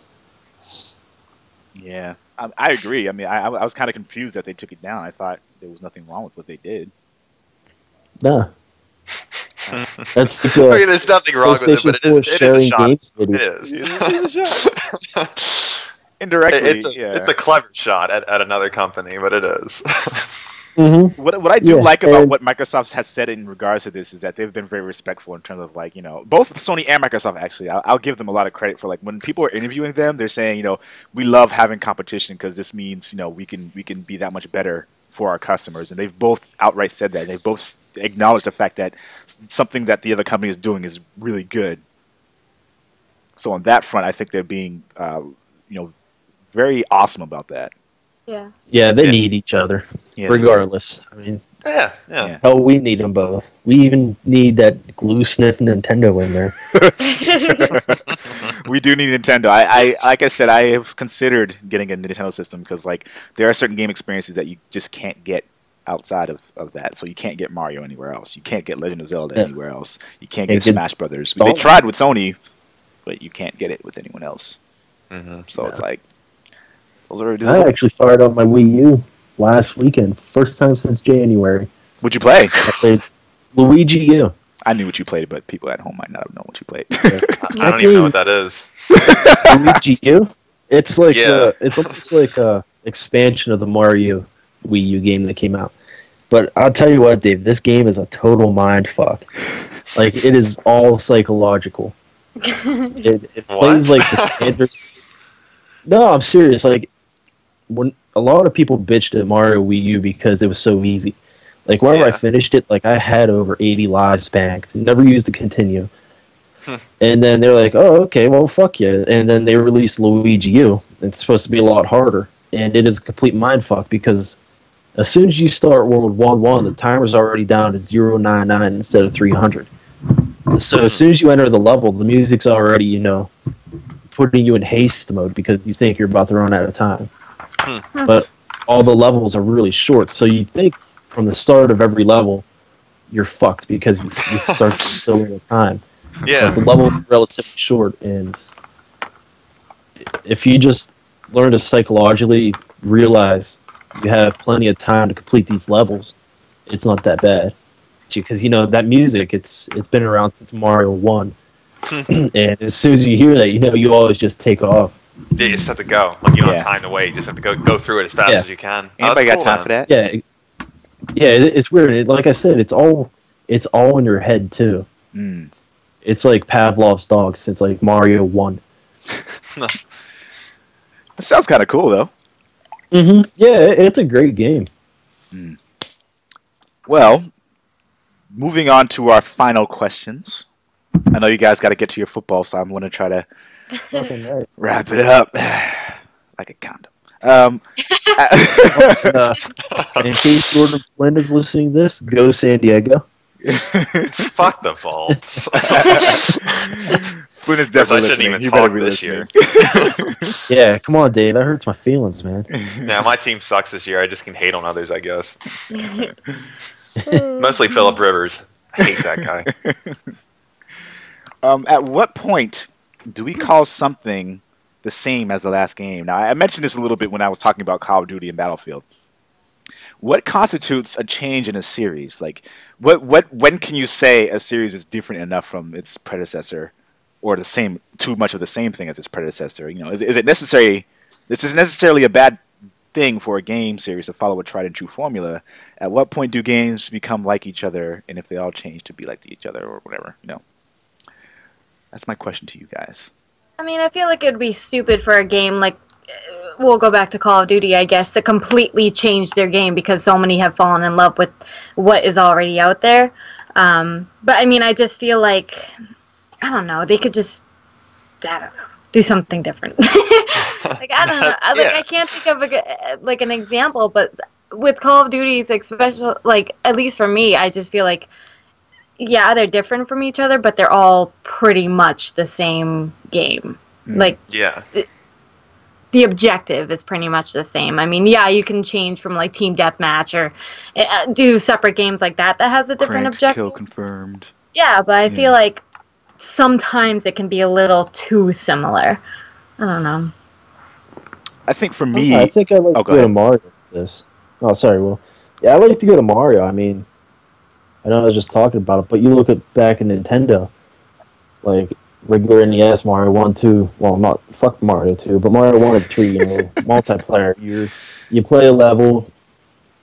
Yeah, I agree. I mean, I was kind of confused that they took it down. I thought there was nothing wrong with what they did. nah. That's like, I mean, there's nothing wrong with it, but PlayStation 4 it is a sharing shot. games It video. is. It's a shot. Indirectly, It's a clever shot at another company, but it is. Mm-hmm. What I do Yeah, like about and- what Microsoft has said in regards to this is that they've been very respectful in terms of like both Sony and Microsoft actually. I'll give them a lot of credit for like when people are interviewing them, they're saying we love having competition because this means we can be that much better for our customers, and they've both outright said that. They've both acknowledged the fact that something that the other company is doing is really good. So on that front, I think they're being very awesome about that. Yeah. Yeah, they need each other, Yeah, regardless. I mean, Yeah. hell, we need them both. We even need that glue sniff Nintendo in there. we do need Nintendo. I like I said, I have considered getting a Nintendo system because like there are certain game experiences that you just can't get outside of that. So you can't get Mario anywhere else. You can't get Legend of Zelda anywhere else. You can't get Smash Brothers. They tried with Sony, but you can't get it with anyone else. So it's like I actually fired up my Wii U last weekend, first time since January. What'd you play? I played Luigi U. I knew what you played, but people at home might not have known what you played. I don't even know what that is. Luigi U? It's like it's almost like a expansion of the Mario Wii U game that came out. But I'll tell you what, Dave, this game is a total mind fuck. Like, it is all psychological. It plays like the standard. No, I'm serious. Like, when a lot of people bitched at Mario Wii U because it was so easy. Like, whenever I finished it, like, I had over 80 lives banked. Never used to continue. And then they're like, oh, okay, well, fuck you. And then they released Luigi U. It's supposed to be a lot harder. And it is a complete mindfuck because as soon as you start World 1-1, the timer's already down to 099 instead of 300. So as soon as you enter the level, the music's already, you know, putting you in haste mode because you think you're about to run out of time. But all the levels are really short, so you think from the start of every level, you're fucked because it starts so little time. Yeah. But the level is relatively short, and if you just learn to psychologically realize you have plenty of time to complete these levels, it's not that bad. Because, you know, that music, it's been around since Mario 1. And as soon as you hear that, you know, you always just take off. You just have to go. Like, you don't have time to wait. You just have to go through it as fast as you can. Anybody got time for that? Yeah. Yeah, it's weird. Like I said, it's all in your head, too. It's like Pavlov's dogs. It's like Mario 1. That sounds kind of cool, though. Yeah, it's a great game. Well, moving on to our final questions. I know you guys got to get to your football, so I'm going to try to wrap it up like a condom. In case Jordan Flynn is listening to this, go San Diego. Fuck the Vaults. Flynn is definitely listening. He better be this listening. Yeah, come on, Dave. That hurts my feelings, man. Yeah, my team sucks this year. I just can hate on others, I guess. Mostly Phillip Rivers. I hate that guy. At what point do we call something the same as the last game? Now, I mentioned this a little bit when I was talking about Call of Duty and Battlefield. What constitutes a change in a series? Like, when can you say a series is different enough from its predecessor, or the same, too much of the same thing as its predecessor? You know, is it necessary? This is necessarily a bad thing for a game series to follow a tried and true formula. At what point do games become like each other, and if they all change to be like each other, or whatever? You know, that's my question to you guys. I mean, I feel like it would be stupid for a game like, we'll go back to Call of Duty, I guess, to completely change their game because so many have fallen in love with what is already out there. But I mean, I just feel like, I don't know, they could just, I don't know, do something different. Like, I don't know, I can't think of an example, but with Call of Duty's especially, like, at least for me, I just feel like, yeah, they're different from each other, but they're all pretty much the same game. Like, yeah. The objective is pretty much the same. I mean, yeah, you can change from like team deathmatch or do separate games like that has a different objective. Kill confirmed. Yeah, but I feel like sometimes it can be a little too similar. I don't know. I think for me, I think I like to go to Mario with this. Oh, sorry, Will. Yeah, I like to go to Mario. I mean, I know I was just talking about it, but you look at back in Nintendo, like regular NES, Mario 1, 2, well, not fuck Mario 2, but Mario 1 and 3, you know, multiplayer. You play a level,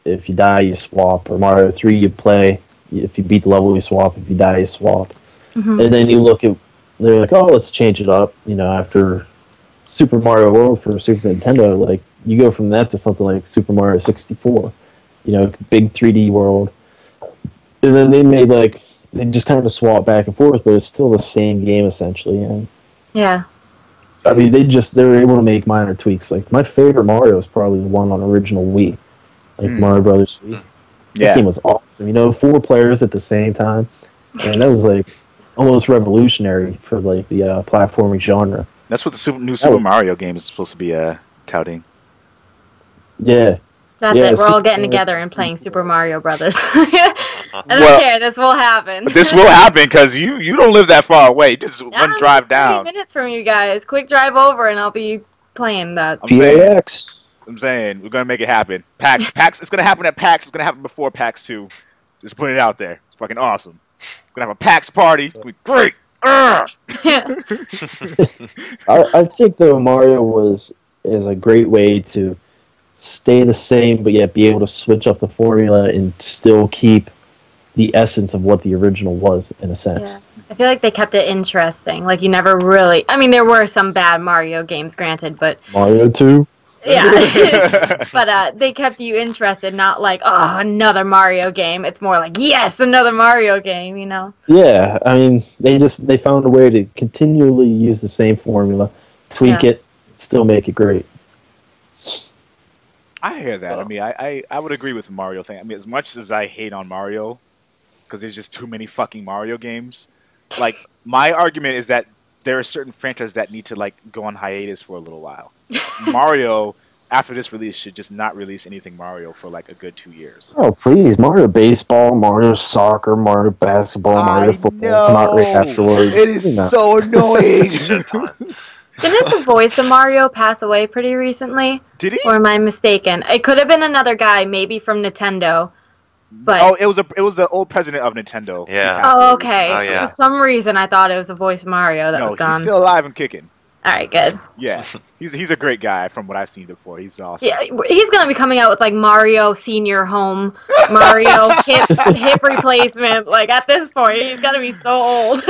if you die, you swap. Or Mario 3, you play, if you beat the level, you swap. If you die, you swap. And then you look at, they're like, oh, let's change it up, you know, after Super Mario World for Super Nintendo, like, you go from that to something like Super Mario 64, you know, big 3D world. And then they made, like, they just kind of swap back and forth, but it's still the same game, essentially. And yeah. I mean, they were able to make minor tweaks. Like my favorite Mario is probably the one on original Wii, like Mario Brothers Wii. That game was awesome. 4 players at the same time, and that was like almost revolutionary for like the platforming genre. That's what the new Super Mario game is supposed to be touting. Yeah. That's it. We're all getting together and playing Super Mario Brothers. I don't care. This will happen. This will happen because you don't live that far away. Just one drive down. 30 minutes from you guys. Quick drive over, and I'll be playing that. PAX. I'm saying we're gonna make it happen. PAX. It's gonna happen at PAX. It's gonna happen before PAX 2. Just putting it out there. It's fucking awesome. We're gonna have a PAX party. It's gonna be great. I think though Mario is a great way to stay the same, but yet be able to switch up the formula and still keep the essence of what the original was, in a sense. Yeah. I feel like they kept it interesting. Like, you never really... I mean, there were some bad Mario games, granted, but... Mario 2? Yeah. But they kept you interested, not like, oh, another Mario game. It's more like, yes, another Mario game, Yeah, I mean, they found a way to continually use the same formula, tweak it, still make it great. I hear that. I mean, I would agree with the Mario thing. I mean, as much as I hate on Mario, because there's just too many fucking Mario games, like, my argument is that there are certain franchises that need to, like, go on hiatus for a little while. Mario, after this release, should just not release anything Mario for, like, a good 2 years. Oh, please. Mario Baseball, Mario Soccer, Mario Basketball, Mario Football. Not right afterwards. It is so annoying. Didn't the voice of Mario pass away pretty recently? Did he? Or am I mistaken? It could have been another guy, maybe from Nintendo. But it was the old president of Nintendo. Yeah. Oh, okay. Oh, yeah. For some reason, I thought it was the voice of Mario that was gone. He's still alive and kicking. All right, good. Yeah, he's a great guy from what I've seen before. He's awesome. Yeah, he's gonna be coming out with like Mario Senior Home, Mario hip replacement. Like at this point, he's gonna be so old.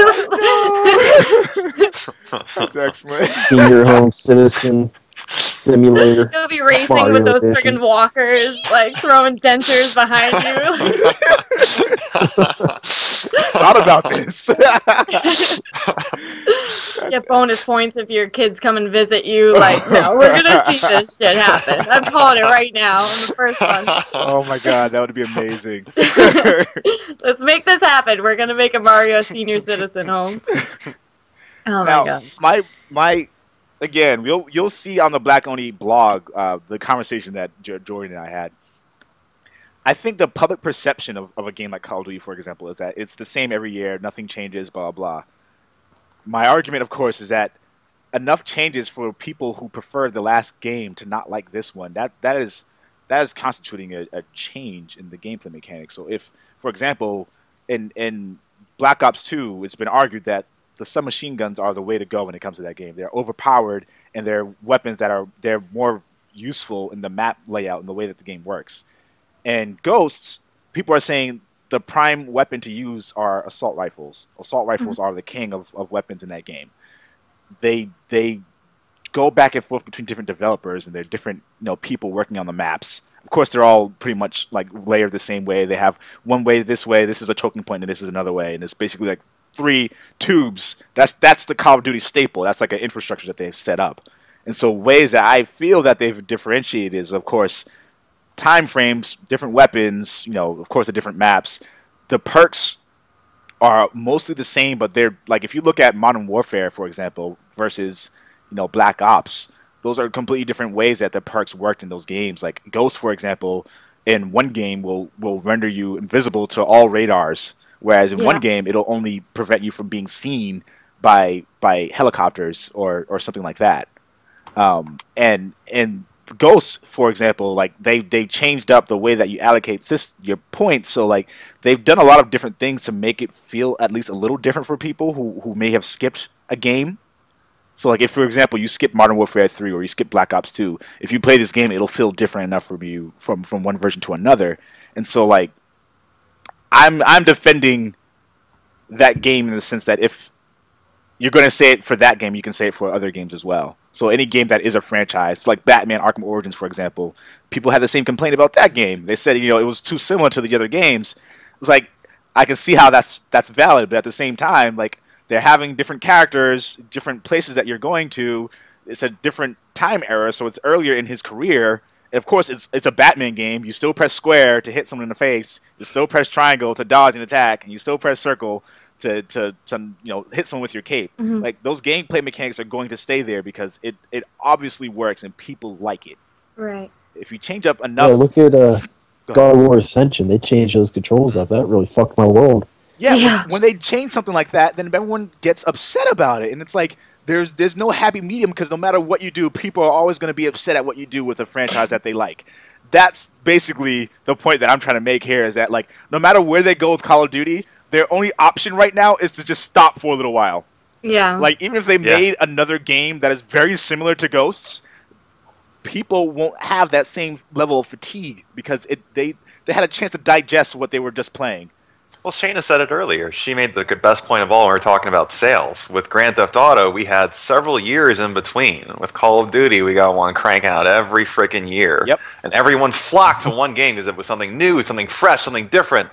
That's excellent. Senior Home Citizen Simulator. He'll be racing Mario with those Edition. friggin' walkers, like throwing dentures behind you. Thought about this. Get bonus points if your kids come and visit you. Like, no, we're gonna see this shit happen. I'm calling it right now. I'm the first one. Oh my god, that would be amazing. Let's make this happen. We're gonna make a Mario Senior Citizen Home. Oh my god. My again, you'll see on the Black Oni blog the conversation that Jordan and I had. I think the public perception of a game like Call of Duty, for example, is that it's the same every year, nothing changes, blah, blah. My argument, of course, is that enough changes for people who prefer the last game to not like this one. That is constituting a change in the gameplay mechanics. So if, for example, in Black Ops 2, it's been argued that the submachine guns are the way to go when it comes to that game. They're overpowered, and they're weapons they're more useful in the map layout and the way that the game works. And Ghosts, people are saying the prime weapon to use are assault rifles. Assault rifles are the king of weapons in that game. They go back and forth between different developers, and they're different people working on the maps. Of course, they're all pretty much like layered the same way. They have one way this way, this is a choking point, and this is another way, and it's basically like 3 tubes. That's the Call of Duty staple. That's like an infrastructure that they've set up. And so ways that I feel that they've differentiated is, of course, time frames, different weapons, of course, the different maps. The perks are mostly the same, but they're like, if you look at Modern Warfare, for example, versus Black Ops, those are completely different ways that the perks worked in those games. Like Ghost, for example, in one game will render you invisible to all radars, whereas in one game it'll only prevent you from being seen by helicopters or something like that. And Ghost, for example, like they changed up the way that you allocate your points. So like they've done a lot of different things to make it feel at least a little different for people who may have skipped a game. So like if, for example, you skip Modern Warfare 3 or you skip Black Ops 2, if you play this game, it'll feel different enough for you from one version to another. And so like I'm defending that game in the sense that if you're going to say it for that game, you can say it for other games as well. So any game that is a franchise, like Batman Arkham Origins, for example, people had the same complaint about that game. They said, it was too similar to the other games. It's like, I can see how that's valid, but at the same time, like, they're having different characters, different places that you're going to. It's a different time era, so it's earlier in his career. And of course, it's a Batman game. You still press square to hit someone in the face. You still press triangle to dodge and attack, and you still press circle to hit someone with your cape. Like those gameplay mechanics are going to stay there because it obviously works and people like it. Right. If you change up enough, Yeah, look at God of War Ascension. They changed those controls up. That really fucked my world. Yeah, when they change something like that, then everyone gets upset about it, and it's like there's no happy medium because no matter what you do, people are always going to be upset at what you do with a franchise that they like. That's basically the point that I'm trying to make here. Is that like no matter where they go with Call of Duty, their only option right now is to just stop for a little while. Yeah. Like even if they made another game that is very similar to Ghosts, people won't have that same level of fatigue because they had a chance to digest what they were just playing. Well, Shayna said it earlier. She made the best point of all when we were talking about sales. With Grand Theft Auto, we had several years in between. With Call of Duty, we got one cranking out every freaking year. Yep. And everyone flocked to one game because it was something new, something fresh, something different.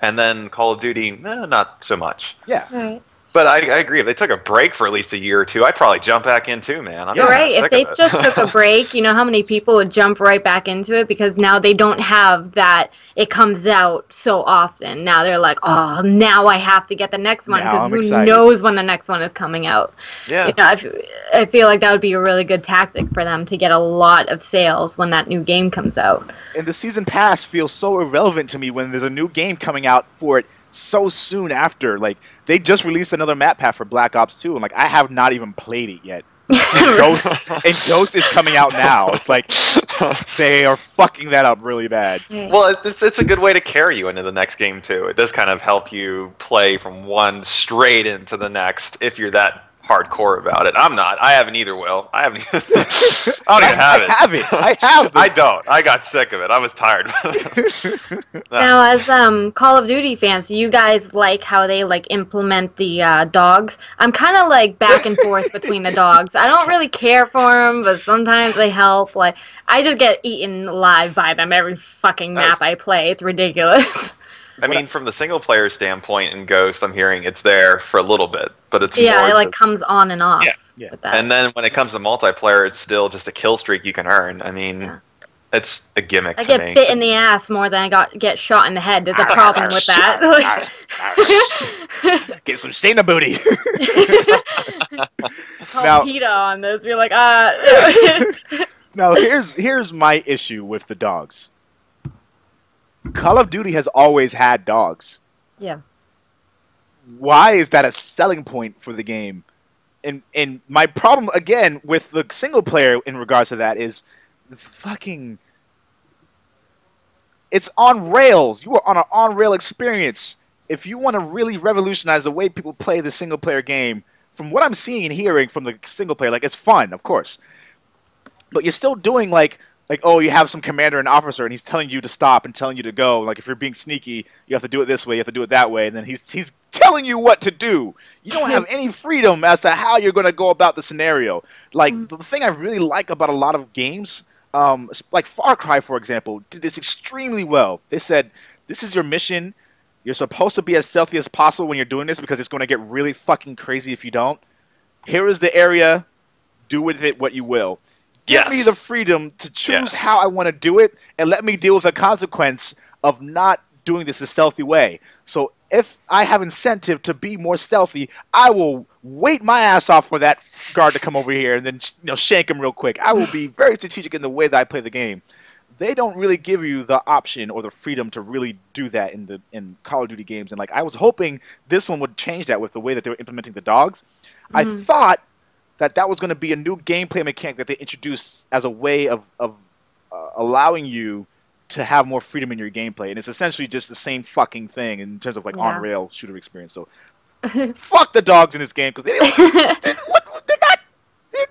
And then Call of Duty, not so much. Yeah. Right. But I agree. If they took a break for at least a year or two, I'd probably jump back in too, man. You're right. If they just took a break, you know how many people would jump right back into it because now they don't have that. It comes out so often. Now they're like, oh, now I have to get the next one because who knows when the next one is coming out. Yeah. You know, I feel like that would be a really good tactic for them to get a lot of sales when that new game comes out. And the season pass feels so irrelevant to me when there's a new game coming out for it so soon after. Like they just released another map pack for Black Ops 2 and like I have not even played it yet. And Ghost is coming out now. It's like they are fucking that up really bad. Well, it's a good way to carry you into the next game too. It does kind of help you play from one straight into the next if you're that hardcore about it. I'm not. I haven't either, Will. I haven't. I don't even have it. I have it. I have. I don't. I got sick of it. I was tired. Now, as Call of Duty fans, do you guys like how they like implement the dogs? I'm kind of like back and forth between the dogs. I don't really care for them, but sometimes they help. Like I just get eaten alive by them every fucking map I play. It's ridiculous. I mean, from the single-player standpoint in Ghost, I'm hearing it's there for a little bit, but it's more it like comes on and off. Yeah. With that. And then when it comes to multiplayer, it's still just a kill streak you can earn. I mean, it's a gimmick. I get bit in the ass more than I get shot in the head. There's a problem with that. Get some Shayna booty. Call PETA on those. Be like, Now here's my issue with the dogs. Call of Duty has always had dogs. Yeah. Why is that a selling point for the game? And my problem again with the single player in regards to that is fucking it's on rails. You are on an on-rail experience. If you want to really revolutionize the way people play the single player game, from what I'm seeing and hearing from the single player, like it's fun, of course. But you're still doing like oh, you have some commander and officer, and he's telling you to stop and telling you to go. Like, if you're being sneaky, you have to do it this way, you have to do it that way, and then he's telling you what to do. You don't have any freedom as to how you're going to go about the scenario. Like, the thing I really like about a lot of games, like Far Cry, for example, did this extremely well. They said, this is your mission. You're supposed to be as stealthy as possible when you're doing this because it's going to get really fucking crazy if you don't. Here is the area. Do with it what you will. Give me the freedom to choose how I want to do it, and let me deal with the consequence of not doing this a stealthy way. So if I have incentive to be more stealthy, I will wait my ass off for that guard to come over here and then shank him real quick. I will be very strategic in the way that I play the game. They don't really give you the option or the freedom to really do that in Call of Duty games. And like I was hoping this one would change that with the way that they were implementing the dogs. I thought that was going to be a new gameplay mechanic that they introduced as a way of allowing you to have more freedom in your gameplay. And it's essentially just the same fucking thing in terms of like on-rail shooter experience. So fuck the dogs in this game because they're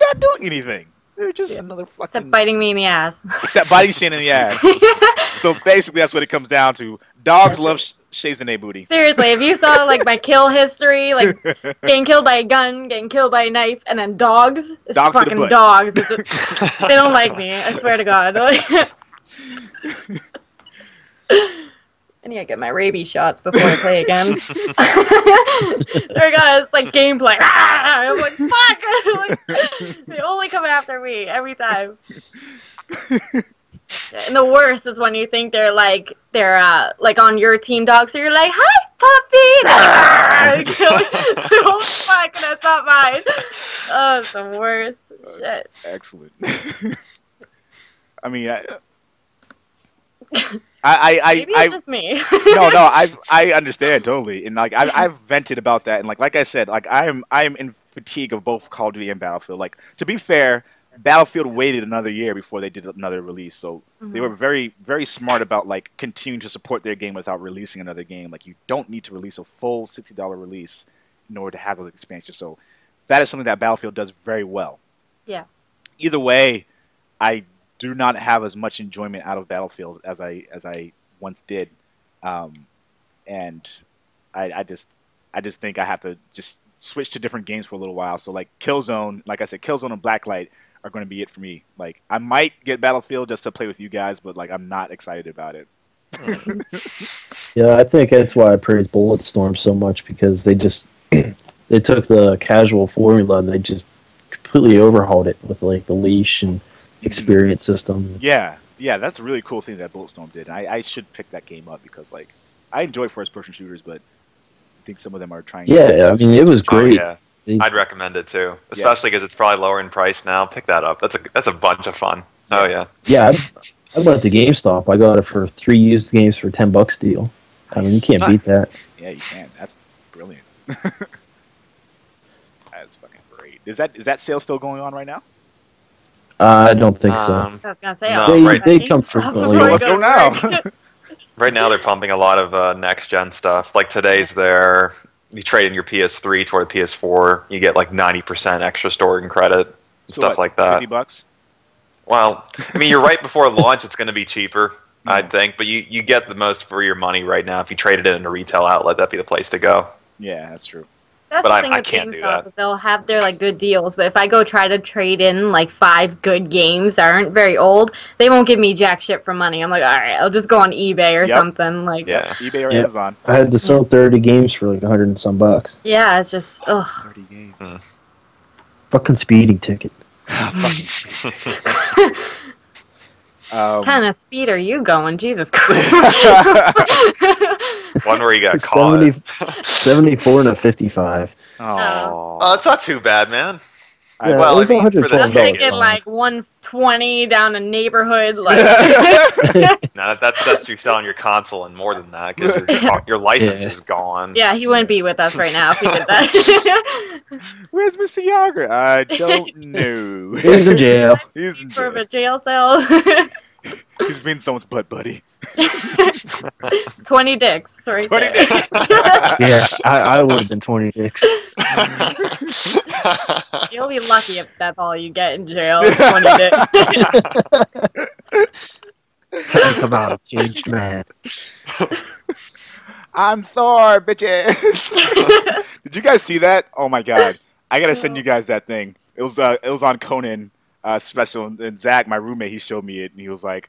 not doing anything. They're just another fucking... Except biting me in the ass. Except biting Shane in the ass. So basically that's what it comes down to. Dogs love Shazane booty. Seriously, if you saw like my kill history, like getting killed by a gun, getting killed by a knife, and then dogs, it's fucking dogs. It's just, they don't like me, I swear to God. And I need to get my rabies shots before I play again. So I got it's like gameplay. I'm like, fuck! Like, they only come after me every time. And the worst is when you think they're like on your team dog, so you're like, hi puppy! They're like, fuck, that's not mine. Oh, it's the worst. Shit. Excellent. I mean, Maybe it's just me. no, I understand totally, and like I've vented about that, and like I said, like I am in fatigue of both Call of Duty and Battlefield. Like, to be fair, Battlefield waited another year before they did another release, so they were very, very smart about like continuing to support their game without releasing another game. Like, you don't need to release a full $60 release in order to have those expansions. So that is something that Battlefield does very well. Yeah. Either way, I do not have as much enjoyment out of Battlefield as I once did, and I just think I have to just switch to different games for a little while. So like Killzone, like I said, Killzone and Blacklight are going to be it for me. Like, I might get Battlefield just to play with you guys, but like I'm not excited about it. Yeah, I think that's why I praise Bulletstorm so much, because they just they took the casual formula and they just completely overhauled it with like the leash and experience system. Yeah, that's a really cool thing that Bulletstorm did. I should pick that game up because like I enjoy first-person shooters, but I think some of them are trying. Yeah, I mean, it was great. Oh, yeah. I'd recommend it too, especially because it's probably lower in price now. Pick that up. That's a bunch of fun. Oh yeah. Yeah, I went to GameStop. I got it for 3 used games for $10 deal. I mean, you can't beat that. Yeah, you can. That's brilliant. That's fucking great. Is that sale still going on right now? I don't think so. I was gonna say, no, they come frequently. Let's go now. Right now they're pumping a lot of next-gen stuff. Like today's you trade in your PS3 toward the PS4, you get like 90% extra storing credit, stuff like that. $50? Well, I mean, you're right before launch, it's going to be cheaper, I think, but you get the most for your money right now. If you traded it in a retail outlet, that'd be the place to go. Yeah, that's true. That's But the thing I with can't do GameStop. that. They'll have their like good deals, but if I go try to trade in like 5 good games that aren't very old, they won't give me jack shit for money. I'm like, all right, I'll just go on eBay or something. Like, Yeah. eBay or Amazon. I had to sell 30 games for like 100 and some bucks. yeah, it's just ugh. 30 games. Fucking speeding ticket. What kind of speed are you going? Jesus Christ. One where you got caught. 74 and a 55. Oh. Oh, it's not too bad, man. Yeah, well, it was I mean, for the $112. I'm thinking like 120 down a neighborhood. Like, No, that's you selling your console and more than that because your license is gone. yeah, he wouldn't be with us right now if he did that. Where's Mr. Yager? I don't know. He's in jail. He's in For jail. a jail cell. He's been someone's butt buddy. 20 dicks. Right 20 there. dicks. Yeah, I would have been 20 dicks. You'll be lucky if that's all you get in jail. 20 dicks. I come out a changed man. I'm Thor, bitches. Did you guys see that? Oh my god! I gotta send you guys that thing. It was on Conan special, and Zach, my roommate, he showed me it, and he was like,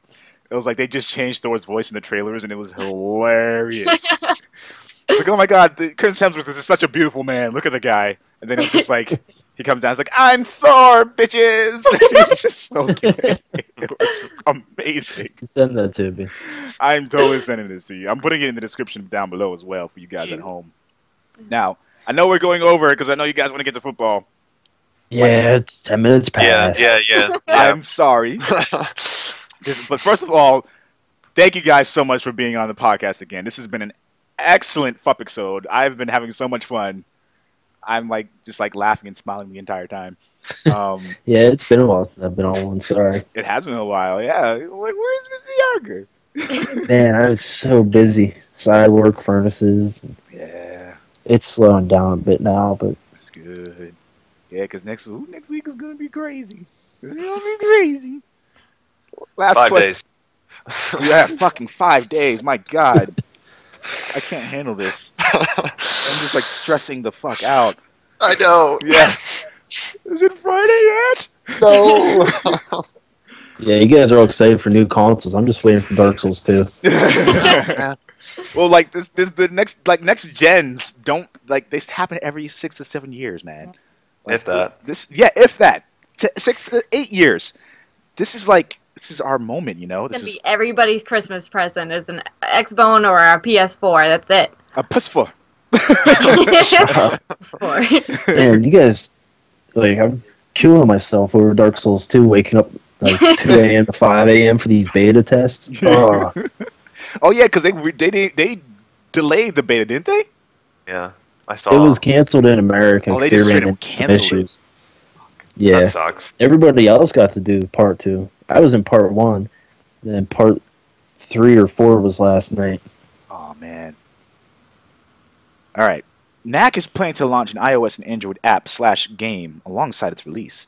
they just changed Thor's voice in the trailers, and it was hilarious. Like, oh my god, Chris Hemsworth is such a beautiful man. Look at the guy, and then it's just like he comes down, he's like, I'm Thor, bitches. It's just so good. It was amazing. Send that to me. I'm totally sending this to you. I'm putting it in the description down below as well for you guys at home. Now, I know we're going over because I know you guys want to get to football. Yeah, it's 10 minutes past. Yeah. I'm sorry. But first of all, thank you guys so much for being on the podcast again. This has been an excellent fup episode. I've been having so much fun. I'm just laughing and smiling the entire time. Yeah, it's been a while since I've been on one. Sorry. It has been a while. Yeah. Like, where's Mr. Yager? Man, I was so busy. Side work, furnaces. Yeah. It's slowing down a bit now, but That's good. Yeah, because next week is going to be crazy. It's going to be crazy. Last 5 question. days. Yeah, fucking 5 days. My God. I can't handle this. I'm just stressing the fuck out. I know. Yeah. Is it Friday yet? No. Yeah, you guys are all excited for new consoles. I'm just waiting for Dark Souls 2. Well, like this the next gens don't like they happen every 6 to 7 years, man. Like, If that. if that 6 to 8 years. This is our moment, you know. It's This gonna is be everybody's Christmas present. It's an Xbone or a PS4. That's it. a PS4. PS4. Man, you guys, like, I'm killing myself over Dark Souls 2, waking up like 2 a.m. to 5 a.m. for these beta tests. Oh, Oh yeah, because they delayed the beta, didn't they? Yeah, I it saw. was canceled in America Oh, they because just they ran straight up into some canceled it. issues. Yeah, That sucks. everybody else got to do part 2. I was in part 1, then part 3 or 4 was last night. Oh man. All right. Knack is planning to launch an iOS and Android app/game alongside its release.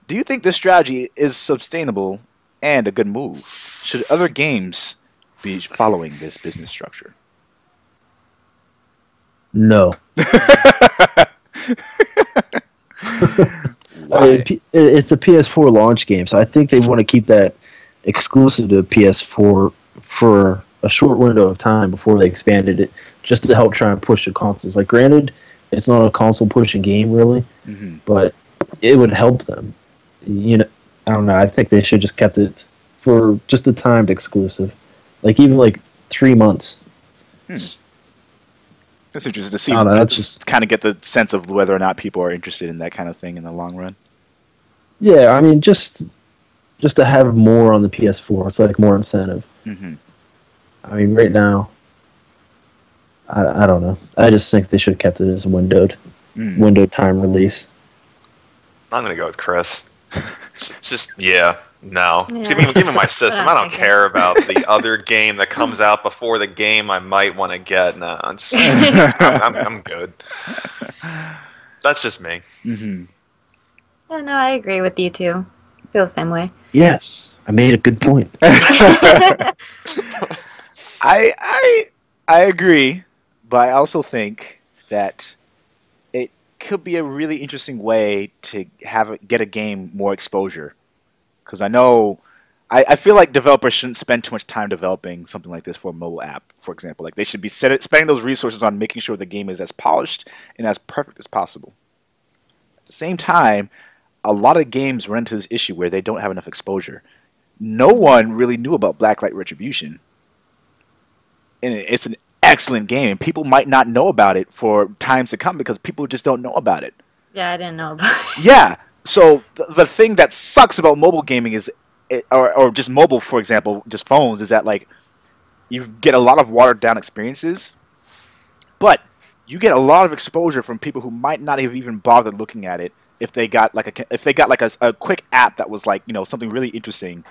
Do you think this strategy is sustainable and a good move? Should other games be following this business structure? No. Why? It's a PS4 launch game, so I think they want to keep that exclusive to PS4 for a short window of time before they expanded it, just to help try and push the consoles. Like, granted, it's not a console pushing game really, but it would help them. You know, I don't know. I think they should just kept it for just a timed exclusive, like even like 3 months. That's interesting to see. I don't know, that's just kind of get the sense of whether or not people are interested in that kind of thing in the long run. yeah. I mean, just to have more on the PS4, it's like more incentive. I mean, right now, I don't know. I just think they should have kept it as a windowed time release. I'm gonna go with Chris. Just no. Yeah. Give me my system. I don't Okay. care about the other game that comes out before the game I might want to get. No, I'm good. That's just me. Yeah, no, I agree with you too. I feel the same way. Yes, I made a good point. I agree, but I also think that it could be a really interesting way to get a game more exposure. Because I feel like developers shouldn't spend too much time developing something like this for a mobile app, for example. Like they should be spending those resources on making sure the game is as polished and as perfect as possible. At the same time, a lot of games run into this issue where they don't have enough exposure. No one really knew about Blacklight Retribution. And it's an excellent game, and people might not know about it for times to come because people just don't know about it. Yeah, I didn't know about it. Yeah, so the thing that sucks about mobile gaming is, or just mobile, for example, just phones, is that like you get a lot of watered down experiences, but you get a lot of exposure from people who might not have even bothered looking at it if they got like a quick app that was like, you know, something really interesting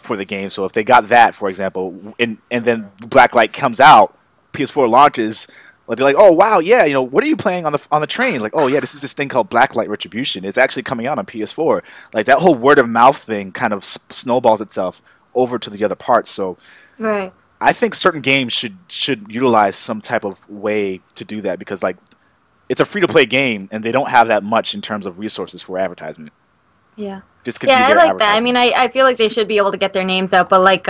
for the game. So if they got that, for example, and then Blacklight comes out, PS4 launches, like they're like, oh wow, yeah, you know, what are you playing on the train? Like, oh yeah, this is this thing called Blacklight Retribution. It's actually coming out on PS4. Like that whole word of mouth thing kind of snowballs itself over to the other parts. So Right. I think certain games should utilize some type of way to do that because like it's a free to play game and they don't have that much in terms of resources for advertisement. Yeah. Just could be Yeah, I their like that. I advertisement. mean, I feel like they should be able to get their names out, but like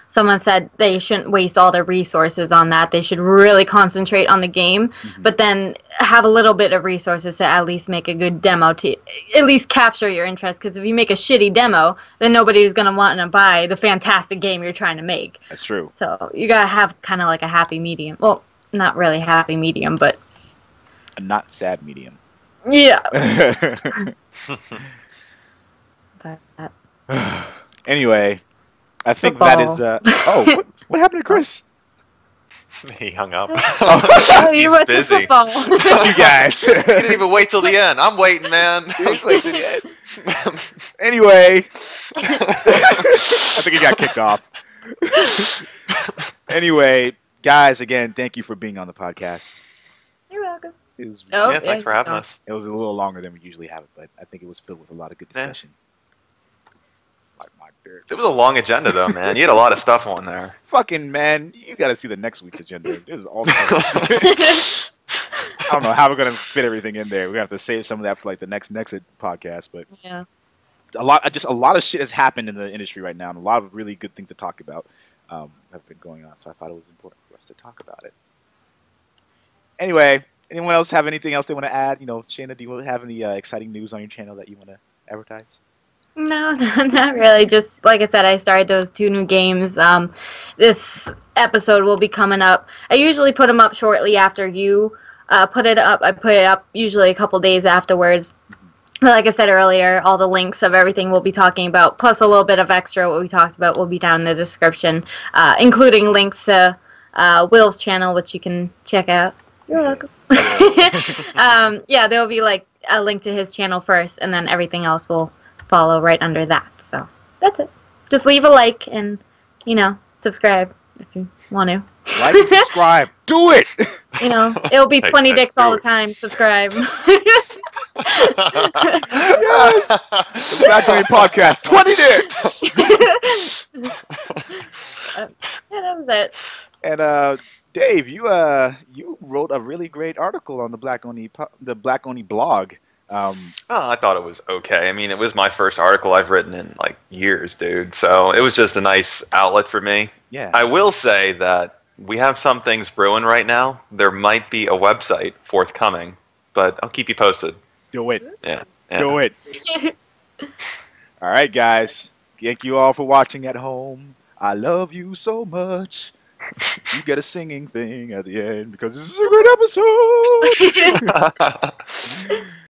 someone said, they shouldn't waste all their resources on that. They should really concentrate on the game, but then have a little bit of resources to at least make a good demo to at least capture your interest. Because if you make a shitty demo, then nobody's going to want to buy the fantastic game you're trying to make. That's true. So you got to have kind of like a happy medium. Well, not really happy medium, but A not sad medium. yeah. But, Anyway, I think Football. that is. Oh, what happened to Chris? He hung up. oh, you He's went to busy. football. You guys. He didn't even wait till the end. I'm waiting, man. Anyway, I think he got kicked off. Anyway, guys, again, thank you for being on the podcast. You're welcome. It was, Oh, Yeah, thanks for having no. us. it was a little longer than we usually have it, but I think it was filled with a lot of good Yeah. discussion. Like my beard. It was a long agenda, though, man. You had a lot of stuff on there. Fucking man, you got to see the next week's agenda. This is all kinds of shit. I don't know how we're gonna fit everything in there. We're gonna have to save some of that for like the next podcast. But Yeah. a lot of shit has happened in the industry right now, and a lot of really good things to talk about have been going on. So I thought it was important for us to talk about it. Anyway, anyone else have anything else they want to add? You know, Shayna, do you have any exciting news on your channel that you want to advertise? No, not really. Just like I said, I started those 2 new games. This episode will be coming up. I usually put them up shortly after you put it up. I put it up usually a couple days afterwards. But like I said earlier, all the links of everything we'll be talking about, plus a little bit of extra what we talked about, will be down in the description, including links to Will's channel, which you can check out. You're welcome. Yeah, there will be like a link to his channel first, and then everything else will follow right under that. So that's it. Just leave a like and, you know, subscribe if you want to. Like and subscribe. Do it! You know, it'll be 20 dicks all the it. time. Subscribe. Yes! The Black Only Podcast, 20 dicks! Yeah, that was it. And Dave, you wrote a really great article on the Black Only blog. I thought it was okay. I mean, it was my first article I've written in like years, dude. So it was just a nice outlet for me. Yeah. I will say that we have some things brewing right now. There might be a website forthcoming, but I'll keep you posted. Do it. Yeah. Do it. All right, guys. Thank you all for watching at home. I love you so much. You get a singing thing at the end because this is a great episode.